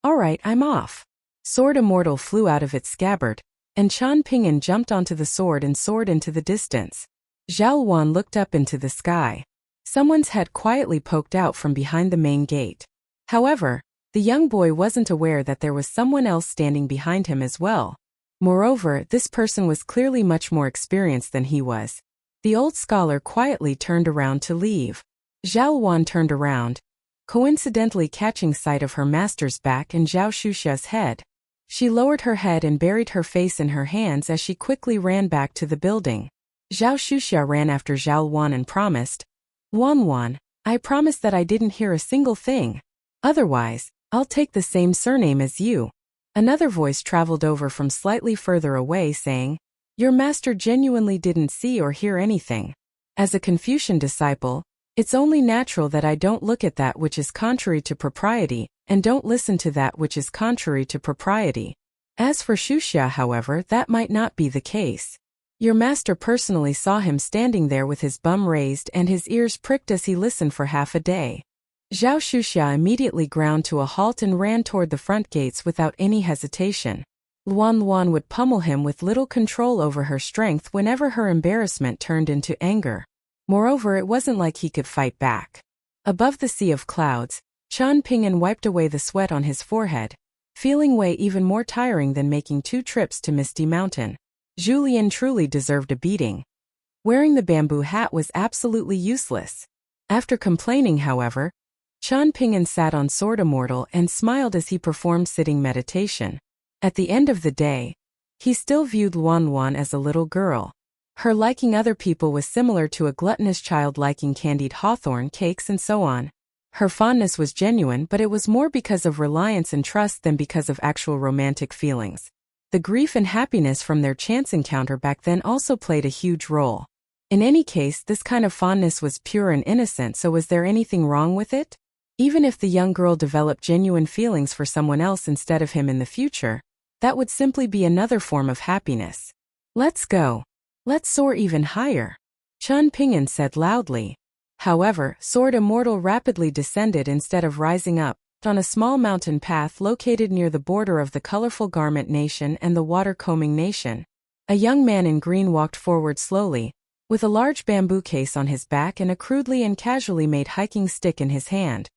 S1: "All right, I'm off." Sword Immortal flew out of its scabbard, and Chen Ping'an jumped onto the sword and soared into the distance. Zhao Wan looked up into the sky. Someone's head quietly poked out from behind the main gate. However, the young boy wasn't aware that there was someone else standing behind him as well. Moreover, this person was clearly much more experienced than he was. The old scholar quietly turned around to leave. Zhao Wan turned around, coincidentally catching sight of her master's back and Zhao Shuxia's head. She lowered her head and buried her face in her hands as she quickly ran back to the building. Zhao Shuxia ran after Zhao Wan and promised, Wan, I promise that I didn't hear a single thing. Otherwise, I'll take the same surname as you." Another voice traveled over from slightly further away saying, "Your master genuinely didn't see or hear anything. As a Confucian disciple, it's only natural that I don't look at that which is contrary to propriety, and don't listen to that which is contrary to propriety. As for Shuxia, however, that might not be the case." Your master personally saw him standing there with his bum raised and his ears pricked as he listened for half a day. Zhao Shuxia immediately ground to a halt and ran toward the front gates without any hesitation. Luan would pummel him with little control over her strength whenever her embarrassment turned into anger. Moreover, it wasn't like he could fight back. Above the sea of clouds, Chen Ping'an wiped away the sweat on his forehead, feeling way even more tiring than making 2 trips to Misty Mountain. Julian truly deserved a beating. Wearing the bamboo hat was absolutely useless. After complaining, however, Chen Ping'an sat on Sword Immortal and smiled as he performed sitting meditation. At the end of the day, he still viewed Luan as a little girl. Her liking other people was similar to a gluttonous child liking candied hawthorn cakes and so on. Her fondness was genuine, but it was more because of reliance and trust than because of actual romantic feelings. The grief and happiness from their chance encounter back then also played a huge role. In any case, this kind of fondness was pure and innocent, so was there anything wrong with it? Even if the young girl developed genuine feelings for someone else instead of him in the future, that would simply be another form of happiness. Let's go. Let's soar even higher, Chen Ping'an said loudly. However, Sword Immortal rapidly descended instead of rising up, on a small mountain path located near the border of the Colorful Garment Nation and the Water Combing Nation. A young man in green walked forward slowly, with a large bamboo case on his back and a crudely and casually made hiking stick in his hand.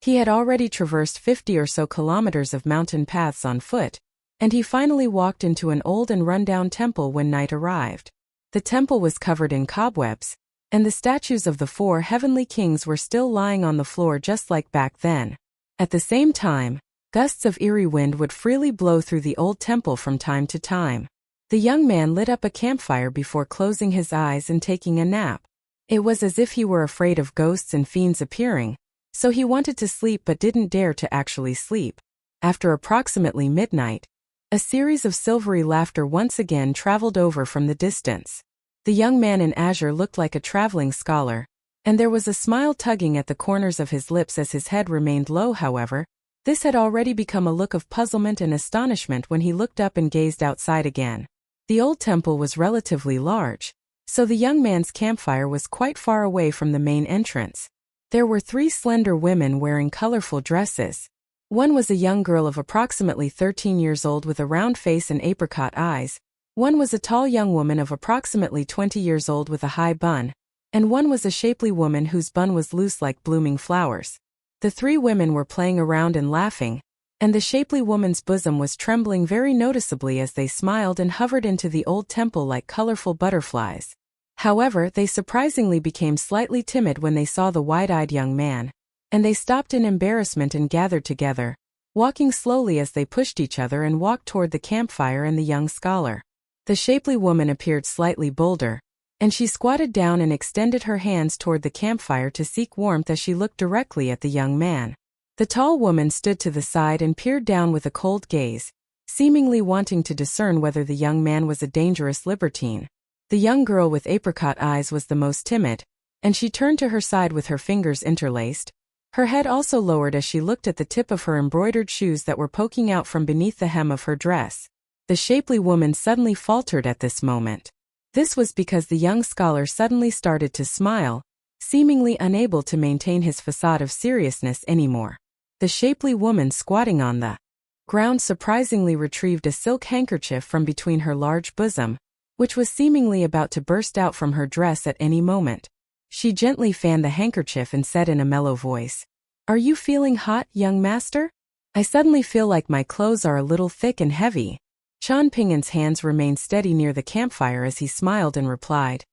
S1: He had already traversed 50 or so kilometers of mountain paths on foot, and he finally walked into an old and run-down temple when night arrived. The temple was covered in cobwebs, and the statues of the 4 heavenly kings were still lying on the floor just like back then. At the same time, gusts of eerie wind would freely blow through the old temple from time to time. The young man lit up a campfire before closing his eyes and taking a nap. It was as if he were afraid of ghosts and fiends appearing, so he wanted to sleep but didn't dare to actually sleep. After approximately midnight, a series of silvery laughter once again traveled over from the distance. The young man in azure looked like a traveling scholar, and there was a smile tugging at the corners of his lips as his head remained low. However, this had already become a look of puzzlement and astonishment when he looked up and gazed outside again. The old temple was relatively large, so the young man's campfire was quite far away from the main entrance. There were 3 slender women wearing colorful dresses. One was a young girl of approximately 13 years old with a round face and apricot eyes. One was a tall young woman of approximately 20 years old with a high bun, and one was a shapely woman whose bun was loose like blooming flowers. The 3 women were playing around and laughing, and the shapely woman's bosom was trembling very noticeably as they smiled and hovered into the old temple like colorful butterflies. However, they surprisingly became slightly timid when they saw the wide-eyed young man, and they stopped in embarrassment and gathered together, walking slowly as they pushed each other and walked toward the campfire and the young scholar. The shapely woman appeared slightly bolder, and she squatted down and extended her hands toward the campfire to seek warmth as she looked directly at the young man. The tall woman stood to the side and peered down with a cold gaze, seemingly wanting to discern whether the young man was a dangerous libertine. The young girl with apricot eyes was the most timid, and she turned to her side with her fingers interlaced. Her head also lowered as she looked at the tip of her embroidered shoes that were poking out from beneath the hem of her dress. The shapely woman suddenly faltered at this moment. This was because the young scholar suddenly started to smile, seemingly unable to maintain his facade of seriousness anymore. The shapely woman squatting on the ground surprisingly retrieved a silk handkerchief from between her large bosom, which was seemingly about to burst out from her dress at any moment. She gently fanned the handkerchief and said in a mellow voice, "Are you feeling hot, young master? I suddenly feel like my clothes are a little thick and heavy." Chen Ping'an's hands remained steady near the campfire as he smiled and replied,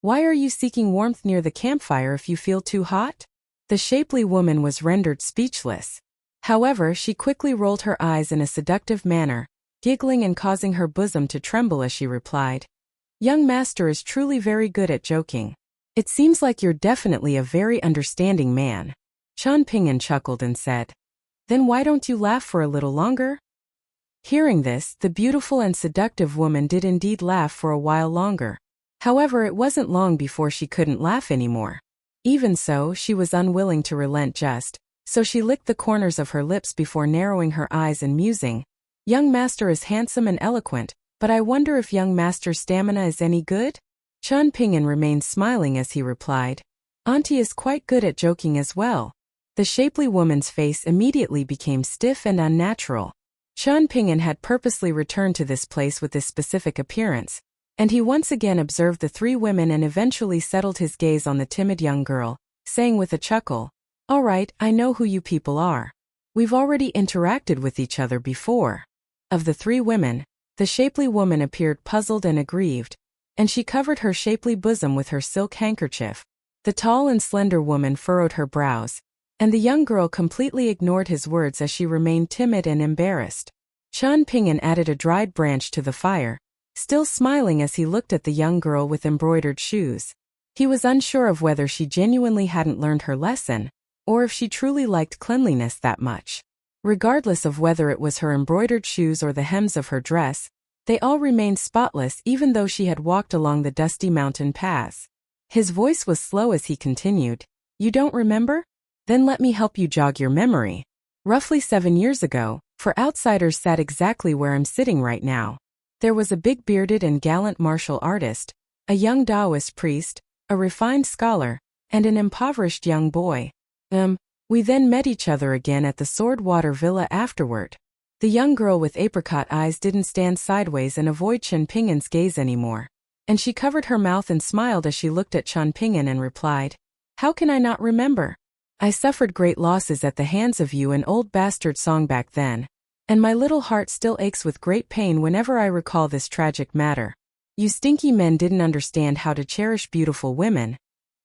S1: "Why are you seeking warmth near the campfire if you feel too hot?" The shapely woman was rendered speechless. However, she quickly rolled her eyes in a seductive manner, giggling and causing her bosom to tremble as she replied, "Young master is truly very good at joking. It seems like you're definitely a very understanding man." Chen Ping'an chuckled and said, "Then why don't you laugh for a little longer?" Hearing this, the beautiful and seductive woman did indeed laugh for a while longer. However, it wasn't long before she couldn't laugh anymore. Even so, she was unwilling to relent so she licked the corners of her lips before narrowing her eyes and musing, "Young master is handsome and eloquent, But I wonder if young master's stamina is any good? Chen Ping'an remained smiling as he replied. Auntie is quite good at joking as well. The shapely woman's face immediately became stiff and unnatural. Chen Ping'an had purposely returned to this place with this specific appearance, and he once again observed the three women and eventually settled his gaze on the timid young girl, saying with a chuckle, "All right, I know who you people are. We've already interacted with each other before." Of the three women, the shapely woman appeared puzzled and aggrieved, and she covered her shapely bosom with her silk handkerchief. The tall and slender woman furrowed her brows, and the young girl completely ignored his words as she remained timid and embarrassed. Chen Ping'an added a dried branch to the fire, still smiling as he looked at the young girl with embroidered shoes. He was unsure of whether she genuinely hadn't learned her lesson, or if she truly liked cleanliness that much. Regardless of whether it was her embroidered shoes or the hems of her dress, they all remained spotless even though she had walked along the dusty mountain paths. His voice was slow as he continued, "You don't remember? Then let me help you jog your memory. Roughly 7 years ago, for outsiders sat exactly where I'm sitting right now. There was a big bearded and gallant martial artist, a young Taoist priest, a refined scholar, and an impoverished young boy. We then met each other again at the Sword Water Villa afterward." The young girl with apricot eyes didn't stand sideways and avoid Chen Ping'an's gaze anymore, and she covered her mouth and smiled as she looked at Chen Ping'an and replied, "How can I not remember? I suffered great losses at the hands of you and old bastard Song back then, and my little heart still aches with great pain whenever I recall this tragic matter. You stinky men didn't understand how to cherish beautiful women,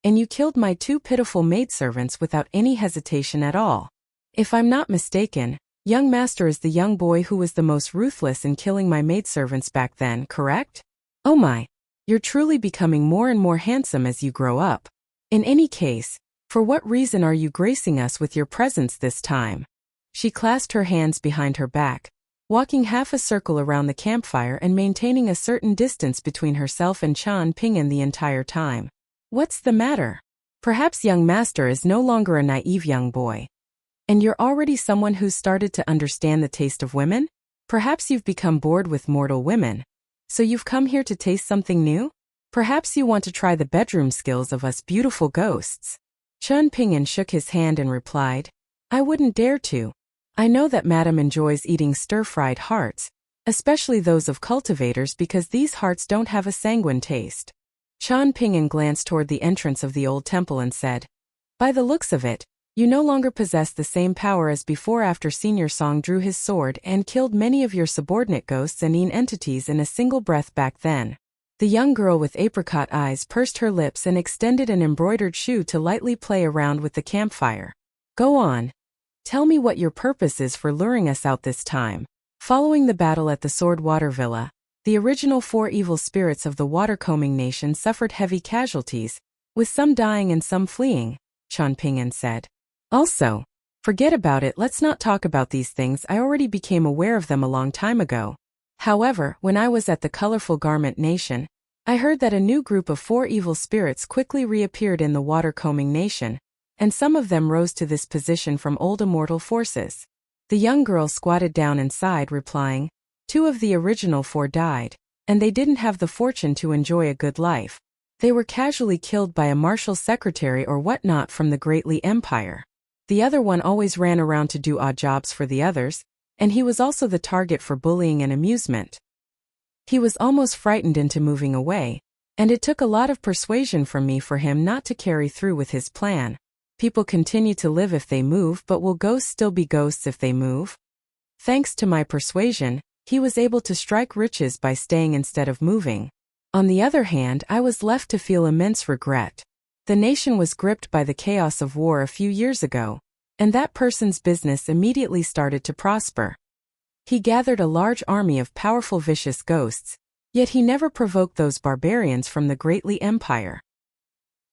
S1: and you killed my 2 pitiful maidservants without any hesitation at all. If I'm not mistaken, young master is the young boy who was the most ruthless in killing my maidservants back then, correct? Oh my, you're truly becoming more and more handsome as you grow up. In any case, for what reason are you gracing us with your presence this time?" She clasped her hands behind her back, walking half a circle around the campfire and maintaining a certain distance between herself and Chen Ping'an the entire time. "What's the matter? Perhaps young master is no longer a naive young boy. And you're already someone who's started to understand the taste of women? Perhaps you've become bored with mortal women. So you've come here to taste something new? Perhaps you want to try the bedroom skills of us beautiful ghosts." Chen Ping'an shook his hand and replied, "I wouldn't dare to. I know that madam enjoys eating stir-fried hearts, especially those of cultivators because these hearts don't have a sanguine taste." Chen Ping'an glanced toward the entrance of the old temple and said, "By the looks of it, you no longer possess the same power as before after Senior Song drew his sword and killed many of your subordinate ghosts and entities in a single breath back then." The young girl with apricot eyes pursed her lips and extended an embroidered shoe to lightly play around with the campfire. "Go on. Tell me what your purpose is for luring us out this time." Following the battle at the Sword Water Villa, the original 4 evil spirits of the watercombing nation suffered heavy casualties, with some dying and some fleeing, Chen Ping'an said. "Also, forget about it, let's not talk about these things, I already became aware of them a long time ago. However, when I was at the Colorful Garment Nation, I heard that a new group of 4 evil spirits quickly reappeared in the watercombing nation, and some of them rose to this position from old immortal forces." The young girl squatted down and sighed, replying, 2 of the original 4 died, and they didn't have the fortune to enjoy a good life. They were casually killed by a martial secretary or whatnot from the Great Li Empire. The other one always ran around to do odd jobs for the others, and he was also the target for bullying and amusement. He was almost frightened into moving away, and it took a lot of persuasion from me for him not to carry through with his plan. People continue to live if they move, but will ghosts still be ghosts if they move? Thanks to my persuasion, he was able to strike riches by staying instead of moving. On the other hand, I was left to feel immense regret. The nation was gripped by the chaos of war a few years ago, and that person's business immediately started to prosper. He gathered a large army of powerful vicious ghosts, yet he never provoked those barbarians from the Great Li Empire.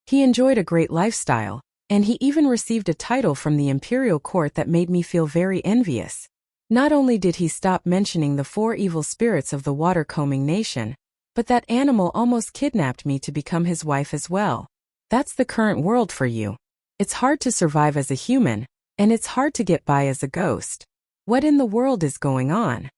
S1: He enjoyed a great lifestyle, and he even received a title from the imperial court that made me feel very envious. Not only did he stop mentioning the 4 evil spirits of the watercombing nation, but that animal almost kidnapped me to become his wife as well. That's the current world for you. It's hard to survive as a human, and it's hard to get by as a ghost. What in the world is going on?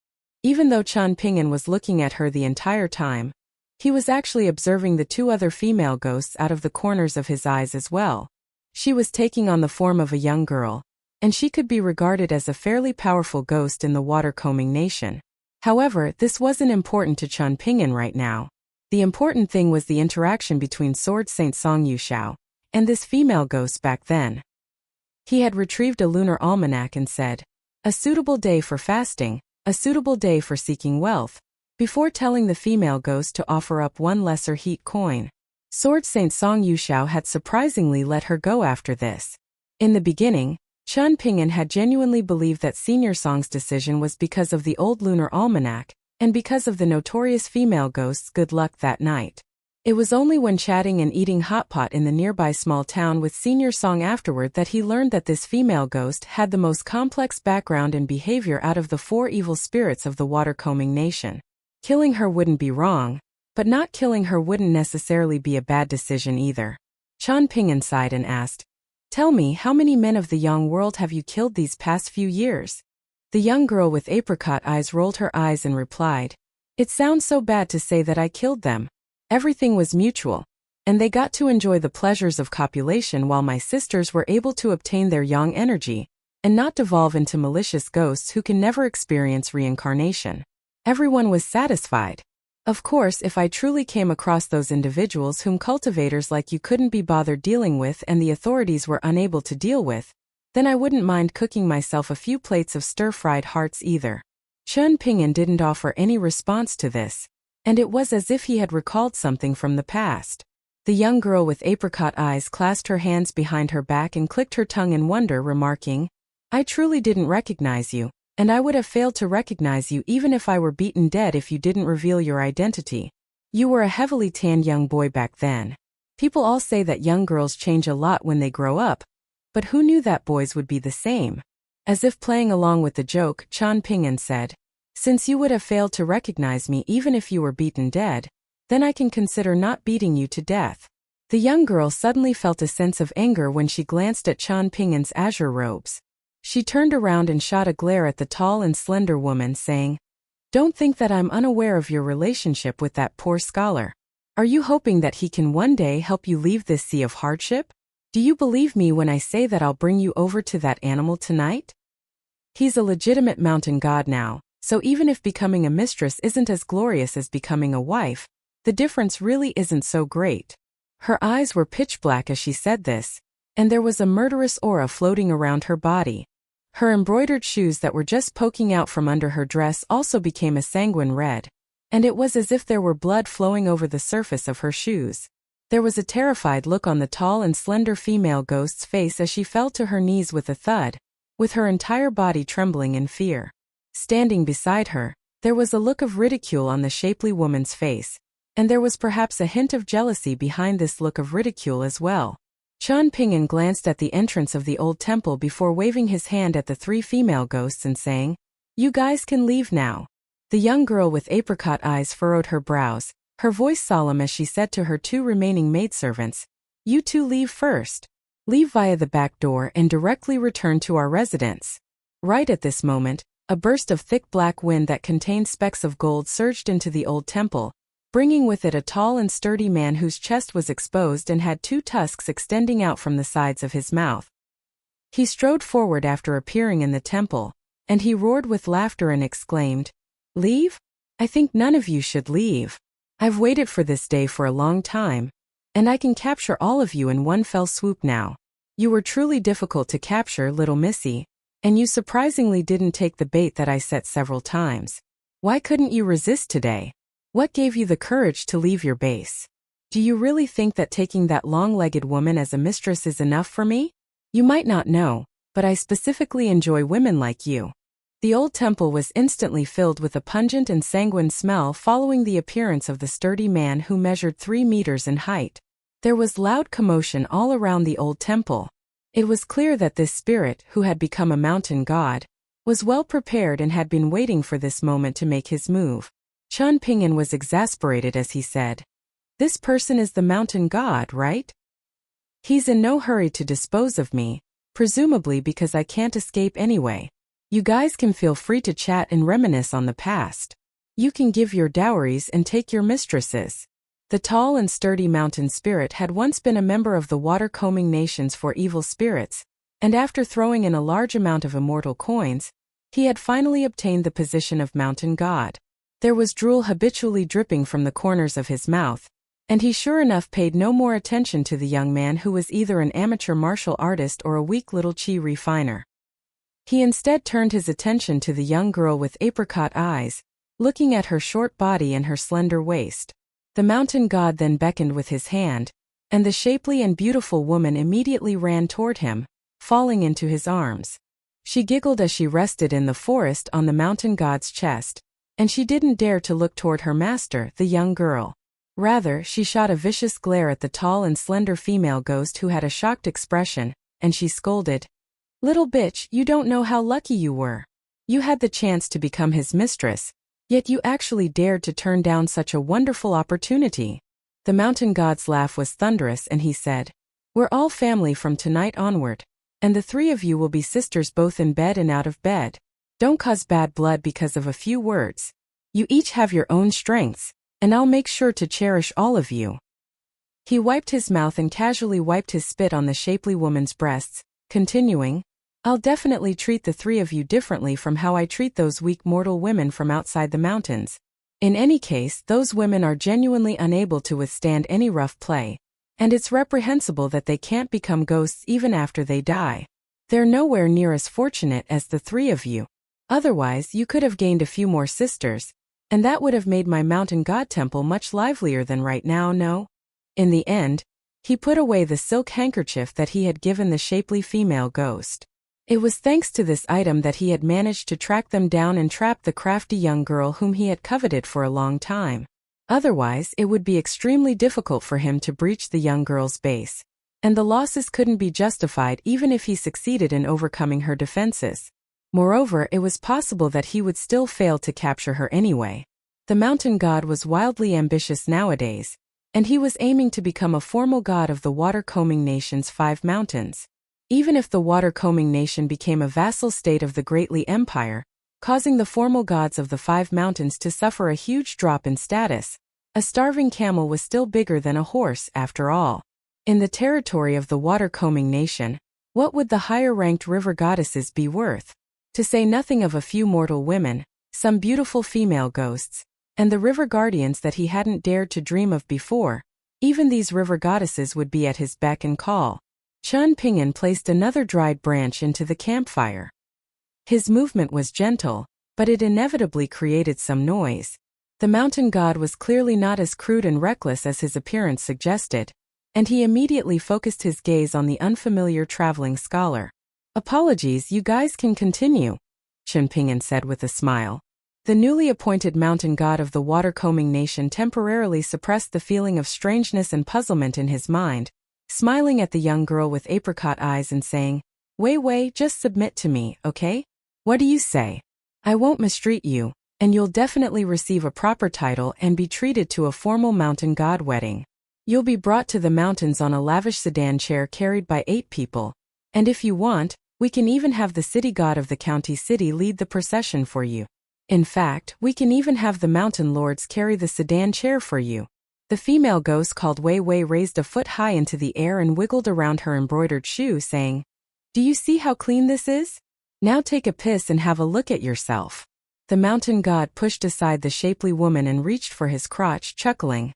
S1: Even though Chen Ping'an was looking at her the entire time, he was actually observing the two other female ghosts out of the corners of his eyes as well. She was taking on the form of a young girl, and she could be regarded as a fairly powerful ghost in the water-combing nation. However, this wasn't important to Chen Ping'an right now. The important thing was the interaction between Sword Saint Song Yuxiao and this female ghost back then. He had retrieved a lunar almanac and said, "A suitable day for fasting, a suitable day for seeking wealth," before telling the female ghost to offer up one lesser heat coin. Sword Saint Song Yuxiao had surprisingly let her go after this. In the beginning, Chen Ping'an had genuinely believed that Senior Song's decision was because of the old lunar almanac, and because of the notorious female ghost's good luck that night. It was only when chatting and eating hot pot in the nearby small town with Senior Song afterward that he learned that this female ghost had the most complex background and behavior out of the four evil spirits of the water-combing nation. Killing her wouldn't be wrong, but not killing her wouldn't necessarily be a bad decision either. Chen Ping'an sighed and asked, "Tell me, how many men of the young world have you killed these past few years?" The young girl with apricot eyes rolled her eyes and replied, "It sounds so bad to say that I killed them. Everything was mutual, and they got to enjoy the pleasures of copulation while my sisters were able to obtain their yang energy, and not devolve into malicious ghosts who can never experience reincarnation. Everyone was satisfied. Of course, if I truly came across those individuals whom cultivators like you couldn't be bothered dealing with and the authorities were unable to deal with, then I wouldn't mind cooking myself a few plates of stir-fried hearts either." Chen Ping'an didn't offer any response to this, and it was as if he had recalled something from the past. The young girl with apricot eyes clasped her hands behind her back and clicked her tongue in wonder, remarking, "I truly didn't recognize you, and I would have failed to recognize you even if I were beaten dead if you didn't reveal your identity. You were a heavily tanned young boy back then. People all say that young girls change a lot when they grow up, but who knew that boys would be the same?" As if playing along with the joke, Chen Ping'an said, "Since you would have failed to recognize me even if you were beaten dead, then I can consider not beating you to death." The young girl suddenly felt a sense of anger when she glanced at Chen Ping'an's azure robes. She turned around and shot a glare at the tall and slender woman, saying, "Don't think that I'm unaware of your relationship with that poor scholar. Are you hoping that he can one day help you leave this sea of hardship? Do you believe me when I say that I'll bring you over to that animal tonight? He's a legitimate mountain god now, so even if becoming a mistress isn't as glorious as becoming a wife, the difference really isn't so great." Her eyes were pitch black as she said this, and there was a murderous aura floating around her body. Her embroidered shoes that were just poking out from under her dress also became a sanguine red, and it was as if there were blood flowing over the surface of her shoes. There was a terrified look on the tall and slender female ghost's face as she fell to her knees with a thud, with her entire body trembling in fear. Standing beside her, there was a look of ridicule on the shapely woman's face, and there was perhaps a hint of jealousy behind this look of ridicule as well. Chen Ping'an glanced at the entrance of the old temple before waving his hand at the three female ghosts and saying, "You guys can leave now." The young girl with apricot eyes furrowed her brows, her voice solemn as she said to her two remaining maidservants, "You two leave first. Leave via the back door and directly return to our residence." Right at this moment, a burst of thick black wind that contained specks of gold surged into the old temple, bringing with it a tall and sturdy man whose chest was exposed and had two tusks extending out from the sides of his mouth. He strode forward after appearing in the temple, and he roared with laughter and exclaimed, "Leave? I think none of you should leave. I've waited for this day for a long time, and I can capture all of you in one fell swoop now. You were truly difficult to capture, little missy, and you surprisingly didn't take the bait that I set several times. Why couldn't you resist today? What gave you the courage to leave your base? Do you really think that taking that long-legged woman as a mistress is enough for me? You might not know, but I specifically enjoy women like you." The old temple was instantly filled with a pungent and sanguine smell following the appearance of the sturdy man who measured 3 meters in height. There was loud commotion all around the old temple. It was clear that this spirit, who had become a mountain god, was well prepared and had been waiting for this moment to make his move. Chen Ping'an was exasperated as he said, "This person is the mountain god, right? He's in no hurry to dispose of me, presumably because I can't escape anyway. You guys can feel free to chat and reminisce on the past. You can give your dowries and take your mistresses. The tall and sturdy mountain spirit had once been a member of the water-combing nations for evil spirits, and after throwing in a large amount of immortal coins, he had finally obtained the position of mountain god. There was drool habitually dripping from the corners of his mouth, and he sure enough paid no more attention to the young man who was either an amateur martial artist or a weak little chi refiner. He instead turned his attention to the young girl with apricot eyes, looking at her short body and her slender waist. The mountain god then beckoned with his hand, and the shapely and beautiful woman immediately ran toward him, falling into his arms. She giggled as she rested in the forest on the mountain god's chest, and she didn't dare to look toward her master, the young girl. Rather, she shot a vicious glare at the tall and slender female ghost who had a shocked expression, and she scolded, "Little bitch, you don't know how lucky you were. You had the chance to become his mistress, yet you actually dared to turn down such a wonderful opportunity." The mountain god's laugh was thunderous and he said, "We're all family from tonight onward, and the three of you will be sisters both in bed and out of bed. Don't cause bad blood because of a few words. You each have your own strengths, and I'll make sure to cherish all of you." He wiped his mouth and casually wiped his spit on the shapely woman's breasts, continuing, "I'll definitely treat the three of you differently from how I treat those weak mortal women from outside the mountains. In any case, those women are genuinely unable to withstand any rough play, and it's reprehensible that they can't become ghosts even after they die. They're nowhere near as fortunate as the three of you. Otherwise, you could have gained a few more sisters, and that would have made my mountain god temple much livelier than right now, no?" In the end, he put away the silk handkerchief that he had given the shapely female ghost. It was thanks to this item that he had managed to track them down and trap the crafty young girl whom he had coveted for a long time. Otherwise, it would be extremely difficult for him to breach the young girl's base, and the losses couldn't be justified even if he succeeded in overcoming her defenses. Moreover, it was possible that he would still fail to capture her anyway. The mountain god was wildly ambitious nowadays, and he was aiming to become a formal god of the water-combing nation's 5 mountains. Even if the water-combing nation became a vassal state of the Greatly Empire, causing the formal gods of the 5 mountains to suffer a huge drop in status, a starving camel was still bigger than a horse, after all. In the territory of the water-combing nation, what would the higher-ranked river goddesses be worth? To say nothing of a few mortal women, some beautiful female ghosts, and the river guardians that he hadn't dared to dream of before. Even these river goddesses would be at his beck and call. Chun Ping'an placed another dried branch into the campfire. His movement was gentle, but it inevitably created some noise. The mountain god was clearly not as crude and reckless as his appearance suggested, and he immediately focused his gaze on the unfamiliar traveling scholar. "Apologies, you guys can continue," Chun Ping'an said with a smile. The newly appointed mountain god of the water-combing nation temporarily suppressed the feeling of strangeness and puzzlement in his mind, smiling at the young girl with apricot eyes and saying, Wei Wei, just submit to me, okay? What do you say? I won't mistreat you, and you'll definitely receive a proper title and be treated to a formal mountain god wedding. You'll be brought to the mountains on a lavish sedan chair carried by 8 people, and if you want, we can even have the city god of the county city lead the procession for you. In fact, we can even have the mountain lords carry the sedan chair for you." The female ghost called Wei Wei raised a foot high into the air and wiggled around her embroidered shoe, saying, "Do you see how clean this is? Now take a piss and have a look at yourself." The mountain god pushed aside the shapely woman and reached for his crotch, chuckling.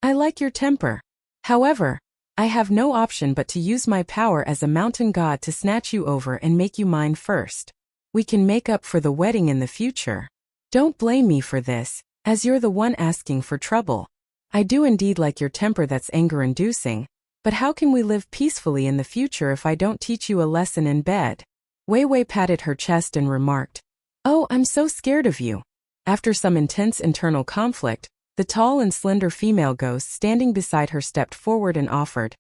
S1: "I like your temper. However, I have no option but to use my power as a mountain god to snatch you over and make you mine first. We can make up for the wedding in the future. Don't blame me for this, as you're the one asking for trouble. I do indeed like your temper that's anger-inducing, but how can we live peacefully in the future if I don't teach you a lesson in bed?" Wei Wei patted her chest and remarked, "Oh, I'm so scared of you." After some intense internal conflict, the tall and slender female ghost standing beside her stepped forward and offered,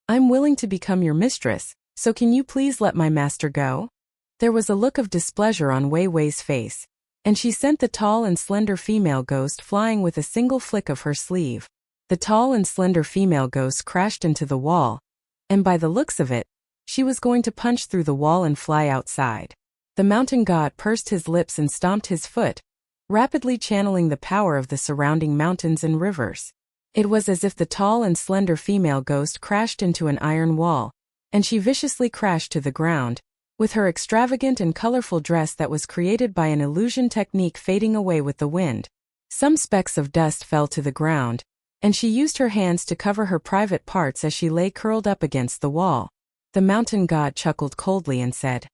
S1: "I'm willing to become your mistress, so can you please let my master go?" There was a look of displeasure on Wei Wei's face, and she sent the tall and slender female ghost flying with a single flick of her sleeve. The tall and slender female ghost crashed into the wall, and by the looks of it, she was going to punch through the wall and fly outside. The mountain god pursed his lips and stomped his foot, rapidly channeling the power of the surrounding mountains and rivers. It was as if the tall and slender female ghost crashed into an iron wall, and she viciously crashed to the ground, with her extravagant and colorful dress that was created by an illusion technique fading away with the wind. Some specks of dust fell to the ground, and she used her hands to cover her private parts as she lay curled up against the wall. The mountain god chuckled coldly and said,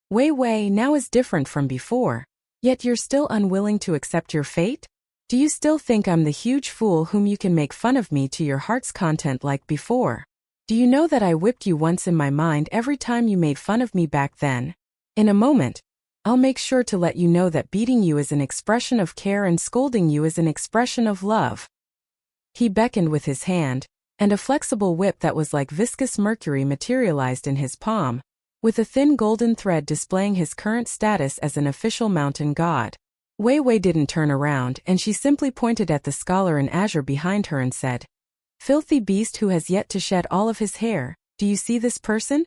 S1: "Wei Wei now is different from before, yet you're still unwilling to accept your fate? Do you still think I'm the huge fool whom you can make fun of me to your heart's content like before? Do you know that I whipped you once in my mind every time you made fun of me back then? In a moment, I'll make sure to let you know that beating you is an expression of care and scolding you is an expression of love." He beckoned with his hand, and a flexible whip that was like viscous mercury materialized in his palm, with a thin golden thread displaying his current status as an official mountain god. Wei Wei didn't turn around, and she simply pointed at the scholar in azure behind her and said, "Filthy beast who has yet to shed all of his hair, do you see this person?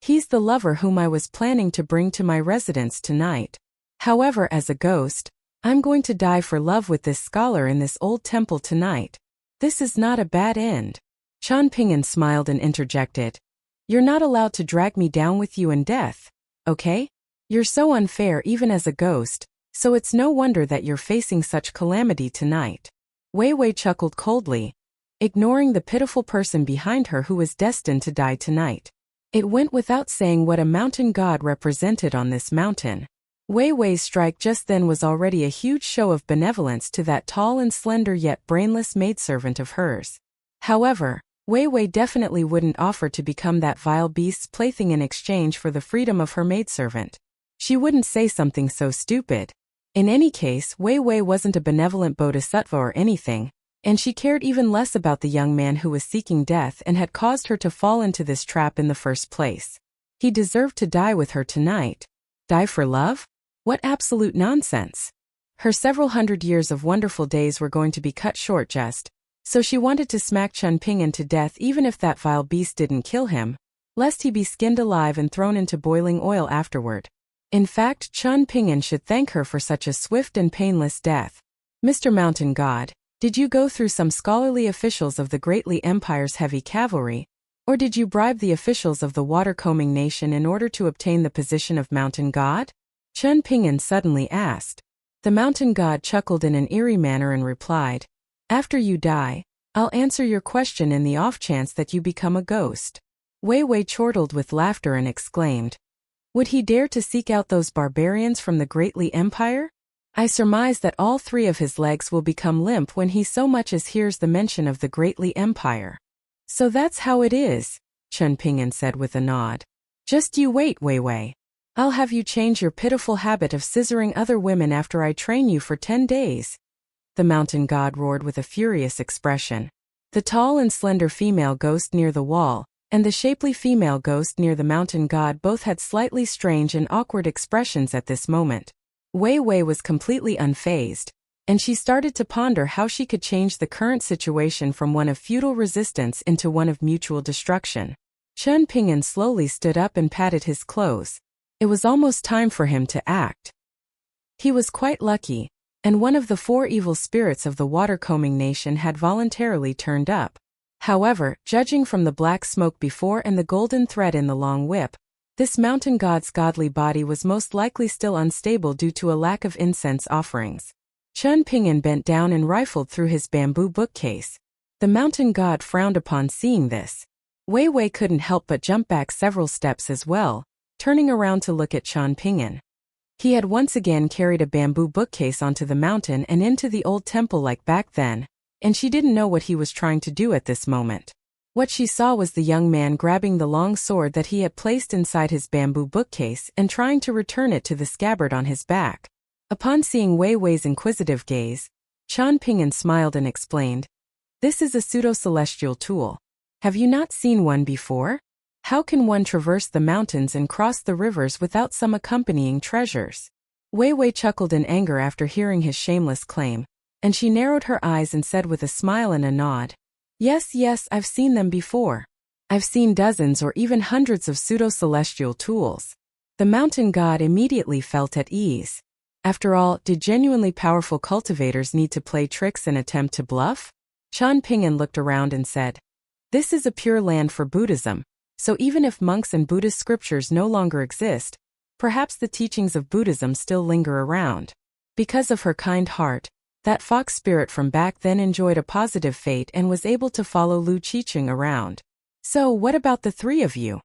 S1: He's the lover whom I was planning to bring to my residence tonight. However, as a ghost, I'm going to die for love with this scholar in this old temple tonight. This is not a bad end." Chan Ping'an smiled and interjected, "You're not allowed to drag me down with you in death, okay? You're so unfair even as a ghost, so it's no wonder that you're facing such calamity tonight." Wei Wei chuckled coldly, ignoring the pitiful person behind her who was destined to die tonight. It went without saying what a mountain god represented on this mountain. Wei Wei's strike just then was already a huge show of benevolence to that tall and slender yet brainless maidservant of hers. However, Wei Wei definitely wouldn't offer to become that vile beast's plaything in exchange for the freedom of her maidservant. She wouldn't say something so stupid. In any case, Wei Wei wasn't a benevolent bodhisattva or anything, and she cared even less about the young man who was seeking death and had caused her to fall into this trap in the first place. He deserved to die with her tonight. Die for love? What absolute nonsense. Her several hundred years of wonderful days were going to be cut short just, so she wanted to smack Chan Ping'an to death even if that vile beast didn't kill him, lest he be skinned alive and thrown into boiling oil afterward. In fact, Chan Ping'an should thank her for such a swift and painless death. "Mr. Mountain God, did you go through some scholarly officials of the Great Li Empire's heavy cavalry, or did you bribe the officials of the water-combing nation in order to obtain the position of mountain god?" Chan Ping'an suddenly asked. The mountain god chuckled in an eerie manner and replied, "After you die, I'll answer your question in the off chance that you become a ghost." Wei Wei chortled with laughter and exclaimed, "Would he dare to seek out those barbarians from the Great Li Empire? I surmise that all three of his legs will become limp when he so much as hears the mention of the Great Li Empire." "So that's how it is," Chan Ping'an said with a nod. "Just you wait, Wei Wei. I'll have you change your pitiful habit of scissoring other women after I train you for 10 days. The mountain god roared with a furious expression. The tall and slender female ghost near the wall, and the shapely female ghost near the mountain god both had slightly strange and awkward expressions at this moment. Wei Wei was completely unfazed, and she started to ponder how she could change the current situation from one of futile resistance into one of mutual destruction. Chan Ping'an slowly stood up and patted his clothes. It was almost time for him to act. He was quite lucky, and one of the 4 evil spirits of the water-combing nation had voluntarily turned up. However, judging from the black smoke before and the golden thread in the long whip, this mountain god's godly body was most likely still unstable due to a lack of incense offerings. Chan Ping'an bent down and rifled through his bamboo bookcase. The mountain god frowned upon seeing this. Wei Wei couldn't help but jump back several steps as well, turning around to look at Chan Ping'an. He had once again carried a bamboo bookcase onto the mountain and into the old temple like back then, and she didn't know what he was trying to do at this moment. What she saw was the young man grabbing the long sword that he had placed inside his bamboo bookcase and trying to return it to the scabbard on his back. Upon seeing Wei Wei's inquisitive gaze, Chan Ping'an smiled and explained, "This is a pseudo-celestial tool. Have you not seen one before? How can one traverse the mountains and cross the rivers without some accompanying treasures?" Wei Wei chuckled in anger after hearing his shameless claim, and she narrowed her eyes and said with a smile and a nod, Yes, I've seen them before. I've seen dozens or even hundreds of pseudo-celestial tools. The mountain god immediately felt at ease. After all, did genuinely powerful cultivators need to play tricks and attempt to bluff? Chan Ping'an looked around and said, "This is a pure land for Buddhism, so even if monks and Buddhist scriptures no longer exist, perhaps the teachings of Buddhism still linger around." Because of her kind heart, that fox spirit from back then enjoyed a positive fate and was able to follow Lu Qiqing around. "So what about the three of you?"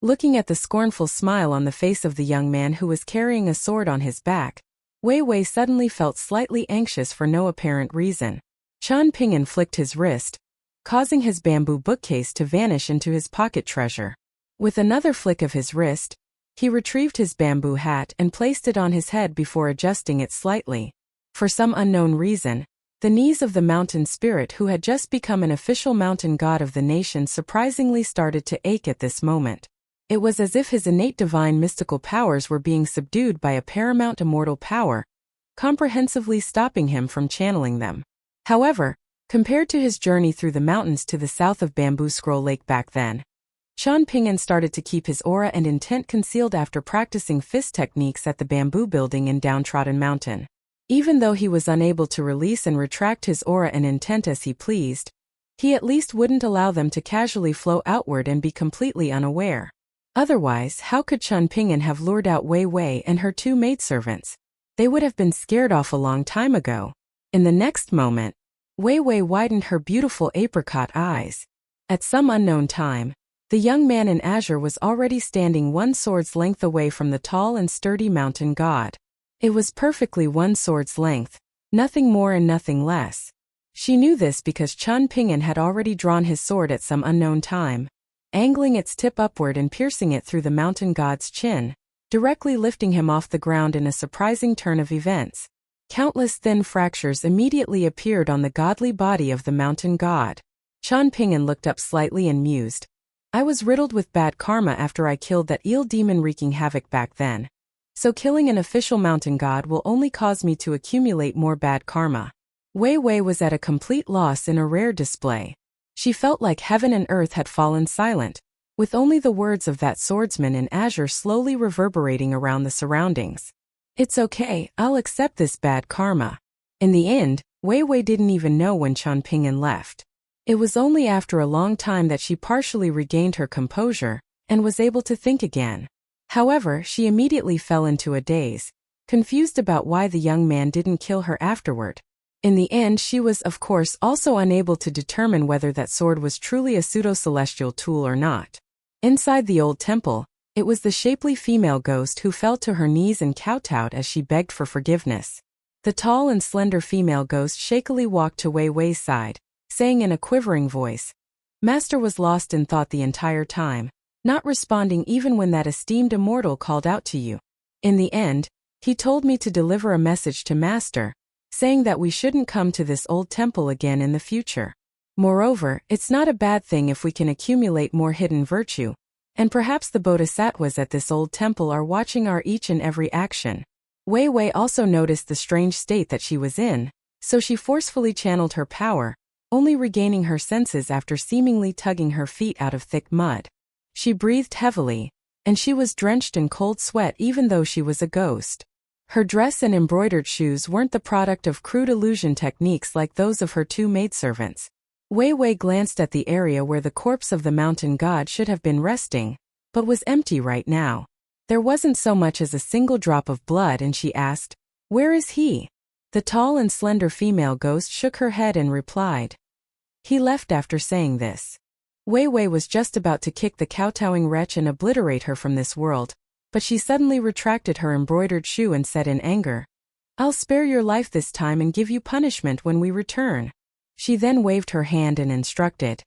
S1: Looking at the scornful smile on the face of the young man who was carrying a sword on his back, Wei Wei suddenly felt slightly anxious for no apparent reason. Chan Ping'an flicked his wrist, causing his bamboo bookcase to vanish into his pocket treasure. With another flick of his wrist, he retrieved his bamboo hat and placed it on his head before adjusting it slightly. For some unknown reason, the knees of the mountain spirit who had just become an official mountain god of the nation surprisingly started to ache at this moment. It was as if his innate divine mystical powers were being subdued by a paramount immortal power, comprehensively stopping him from channeling them. However, compared to his journey through the mountains to the south of Bamboo Scroll Lake back then, Chan Ping'an started to keep his aura and intent concealed after practicing fist techniques at the bamboo building in Downtrodden Mountain. Even though he was unable to release and retract his aura and intent as he pleased, he at least wouldn't allow them to casually flow outward and be completely unaware. Otherwise, how could Chan Ping'an have lured out Wei Wei and her two maidservants? They would have been scared off a long time ago. In the next moment, Wei Wei widened her beautiful apricot eyes. At some unknown time, the young man in azure was already standing one sword's length away from the tall and sturdy mountain god. It was perfectly one sword's length, nothing more and nothing less. She knew this because Chan Ping'an had already drawn his sword at some unknown time, angling its tip upward and piercing it through the mountain god's chin, directly lifting him off the ground in a surprising turn of events. Countless thin fractures immediately appeared on the godly body of the mountain god. Chan Ping'an looked up slightly and mused. "I was riddled with bad karma after I killed that eel demon wreaking havoc back then. So killing an official mountain god will only cause me to accumulate more bad karma." Wei Wei was at a complete loss in a rare display. She felt like heaven and earth had fallen silent, with only the words of that swordsman in azure slowly reverberating around the surroundings. "It's okay, I'll accept this bad karma." In the end, Wei Wei didn't even know when Chan Ping'an left. It was only after a long time that she partially regained her composure and was able to think again. However, she immediately fell into a daze, confused about why the young man didn't kill her afterward. In the end, she was, of course, also unable to determine whether that sword was truly a pseudo-celestial tool or not. Inside the old temple, it was the shapely female ghost who fell to her knees and kowtowed as she begged for forgiveness. The tall and slender female ghost shakily walked to Wei Wei's side, saying in a quivering voice, "Master was lost in thought the entire time, not responding even when that esteemed immortal called out to you. In the end, he told me to deliver a message to Master, saying that we shouldn't come to this old temple again in the future. Moreover, it's not a bad thing if we can accumulate more hidden virtue, and perhaps the bodhisattvas at this old temple are watching our each and every action." Wei Wei also noticed the strange state that she was in, so she forcefully channeled her power, only regaining her senses after seemingly tugging her feet out of thick mud. She breathed heavily, and she was drenched in cold sweat even though she was a ghost. Her dress and embroidered shoes weren't the product of crude illusion techniques like those of her two maidservants. Wei Wei glanced at the area where the corpse of the mountain god should have been resting, but was empty right now. There wasn't so much as a single drop of blood, and she asked, "Where is he?" The tall and slender female ghost shook her head and replied, "He left after saying this." Wei Wei was just about to kick the kowtowing wretch and obliterate her from this world, but she suddenly retracted her embroidered shoe and said in anger, "I'll spare your life this time and give you punishment when we return." She then waved her hand and instructed,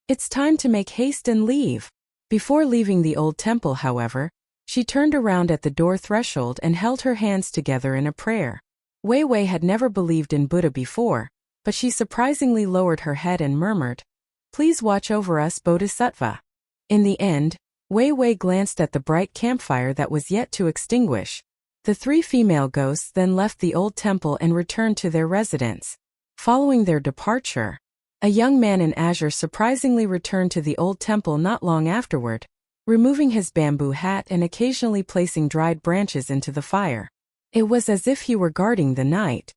S1: "It's time to make haste and leave." Before leaving the old temple, however, she turned around at the door threshold and held her hands together in a prayer. Wei Wei had never believed in Buddha before, but she surprisingly lowered her head and murmured, "Please watch over us, Bodhisattva." In the end, Wei Wei glanced at the bright campfire that was yet to extinguish. The three female ghosts then left the old temple and returned to their residence. Following their departure, a young man in azure surprisingly returned to the old temple not long afterward, removing his bamboo hat and occasionally placing dried branches into the fire. It was as if he were guarding the night.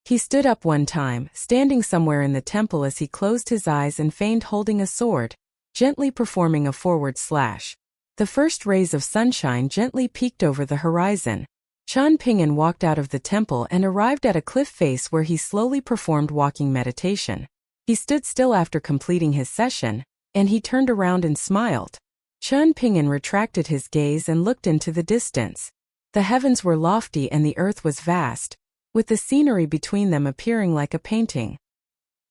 S1: He stood up one time, standing somewhere in the temple as he closed his eyes and feigned holding a sword, gently performing a forward slash. The first rays of sunshine gently peeked over the horizon. Chan Ping'an walked out of the temple and arrived at a cliff face where he slowly performed walking meditation. He stood still after completing his session, and he turned around and smiled. Chan Ping'an retracted his gaze and looked into the distance. The heavens were lofty and the earth was vast, with the scenery between them appearing like a painting.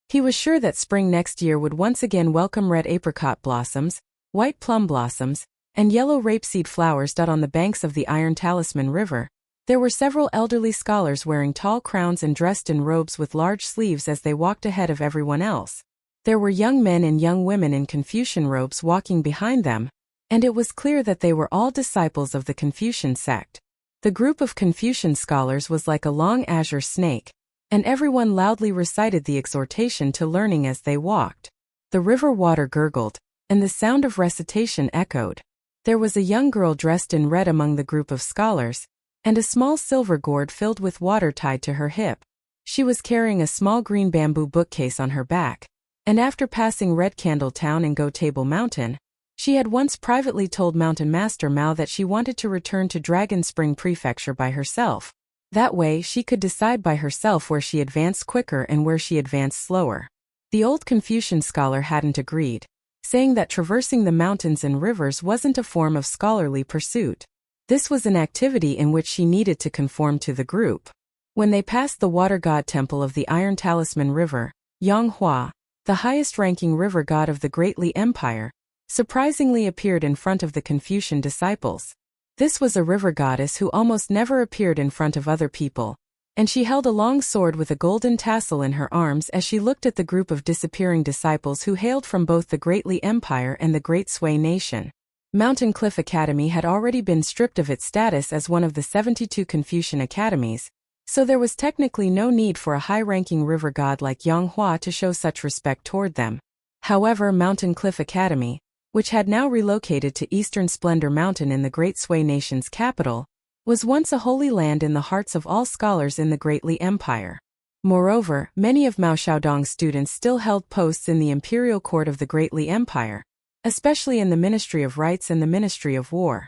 S1: He was sure that spring next year would once again welcome red apricot blossoms, white plum blossoms, and yellow rapeseed flowers. On the banks of the Iron Talisman River, there were several elderly scholars wearing tall crowns and dressed in robes with large sleeves as they walked ahead of everyone else. There were young men and young women in Confucian robes walking behind them, and it was clear that they were all disciples of the Confucian sect. The group of Confucian scholars was like a long azure snake, and everyone loudly recited the exhortation to learning as they walked. The river water gurgled, and the sound of recitation echoed. There was a young girl dressed in red among the group of scholars, and a small silver gourd filled with water tied to her hip. She was carrying a small green bamboo bookcase on her back, and after passing Red Candle Town and Go Table Mountain, she had once privately told Mountain Master Mao that she wanted to return to Dragon Spring Prefecture by herself. That way she could decide by herself where she advanced quicker and where she advanced slower. The old Confucian scholar hadn't agreed, saying that traversing the mountains and rivers wasn't a form of scholarly pursuit. This was an activity in which she needed to conform to the group. When they passed the water god temple of the Iron Talisman River, Yang Hua, the highest-ranking river god of the Great Li Empire, surprisingly appeared in front of the Confucian disciples. This was a river goddess who almost never appeared in front of other people, and she held a long sword with a golden tassel in her arms as she looked at the group of disappearing disciples who hailed from both the Great Li Empire and the Great Sui Nation. Mountain Cliff Academy had already been stripped of its status as one of the 72 Confucian academies, so there was technically no need for a high-ranking river god like Yang Hua to show such respect toward them. However, Mountain Cliff Academy, which had now relocated to Eastern Splendor Mountain in the Great Sui Nation's capital, was once a holy land in the hearts of all scholars in the Great Li Empire. Moreover, many of Mao Xiaodong's students still held posts in the imperial court of the Great Li Empire, especially in the Ministry of Rights and the Ministry of War.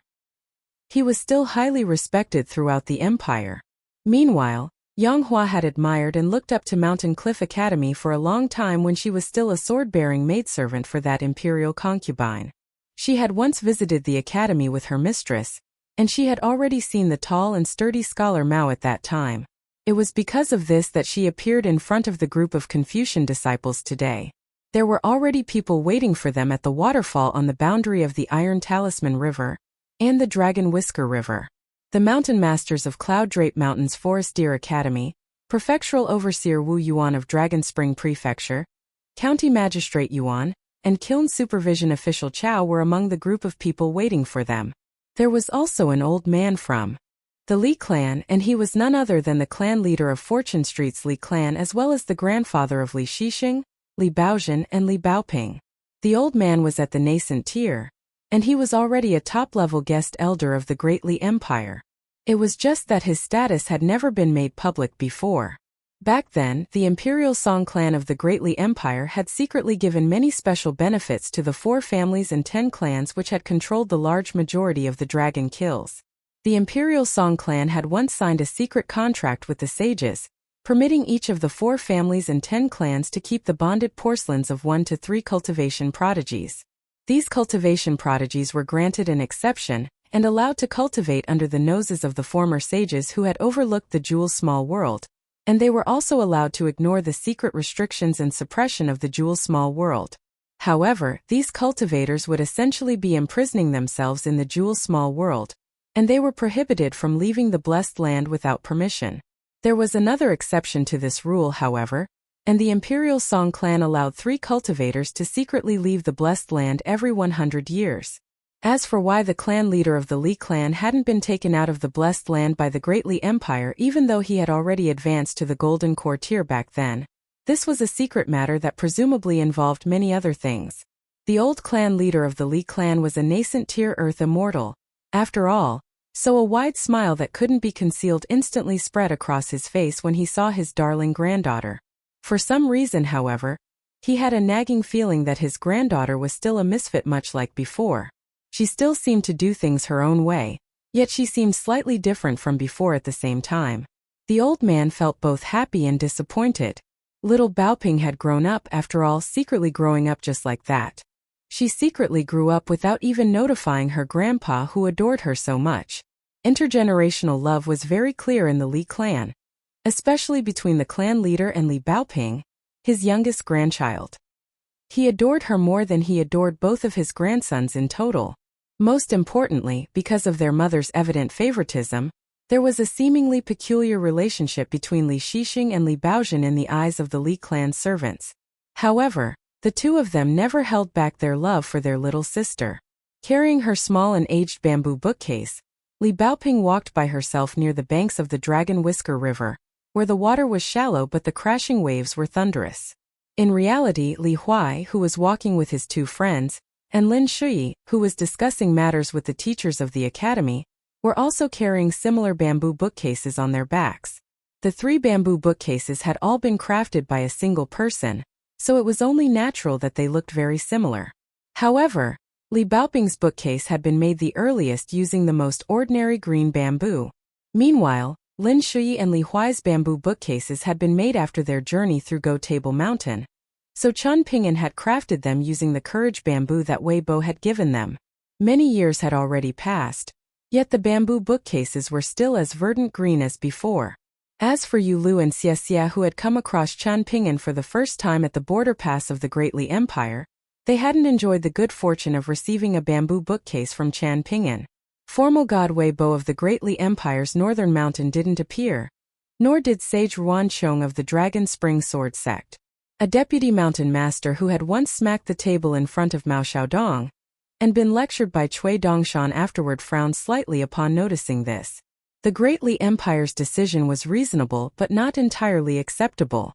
S1: He was still highly respected throughout the empire. Meanwhile, Yang Hua had admired and looked up to Mountain Cliff Academy for a long time when she was still a sword-bearing maidservant for that imperial concubine. She had once visited the academy with her mistress, and she had already seen the tall and sturdy scholar Mao at that time. It was because of this that she appeared in front of the group of Confucian disciples today. There were already people waiting for them at the waterfall on the boundary of the Iron Talisman River and the Dragon Whisker River. The mountain masters of Cloud Drape Mountain's Forest Deer Academy, Prefectural Overseer Wu Yuan of Dragon Spring Prefecture, County Magistrate Yuan, and Kiln Supervision Official Chow were among the group of people waiting for them. There was also an old man from the Li clan, and he was none other than the clan leader of Fortune Street's Li clan as well as the grandfather of Li Shixing, Li Baozhen and Li Baoping. The old man was at the nascent tier, and he was already a top-level guest elder of the Great Li Empire. It was just that his status had never been made public before. Back then, the Imperial Song clan of the Great Li Empire had secretly given many special benefits to the 4 families and 10 clans which had controlled the large majority of the dragon kills. The Imperial Song clan had once signed a secret contract with the sages, permitting each of the 4 families and 10 clans to keep the bonded porcelains of 1 to 3 cultivation prodigies. These cultivation prodigies were granted an exception and allowed to cultivate under the noses of the former sages who had overlooked the Jewel's small world, and they were also allowed to ignore the secret restrictions and suppression of the Jewel's small world. However, these cultivators would essentially be imprisoning themselves in the Jewel's small world, and they were prohibited from leaving the blessed land without permission. There was another exception to this rule, however, and the Imperial Song clan allowed 3 cultivators to secretly leave the blessed land every 100 years. As for why the clan leader of the Li clan hadn't been taken out of the blessed land by the Great Li Empire even though he had already advanced to the Golden Core tier back then, this was a secret matter that presumably involved many other things. The old clan leader of the Li clan was a nascent Tier Earth immortal, after all, so a wide smile that couldn't be concealed instantly spread across his face when he saw his darling granddaughter. For some reason, however, he had a nagging feeling that his granddaughter was still a misfit much like before. She still seemed to do things her own way, yet she seemed slightly different from before at the same time. The old man felt both happy and disappointed. Little Baoping had grown up, after all, secretly growing up just like that. She secretly grew up without even notifying her grandpa, who adored her so much. Intergenerational love was very clear in the Li clan, especially between the clan leader and Li Baoping, his youngest grandchild. He adored her more than he adored both of his grandsons in total. Most importantly, because of their mother's evident favoritism, there was a seemingly peculiar relationship between Li Shixing and Li Baozhen in the eyes of the Li clan servants. However, the two of them never held back their love for their little sister. Carrying her small and aged bamboo bookcase, Li Baoping walked by herself near the banks of the Dragon Whisker River, where the water was shallow but the crashing waves were thunderous. In reality, Li Huai, who was walking with his two friends, and Lin Shui, who was discussing matters with the teachers of the academy, were also carrying similar bamboo bookcases on their backs. The 3 bamboo bookcases had all been crafted by a single person, so it was only natural that they looked very similar. However, Li Baoping's bookcase had been made the earliest using the most ordinary green bamboo. Meanwhile, Lin Shui and Li Huai's bamboo bookcases had been made after their journey through Go Table Mountain, so Chun Ping'an had crafted them using the courage bamboo that Wei Bo had given them. Many years had already passed, yet the bamboo bookcases were still as verdant green as before. As for Yu Lu and Xie Xie, who had come across Chun Ping'an for the first time at the border pass of the Great Li Empire, they hadn't enjoyed the good fortune of receiving a bamboo bookcase from Chan Ping'an. Formal god Wei Bo of the Great Li Empire's northern mountain didn't appear, nor did Sage Ruan Chong of the Dragon Spring Sword Sect, a deputy mountain master who had once smacked the table in front of Mao Xiaodong, and been lectured by Cui Dongshan afterward, frowned slightly upon noticing this. The Great Li Empire's decision was reasonable but not entirely acceptable.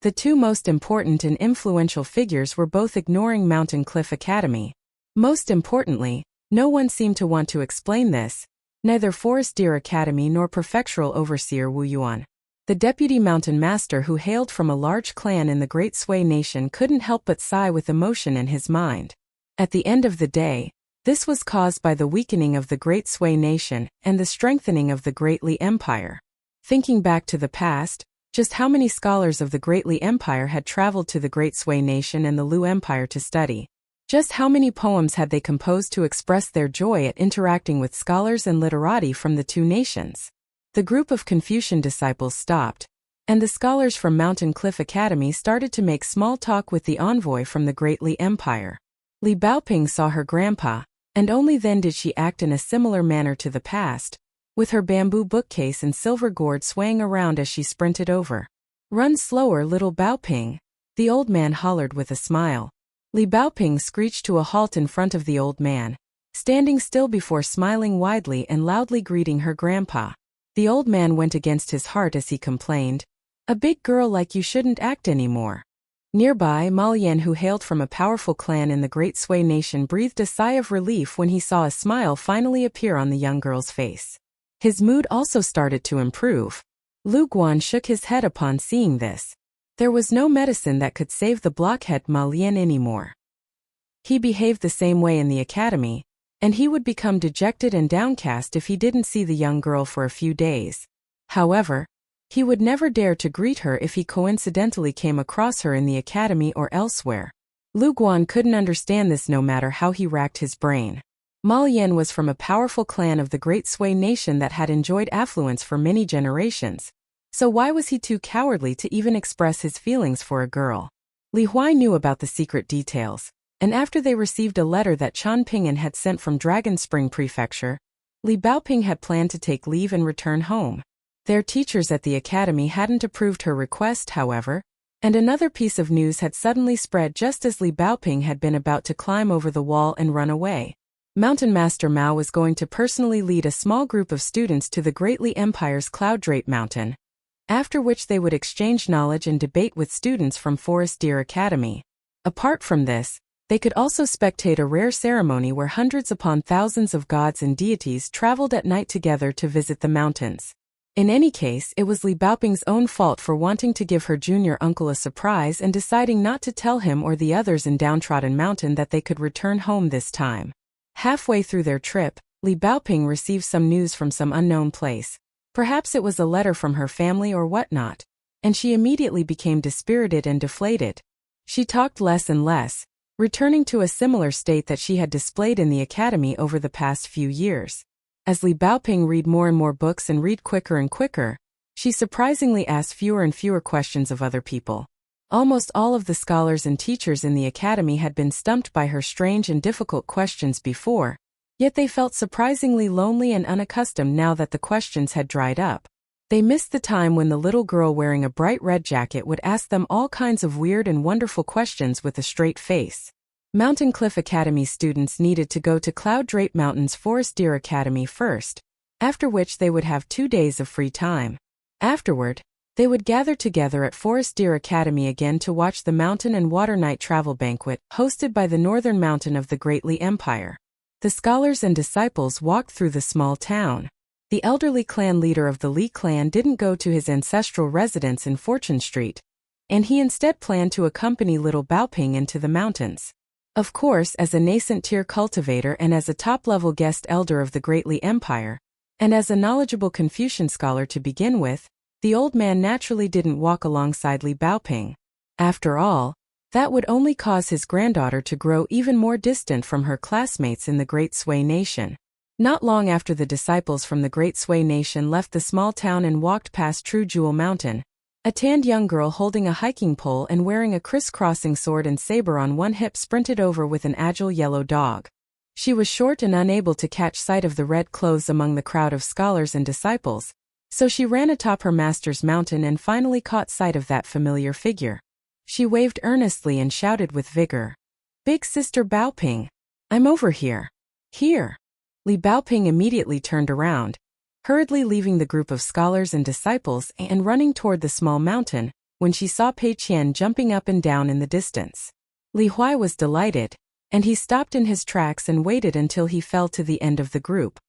S1: The two most important and influential figures were both ignoring Mountain Cliff Academy. Most importantly, no one seemed to want to explain this, neither Forest Deer Academy nor Prefectural Overseer Wu Yuan. The deputy mountain master, who hailed from a large clan in the Great Sui Nation, couldn't help but sigh with emotion in his mind. At the end of the day, this was caused by the weakening of the Great Sui Nation and the strengthening of the Great Li Empire. Thinking back to the past, just how many scholars of the Great Li Empire had traveled to the Great Sui Nation and the Lu Empire to study? Just how many poems had they composed to express their joy at interacting with scholars and literati from the two nations? The group of Confucian disciples stopped, and the scholars from Mountain Cliff Academy started to make small talk with the envoy from the Great Li Empire. Li Baoping saw her grandpa, and only then did she act in a similar manner to the past, with her bamboo bookcase and silver gourd swaying around as she sprinted over. "Run slower, little Baoping," the old man hollered with a smile. Li Baoping screeched to a halt in front of the old man, standing still before smiling widely and loudly greeting her grandpa. The old man went against his heart as he complained, "A big girl like you shouldn't act anymore." Nearby, Malian, who hailed from a powerful clan in the Great Sui Nation, breathed a sigh of relief when he saw a smile finally appear on the young girl's face. His mood also started to improve. Lu Guan shook his head upon seeing this. There was no medicine that could save the blockhead Malian anymore. He behaved the same way in the academy, and he would become dejected and downcast if he didn't see the young girl for a few days. However, he would never dare to greet her if he coincidentally came across her in the academy or elsewhere. Lu Guan couldn't understand this no matter how he racked his brain. Malian was from a powerful clan of the Great Sui Nation that had enjoyed affluence for many generations, so why was he too cowardly to even express his feelings for a girl? Li Huai knew about the secret details, and after they received a letter that Chan Ping'an had sent from Dragon Spring Prefecture, Li Baoping had planned to take leave and return home. Their teachers at the academy hadn't approved her request, however, and another piece of news had suddenly spread just as Li Baoping had been about to climb over the wall and run away. Mountain Master Mao was going to personally lead a small group of students to the Great Li Empire's Cloud Drape Mountain, after which they would exchange knowledge and debate with students from Forest Deer Academy. Apart from this, They could also spectate a rare ceremony where hundreds upon thousands of gods and deities traveled at night together to visit the mountains. In any case, it was Li Baoping's own fault for wanting to give her junior uncle a surprise and deciding not to tell him or the others in Downtrodden Mountain that they could return home this time. Halfway through their trip, Li Baoping received some news from some unknown place. Perhaps it was a letter from her family or whatnot, and she immediately became dispirited and deflated. She talked less and less, returning to a similar state that she had displayed in the academy over the past few years. As Li Baoping read more and more books and read quicker and quicker, she surprisingly asked fewer and fewer questions of other people. Almost all of the scholars and teachers in the academy had been stumped by her strange and difficult questions before, yet they felt surprisingly lonely and unaccustomed now that the questions had dried up. They missed the time when the little girl wearing a bright red jacket would ask them all kinds of weird and wonderful questions with a straight face. Mountain Cliff Academy students needed to go to Cloud Drape Mountain's Forest Deer Academy first, after which they would have 2 days of free time. Afterward, they would gather together at Forest Deer Academy again to watch the Mountain and Water Night Travel Banquet hosted by the Northern Mountain of the Great Li Empire. The scholars and disciples walked through the small town. The elderly clan leader of the Li clan didn't go to his ancestral residence in Fortune Street, and he instead planned to accompany little Baoping into the mountains. Of course, as a nascent tier cultivator and as a top-level guest elder of the Great Li Empire, and as a knowledgeable Confucian scholar to begin with, the old man naturally didn't walk alongside Li Baoping. After all, that would only cause his granddaughter to grow even more distant from her classmates in the Great Sui Nation. Not long after the disciples from the Great Sui Nation left the small town and walked past True Jewel Mountain, a tanned young girl holding a hiking pole and wearing a crisscrossing sword and saber on one hip sprinted over with an agile yellow dog. She was short and unable to catch sight of the red clothes among the crowd of scholars and disciples, so she ran atop her master's mountain and finally caught sight of that familiar figure. She waved earnestly and shouted with vigor, "Big Sister Baoping, I'm over here." Here. Li Baoping immediately turned around, hurriedly leaving the group of scholars and disciples and running toward the small mountain, when she saw Pei Qian jumping up and down in the distance. Li Huai was delighted, and he stopped in his tracks and waited until he fell to the end of the group.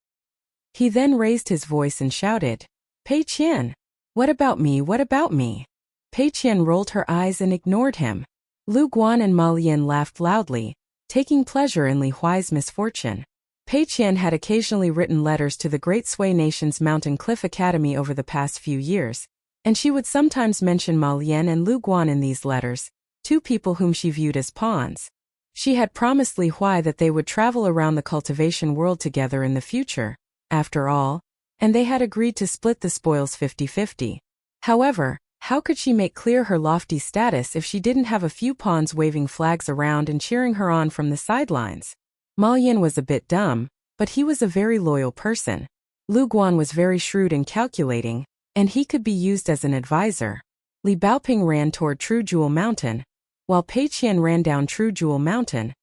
S1: He then raised his voice and shouted, "Pei Qian, what about me, what about me?" Pei Qian rolled her eyes and ignored him. Lu Guan and Ma Lian laughed loudly, taking pleasure in Li Huai's misfortune. Pei Qian had occasionally written letters to the Great Sui Nation's Mountain Cliff Academy over the past few years, and she would sometimes mention Ma Lian and Lu Guan in these letters, two people whom she viewed as pawns. She had promised Li Huai that they would travel around the cultivation world together in the future, after all, and they had agreed to split the spoils 50-50. However, how could she make clear her lofty status if she didn't have a few pawns waving flags around and cheering her on from the sidelines? Ma Yin was a bit dumb, but he was a very loyal person. Lu Guan was very shrewd and calculating, and he could be used as an advisor. Li Baoping ran toward True Jewel Mountain, while Pei Qian ran down True Jewel Mountain,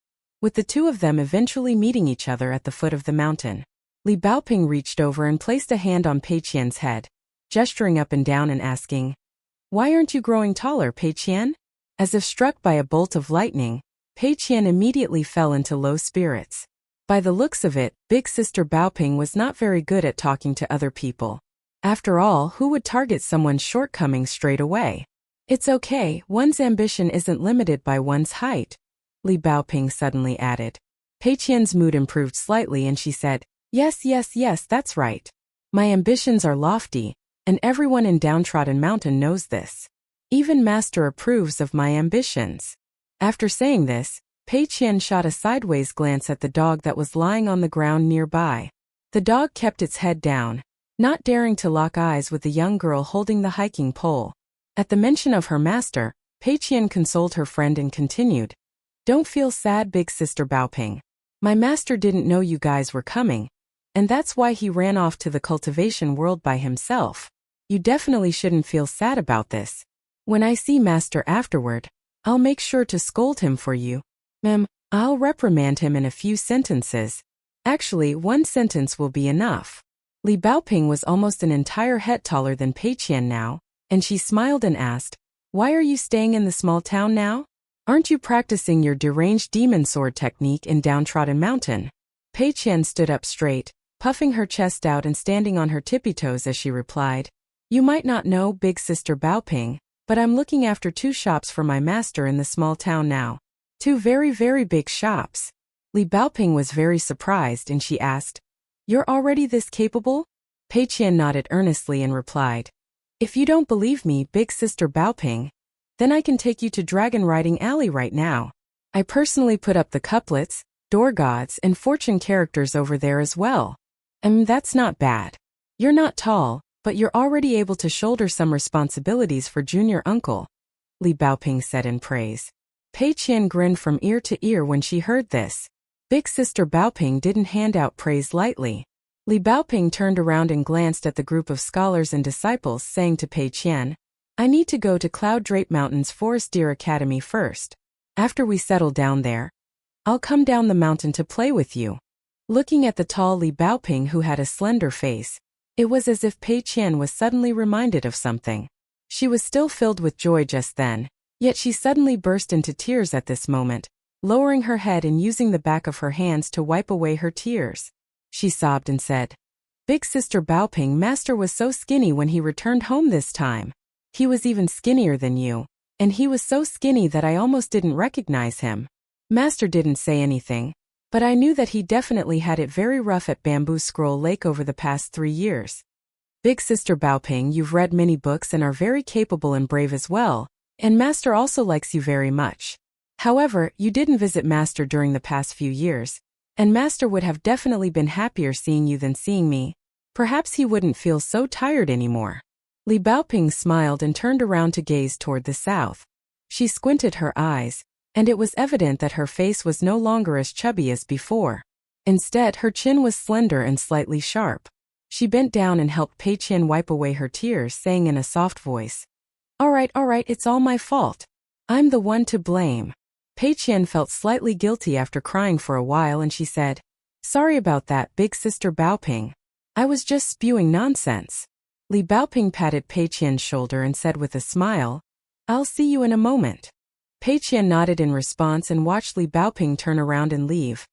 S1: with the two of them eventually meeting each other at the foot of the mountain. Li Baoping reached over and placed a hand on Pei Qian's head, gesturing up and down and asking, "Why aren't you growing taller, Pei Qian?" As if struck by a bolt of lightning, Pei Qian immediately fell into low spirits. By the looks of it, Big Sister Baoping was not very good at talking to other people. After all, who would target someone's shortcomings straight away? "It's okay, one's ambition isn't limited by one's height," Li Baoping suddenly added. Pei Qian's mood improved slightly and she said, Yes, that's right. My ambitions are lofty, and everyone in Downtrodden Mountain knows this. Even Master approves of my ambitions." After saying this, Pei Qian shot a sideways glance at the dog that was lying on the ground nearby. The dog kept its head down, not daring to lock eyes with the young girl holding the hiking pole. At the mention of her master, Pei Qian consoled her friend and continued, "Don't feel sad, Big Sister Baoping. My master didn't know you guys were coming, and that's why he ran off to the cultivation world by himself. You definitely shouldn't feel sad about this. When I see master afterward, I'll make sure to scold him for you. I'll reprimand him in a few sentences. Actually, one sentence will be enough." Li Baoping was almost an entire head taller than Pei Qian now, and she smiled and asked, "Why are you staying in the small town now?" Aren't you practicing your deranged demon sword technique in Downtrodden Mountain? Pei Qian stood up straight, puffing her chest out and standing on her tippy toes as she replied, You might not know, big sister Baoping, but I'm looking after 2 shops for my master in the small town now. 2 very, very big shops. Li Baoping was very surprised and she asked, You're already this capable? Pei Qian nodded earnestly and replied, If you don't believe me, big sister Baoping, then I can take you to Dragon Riding Alley right now. I personally put up the couplets, door gods and fortune characters over there as well. That's not bad. You're not tall, but you're already able to shoulder some responsibilities for junior uncle, Li Baoping said in praise. Pei Qian grinned from ear to ear when she heard this. Big sister Baoping didn't hand out praise lightly. Li Baoping turned around and glanced at the group of scholars and disciples, saying to Pei Qian, I need to go to Cloud Drape Mountain's Forest Deer Academy first. After we settle down there, I'll come down the mountain to play with you. Looking at the tall Li Baoping, who had a slender face, it was as if Pei Qian was suddenly reminded of something. She was still filled with joy just then, yet she suddenly burst into tears at this moment, lowering her head and using the back of her hands to wipe away her tears. She sobbed and said, Big sister Baoping, master was so skinny when he returned home this time. He was even skinnier than you, and he was so skinny that I almost didn't recognize him. Master didn't say anything, but I knew that he definitely had it very rough at Bamboo Scroll Lake over the past 3 years. Big sister Baoping, you've read many books and are very capable and brave as well, and master also likes you very much. However, you didn't visit master during the past few years, and master would have definitely been happier seeing you than seeing me. Perhaps he wouldn't feel so tired anymore. Li Baoping smiled and turned around to gaze toward the south. She squinted her eyes, and it was evident that her face was no longer as chubby as before. Instead, her chin was slender and slightly sharp. She bent down and helped Pei Qian wipe away her tears, saying in a soft voice, All right, it's all my fault. I'm the one to blame. Pei Qian felt slightly guilty after crying for a while and she said, Sorry about that, big sister Baoping. I was just spewing nonsense. Li Baoping patted Pei Qian's shoulder and said with a smile, I'll see you in a moment. Pei Qian nodded in response and watched Li Baoping turn around and leave.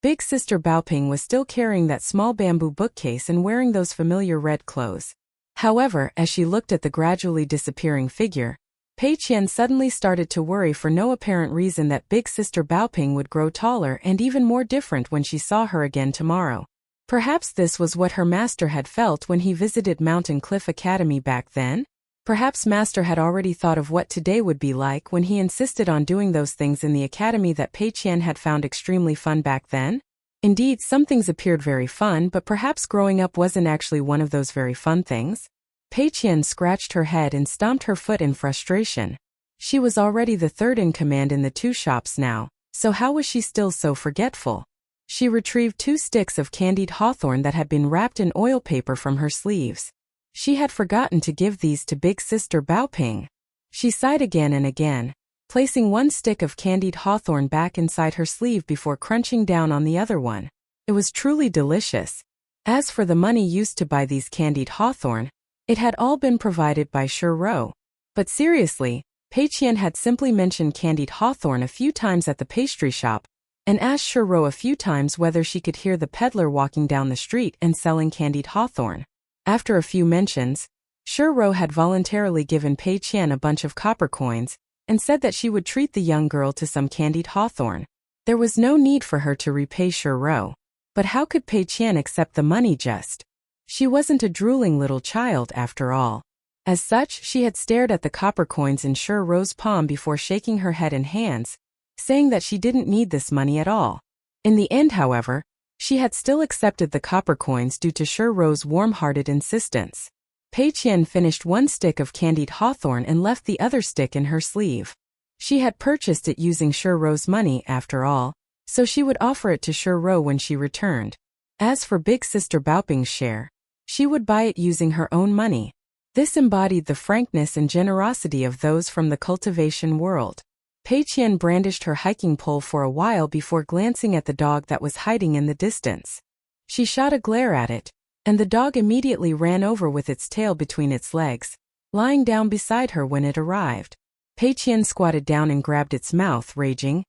S1: Big sister Baoping was still carrying that small bamboo bookcase and wearing those familiar red clothes. However, as she looked at the gradually disappearing figure, Pei Qian suddenly started to worry for no apparent reason that big sister Baoping would grow taller and even more different when she saw her again tomorrow. Perhaps this was what her master had felt when he visited Mountain Cliff Academy back then? Perhaps master had already thought of what today would be like when he insisted on doing those things in the academy that Pei Qian had found extremely fun back then? Indeed, some things appeared very fun, but perhaps growing up wasn't actually one of those very fun things. Pei Qian scratched her head and stomped her foot in frustration. She was already the third in command in the 2 shops now, so how was she still so forgetful? She retrieved 2 sticks of candied hawthorn that had been wrapped in oil paper from her sleeves. She had forgotten to give these to big sister Baoping. She sighed again and again, placing 1 stick of candied hawthorn back inside her sleeve before crunching down on the other one. It was truly delicious. As for the money used to buy these candied hawthorn, it had all been provided by Shuro. But seriously, Pei Qian had simply mentioned candied hawthorn a few times at the pastry shop, and asked Shuro a few times whether she could hear the peddler walking down the street and selling candied hawthorn. After a few mentions, Shuro had voluntarily given Pei Qian a bunch of copper coins, and said that she would treat the young girl to some candied hawthorn. There was no need for her to repay Shuro. But how could Pei Qian accept the money just? She wasn't a drooling little child after all. As such, she had stared at the copper coins in Shuro's palm before shaking her head and hands, saying that she didn't need this money at all. In the end, however, she had still accepted the copper coins due to Shuro's warm-hearted insistence. Pei Qian finished 1 stick of candied hawthorn and left the other stick in her sleeve. She had purchased it using Shuro's money after all, so she would offer it to Shuro when she returned. As for big sister Baoping's share, she would buy it using her own money. This embodied the frankness and generosity of those from the cultivation world. Pei Qian brandished her hiking pole for a while before glancing at the dog that was hiding in the distance. She shot a glare at it, and the dog immediately ran over with its tail between its legs, lying down beside her when it arrived. Pei Qian squatted down and grabbed its mouth, raging.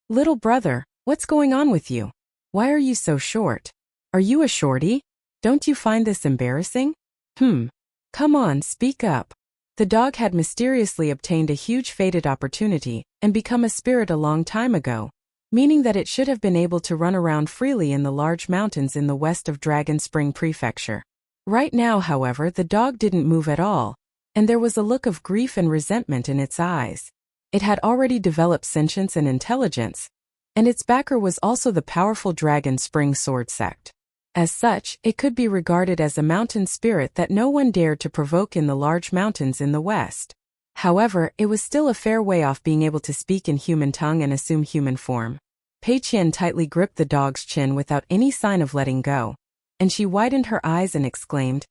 S1: Little brother, what's going on with you? Why are you so short? Are you a shorty? Don't you find this embarrassing? Come on, speak up. The dog had mysteriously obtained a huge fated opportunity and become a spirit a long time ago, meaning that it should have been able to run around freely in the large mountains in the west of Dragon Spring Prefecture. Right now, however, the dog didn't move at all, and there was a look of grief and resentment in its eyes. It had already developed sentience and intelligence, and its backer was also the powerful Dragon Spring Sword sect. As such, it could be regarded as a mountain spirit that no one dared to provoke in the large mountains in the west. However, it was still a fair way off being able to speak in human tongue and assume human form. Pei Qian tightly gripped the dog's chin without any sign of letting go, and she widened her eyes and exclaimed,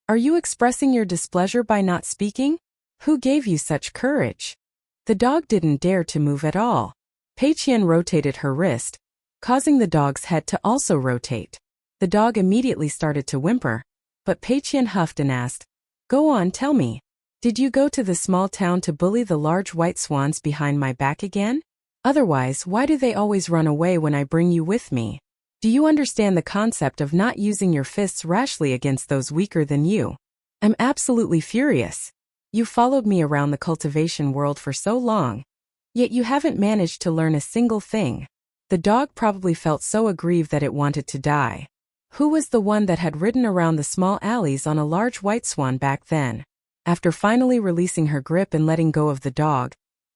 S1: "Are you expressing your displeasure by not speaking? Who gave you such courage?" The dog didn't dare to move at all. Pei Qian rotated her wrist, causing the dog's head to also rotate. The dog immediately started to whimper, but Pei Qian huffed and asked, "Go on, tell me. Did you go to the small town to bully the large white swans behind my back again? Otherwise, why do they always run away when I bring you with me? Do you understand the concept of not using your fists rashly against those weaker than you? I'm absolutely furious. You followed me around the cultivation world for so long, yet you haven't managed to learn a single thing." The dog probably felt so aggrieved that it wanted to die. Who was the one that had ridden around the small alleys on a large white swan back then? After finally releasing her grip and letting go of the dog,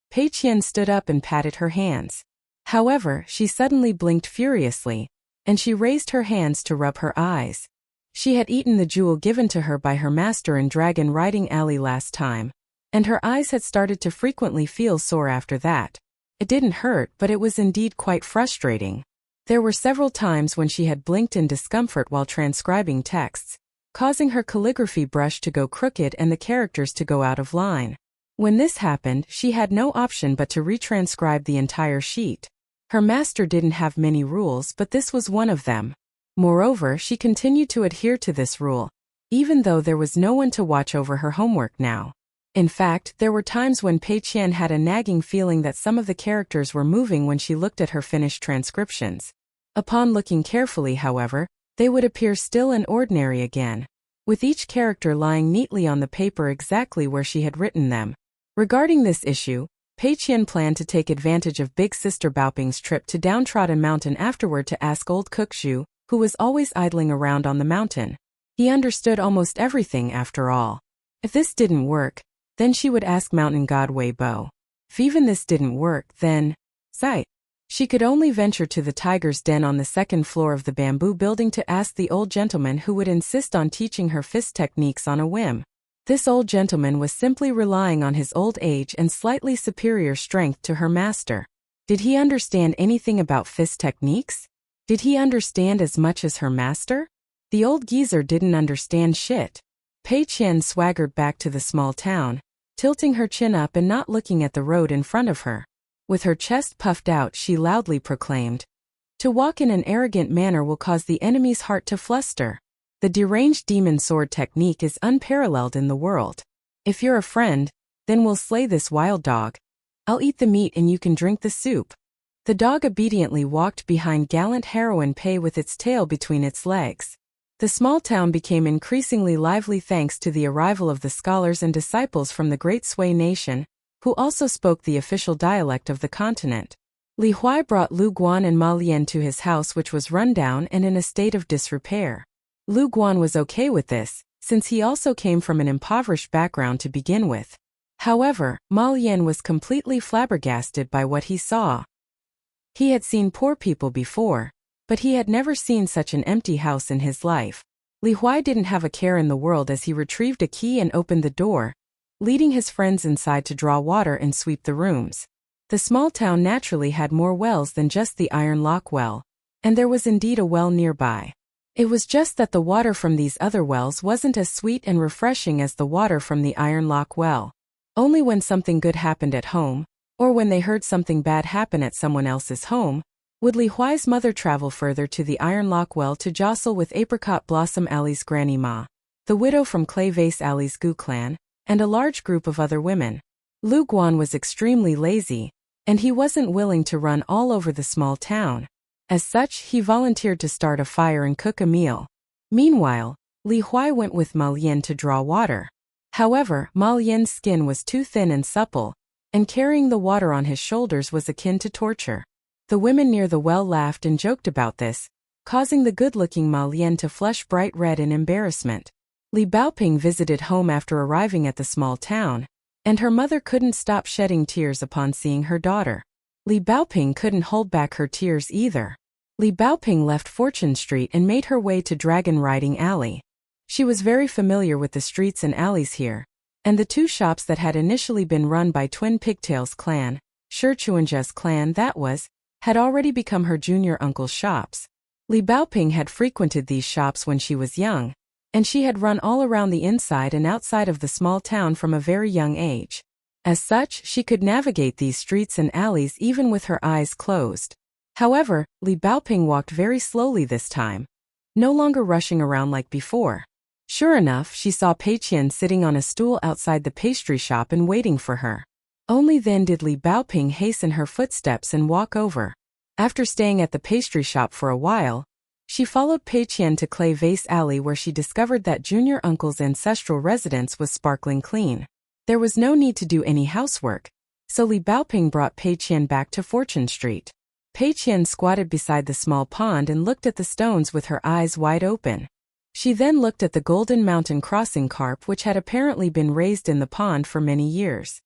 S1: Pei Qian stood up and patted her hands. However, she suddenly blinked furiously, and she raised her hands to rub her eyes. She had eaten the jewel given to her by her master in Dragon Riding Alley last time, and her eyes had started to frequently feel sore after that. It didn't hurt, but it was indeed quite frustrating. There were several times when she had blinked in discomfort while transcribing texts, causing her calligraphy brush to go crooked and the characters to go out of line. When this happened, she had no option but to retranscribe the entire sheet. Her master didn't have many rules, but this was one of them. Moreover, she continued to adhere to this rule, even though there was no one to watch over her homework now. In fact, there were times when Pei Qian had a nagging feeling that some of the characters were moving when she looked at her finished transcriptions. Upon looking carefully, however, they would appear still and ordinary again, with each character lying neatly on the paper exactly where she had written them. Regarding this issue, Pei Qian planned to take advantage of Big Sister Baoping's trip to Downtrodden Mountain afterward to ask old Cook Zhu, who was always idling around on the mountain. He understood almost everything after all. If this didn't work, then she would ask Mountain God Wei Bo. If even this didn't work, then, sight. She could only venture to the tiger's den on the second floor of the bamboo building to ask the old gentleman who would insist on teaching her fist techniques on a whim. This old gentleman was simply relying on his old age and slightly superior strength to her master. Did he understand anything about fist techniques? Did he understand as much as her master? The old geezer didn't understand shit. Pei Qian swaggered back to the small town, tilting her chin up and not looking at the road in front of her. With her chest puffed out, she loudly proclaimed, "To walk in an arrogant manner will cause the enemy's heart to fluster. The deranged demon sword technique is unparalleled in the world. If you're a friend, then we'll slay this wild dog. I'll eat the meat and you can drink the soup." The dog obediently walked behind gallant heroine Pei with its tail between its legs. The small town became increasingly lively thanks to the arrival of the scholars and disciples from the Great Sui nation, who also spoke the official dialect of the continent. Li Huai brought Lu Guan and Ma Lian to his house, which was run down and in a state of disrepair. Lu Guan was okay with this, since he also came from an impoverished background to begin with. However, Ma Lian was completely flabbergasted by what he saw. He had seen poor people before, but he had never seen such an empty house in his life. Li Huai didn't have a care in the world as he retrieved a key and opened the door, leading his friends inside to draw water and sweep the rooms. The small town naturally had more wells than just the Iron Lock well, and there was indeed a well nearby. It was just that the water from these other wells wasn't as sweet and refreshing as the water from the Iron Lock well. Only when something good happened at home, or when they heard something bad happen at someone else's home, would Li Huai's mother travel further to the Iron Lock well to jostle with Apricot Blossom Alley's Granny Ma, the widow from Clay Vase Alley's Gu clan, and a large group of other women. Lu Guan was extremely lazy, and he wasn't willing to run all over the small town. As such, he volunteered to start a fire and cook a meal. Meanwhile, Li Huai went with Ma Lian to draw water. However, Ma Lian's skin was too thin and supple, and carrying the water on his shoulders was akin to torture. The women near the well laughed and joked about this, causing the good-looking Ma Lian to flush bright red in embarrassment. Li Baoping visited home after arriving at the small town, and her mother couldn't stop shedding tears upon seeing her daughter. Li Baoping couldn't hold back her tears either. Li Baoping left Fortune Street and made her way to Dragon Riding Alley. She was very familiar with the streets and alleys here, and the two shops that had initially been run by Twin Pigtails clan, Shi Chuanjia's clan that was, had already become her junior uncle's shops. Li Baoping had frequented these shops when she was young, and she had run all around the inside and outside of the small town from a very young age. As such, she could navigate these streets and alleys even with her eyes closed. However, Li Baoping walked very slowly this time, no longer rushing around like before. Sure enough, she saw Pei Qian sitting on a stool outside the pastry shop and waiting for her. Only then did Li Baoping hasten her footsteps and walk over. After staying at the pastry shop for a while, she followed Pei Qian to Clay Vase Alley where she discovered that junior uncle's ancestral residence was sparkling clean. There was no need to do any housework, so Li Baoping brought Pei Qian back to Fortune Street. Pei Qian squatted beside the small pond and looked at the stones with her eyes wide open. She then looked at the golden mountain crossing carp which had apparently been raised in the pond for many years.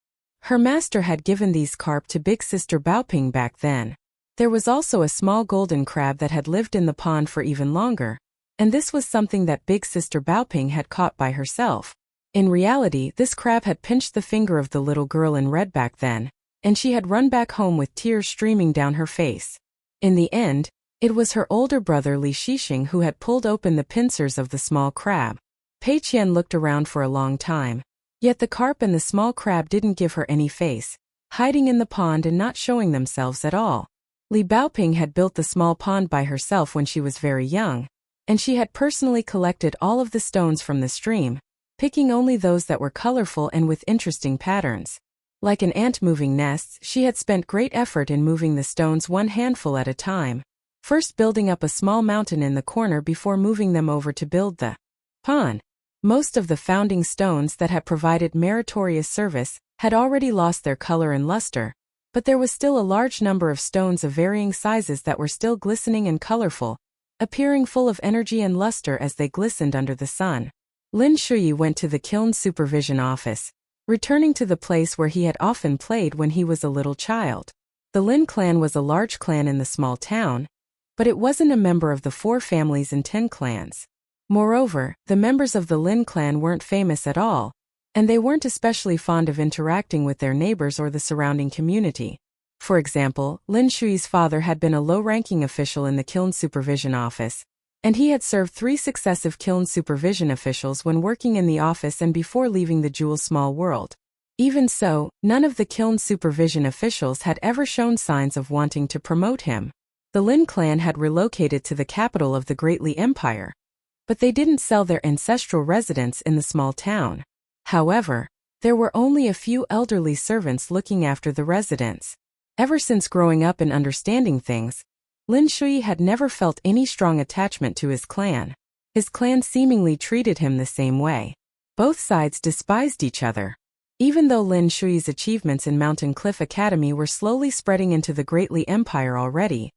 S1: Her master had given these carp to big sister Baoping back then. There was also a small golden crab that had lived in the pond for even longer, and this was something that big sister Baoping had caught by herself. In reality, this crab had pinched the finger of the little girl in red back then, and she had run back home with tears streaming down her face. In the end, it was her older brother Li Shixing who had pulled open the pincers of the small crab. Pei Qian looked around for a long time, yet the carp and the small crab didn't give her any face, hiding in the pond and not showing themselves at all. Li Baoping had built the small pond by herself when she was very young, and she had personally collected all of the stones from the stream, picking only those that were colorful and with interesting patterns. Like an ant moving nests, she had spent great effort in moving the stones one handful at a time, first building up a small mountain in the corner before moving them over to build the pond. Most of the founding stones that had provided meritorious service had already lost their color and luster, but there was still a large number of stones of varying sizes that were still glistening and colorful, appearing full of energy and luster as they glistened under the sun. Lin Shuyi went to the kiln supervision office, returning to the place where he had often played when he was a little child. The Lin clan was a large clan in the small town, but it wasn't a member of the 4 families and 10 clans. Moreover, the members of the Lin clan weren't famous at all, and they weren't especially fond of interacting with their neighbors or the surrounding community. For example, Lin Shui's father had been a low-ranking official in the kiln supervision office, and he had served 3 successive kiln supervision officials when working in the office and before leaving the Jewel Small World. Even so, none of the kiln supervision officials had ever shown signs of wanting to promote him. The Lin clan had relocated to the capital of the Great Li Empire, but they didn't sell their ancestral residence in the small town. However, there were only a few elderly servants looking after the residence. Ever since growing up and understanding things, Lin Shui had never felt any strong attachment to his clan. His clan seemingly treated him the same way. Both sides despised each other. Even though Lin Shui's achievements in Mountain Cliff Academy were slowly spreading into the Great Li Empire already,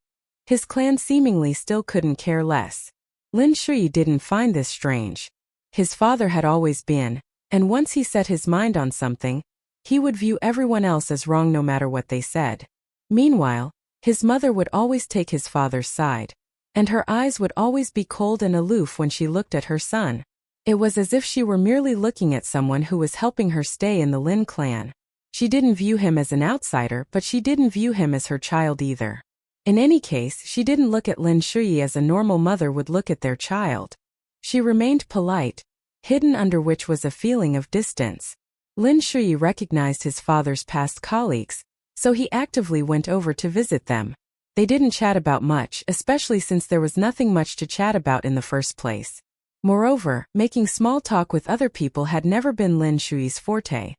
S1: his clan seemingly still couldn't care less. Lin Shui didn't find this strange. His father had always been, and once he set his mind on something, he would view everyone else as wrong no matter what they said. Meanwhile, his mother would always take his father's side, and her eyes would always be cold and aloof when she looked at her son. It was as if she were merely looking at someone who was helping her stay in the Lin clan. She didn't view him as an outsider, but she didn't view him as her child either. In any case, she didn't look at Lin Shui as a normal mother would look at their child. She remained polite, hidden under which was a feeling of distance. Lin Shui recognized his father's past colleagues, so he actively went over to visit them. They didn't chat about much, especially since there was nothing much to chat about in the first place. Moreover, making small talk with other people had never been Lin Shui's forte.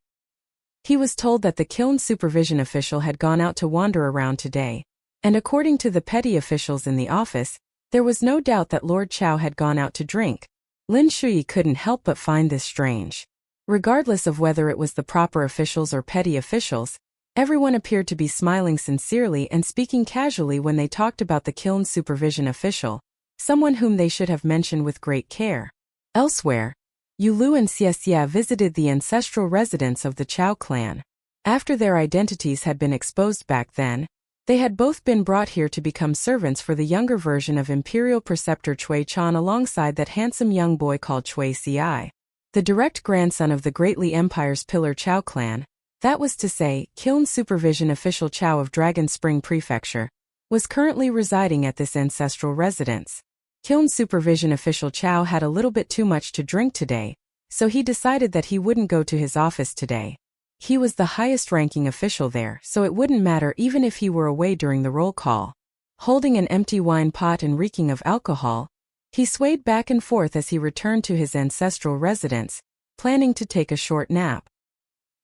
S1: He was told that the kiln supervision official had gone out to wander around today, and according to the petty officials in the office, there was no doubt that Lord Chow had gone out to drink. Lin Shui couldn't help but find this strange. Regardless of whether it was the proper officials or petty officials, everyone appeared to be smiling sincerely and speaking casually when they talked about the kiln supervision official, someone whom they should have mentioned with great care. Elsewhere, Yu Lu and Xie visited the ancestral residence of the Chow clan. After their identities had been exposed back then, they had both been brought here to become servants for the younger version of Imperial Preceptor Cui Chan alongside that handsome young boy called Cui Ci, the direct grandson of the Greatly Empire's pillar Chow clan, that was to say, kiln supervision official Chow of Dragon Spring Prefecture, was currently residing at this ancestral residence. Kiln supervision official Chow had a little bit too much to drink today, so he decided that he wouldn't go to his office today. He was the highest-ranking official there, so it wouldn't matter even if he were away during the roll call. Holding an empty wine pot and reeking of alcohol, he swayed back and forth as he returned to his ancestral residence, planning to take a short nap.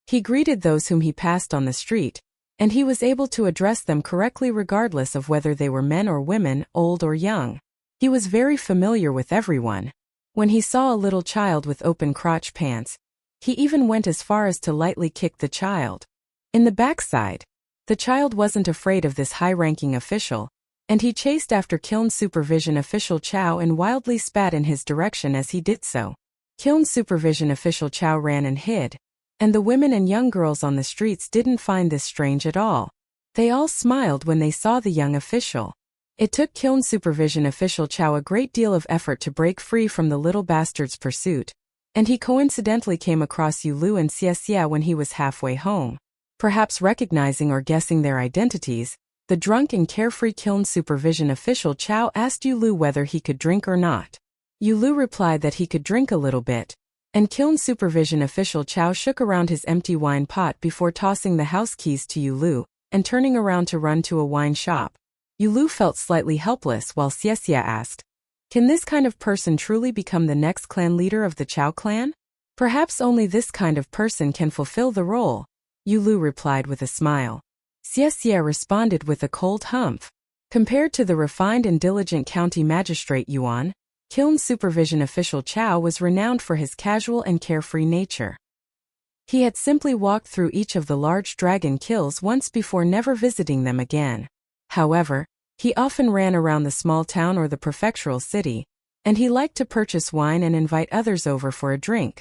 S1: He greeted those whom he passed on the street, and he was able to address them correctly regardless of whether they were men or women, old or young. He was very familiar with everyone. When he saw a little child with open crotch pants, he even went as far as to lightly kick the child in the backside. The child wasn't afraid of this high-ranking official, and he chased after kiln supervision official Chow and wildly spat in his direction as he did so. Kiln supervision official Chow ran and hid, and the women and young girls on the streets didn't find this strange at all. They all smiled when they saw the young official. It took kiln supervision official Chow a great deal of effort to break free from the little bastard's pursuit, and he coincidentally came across Yu Lu and Xie when he was halfway home. Perhaps recognizing or guessing their identities, the drunk and carefree kiln supervision official Chow asked Yu Lu whether he could drink or not. Yu Lu replied that he could drink a little bit, and kiln supervision official Chow shook around his empty wine pot before tossing the house keys to Yu Lu and turning around to run to a wine shop. Yu Lu felt slightly helpless while Xie asked, "Can this kind of person truly become the next clan leader of the Chow clan? Perhaps only this kind of person can fulfill the role," Yu Lu replied with a smile. Xie responded with a cold humph. Compared to the refined and diligent county magistrate Yuan, kiln supervision official Chow was renowned for his casual and carefree nature. He had simply walked through each of the large dragon kilns once before never visiting them again. However, he often ran around the small town or the prefectural city, and he liked to purchase wine and invite others over for a drink.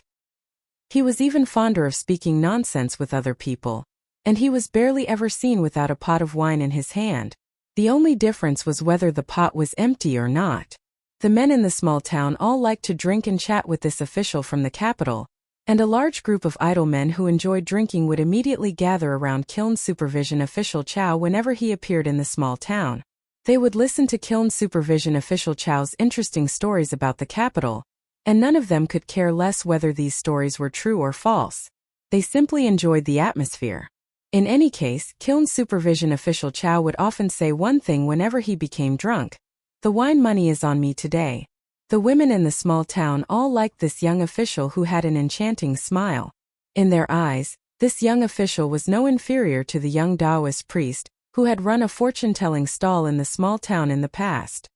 S1: He was even fonder of speaking nonsense with other people, and he was barely ever seen without a pot of wine in his hand. The only difference was whether the pot was empty or not. The men in the small town all liked to drink and chat with this official from the capital, and a large group of idle men who enjoyed drinking would immediately gather around kiln supervision official Chow whenever he appeared in the small town. They would listen to kiln supervision official Chow's interesting stories about the capital, and none of them could care less whether these stories were true or false. They simply enjoyed the atmosphere. In any case, kiln supervision official Chow would often say one thing whenever he became drunk: "The wine money is on me today." The women in the small town all liked this young official who had an enchanting smile. In their eyes, this young official was no inferior to the young Taoist priest who had run a fortune-telling stall in the small town in the past.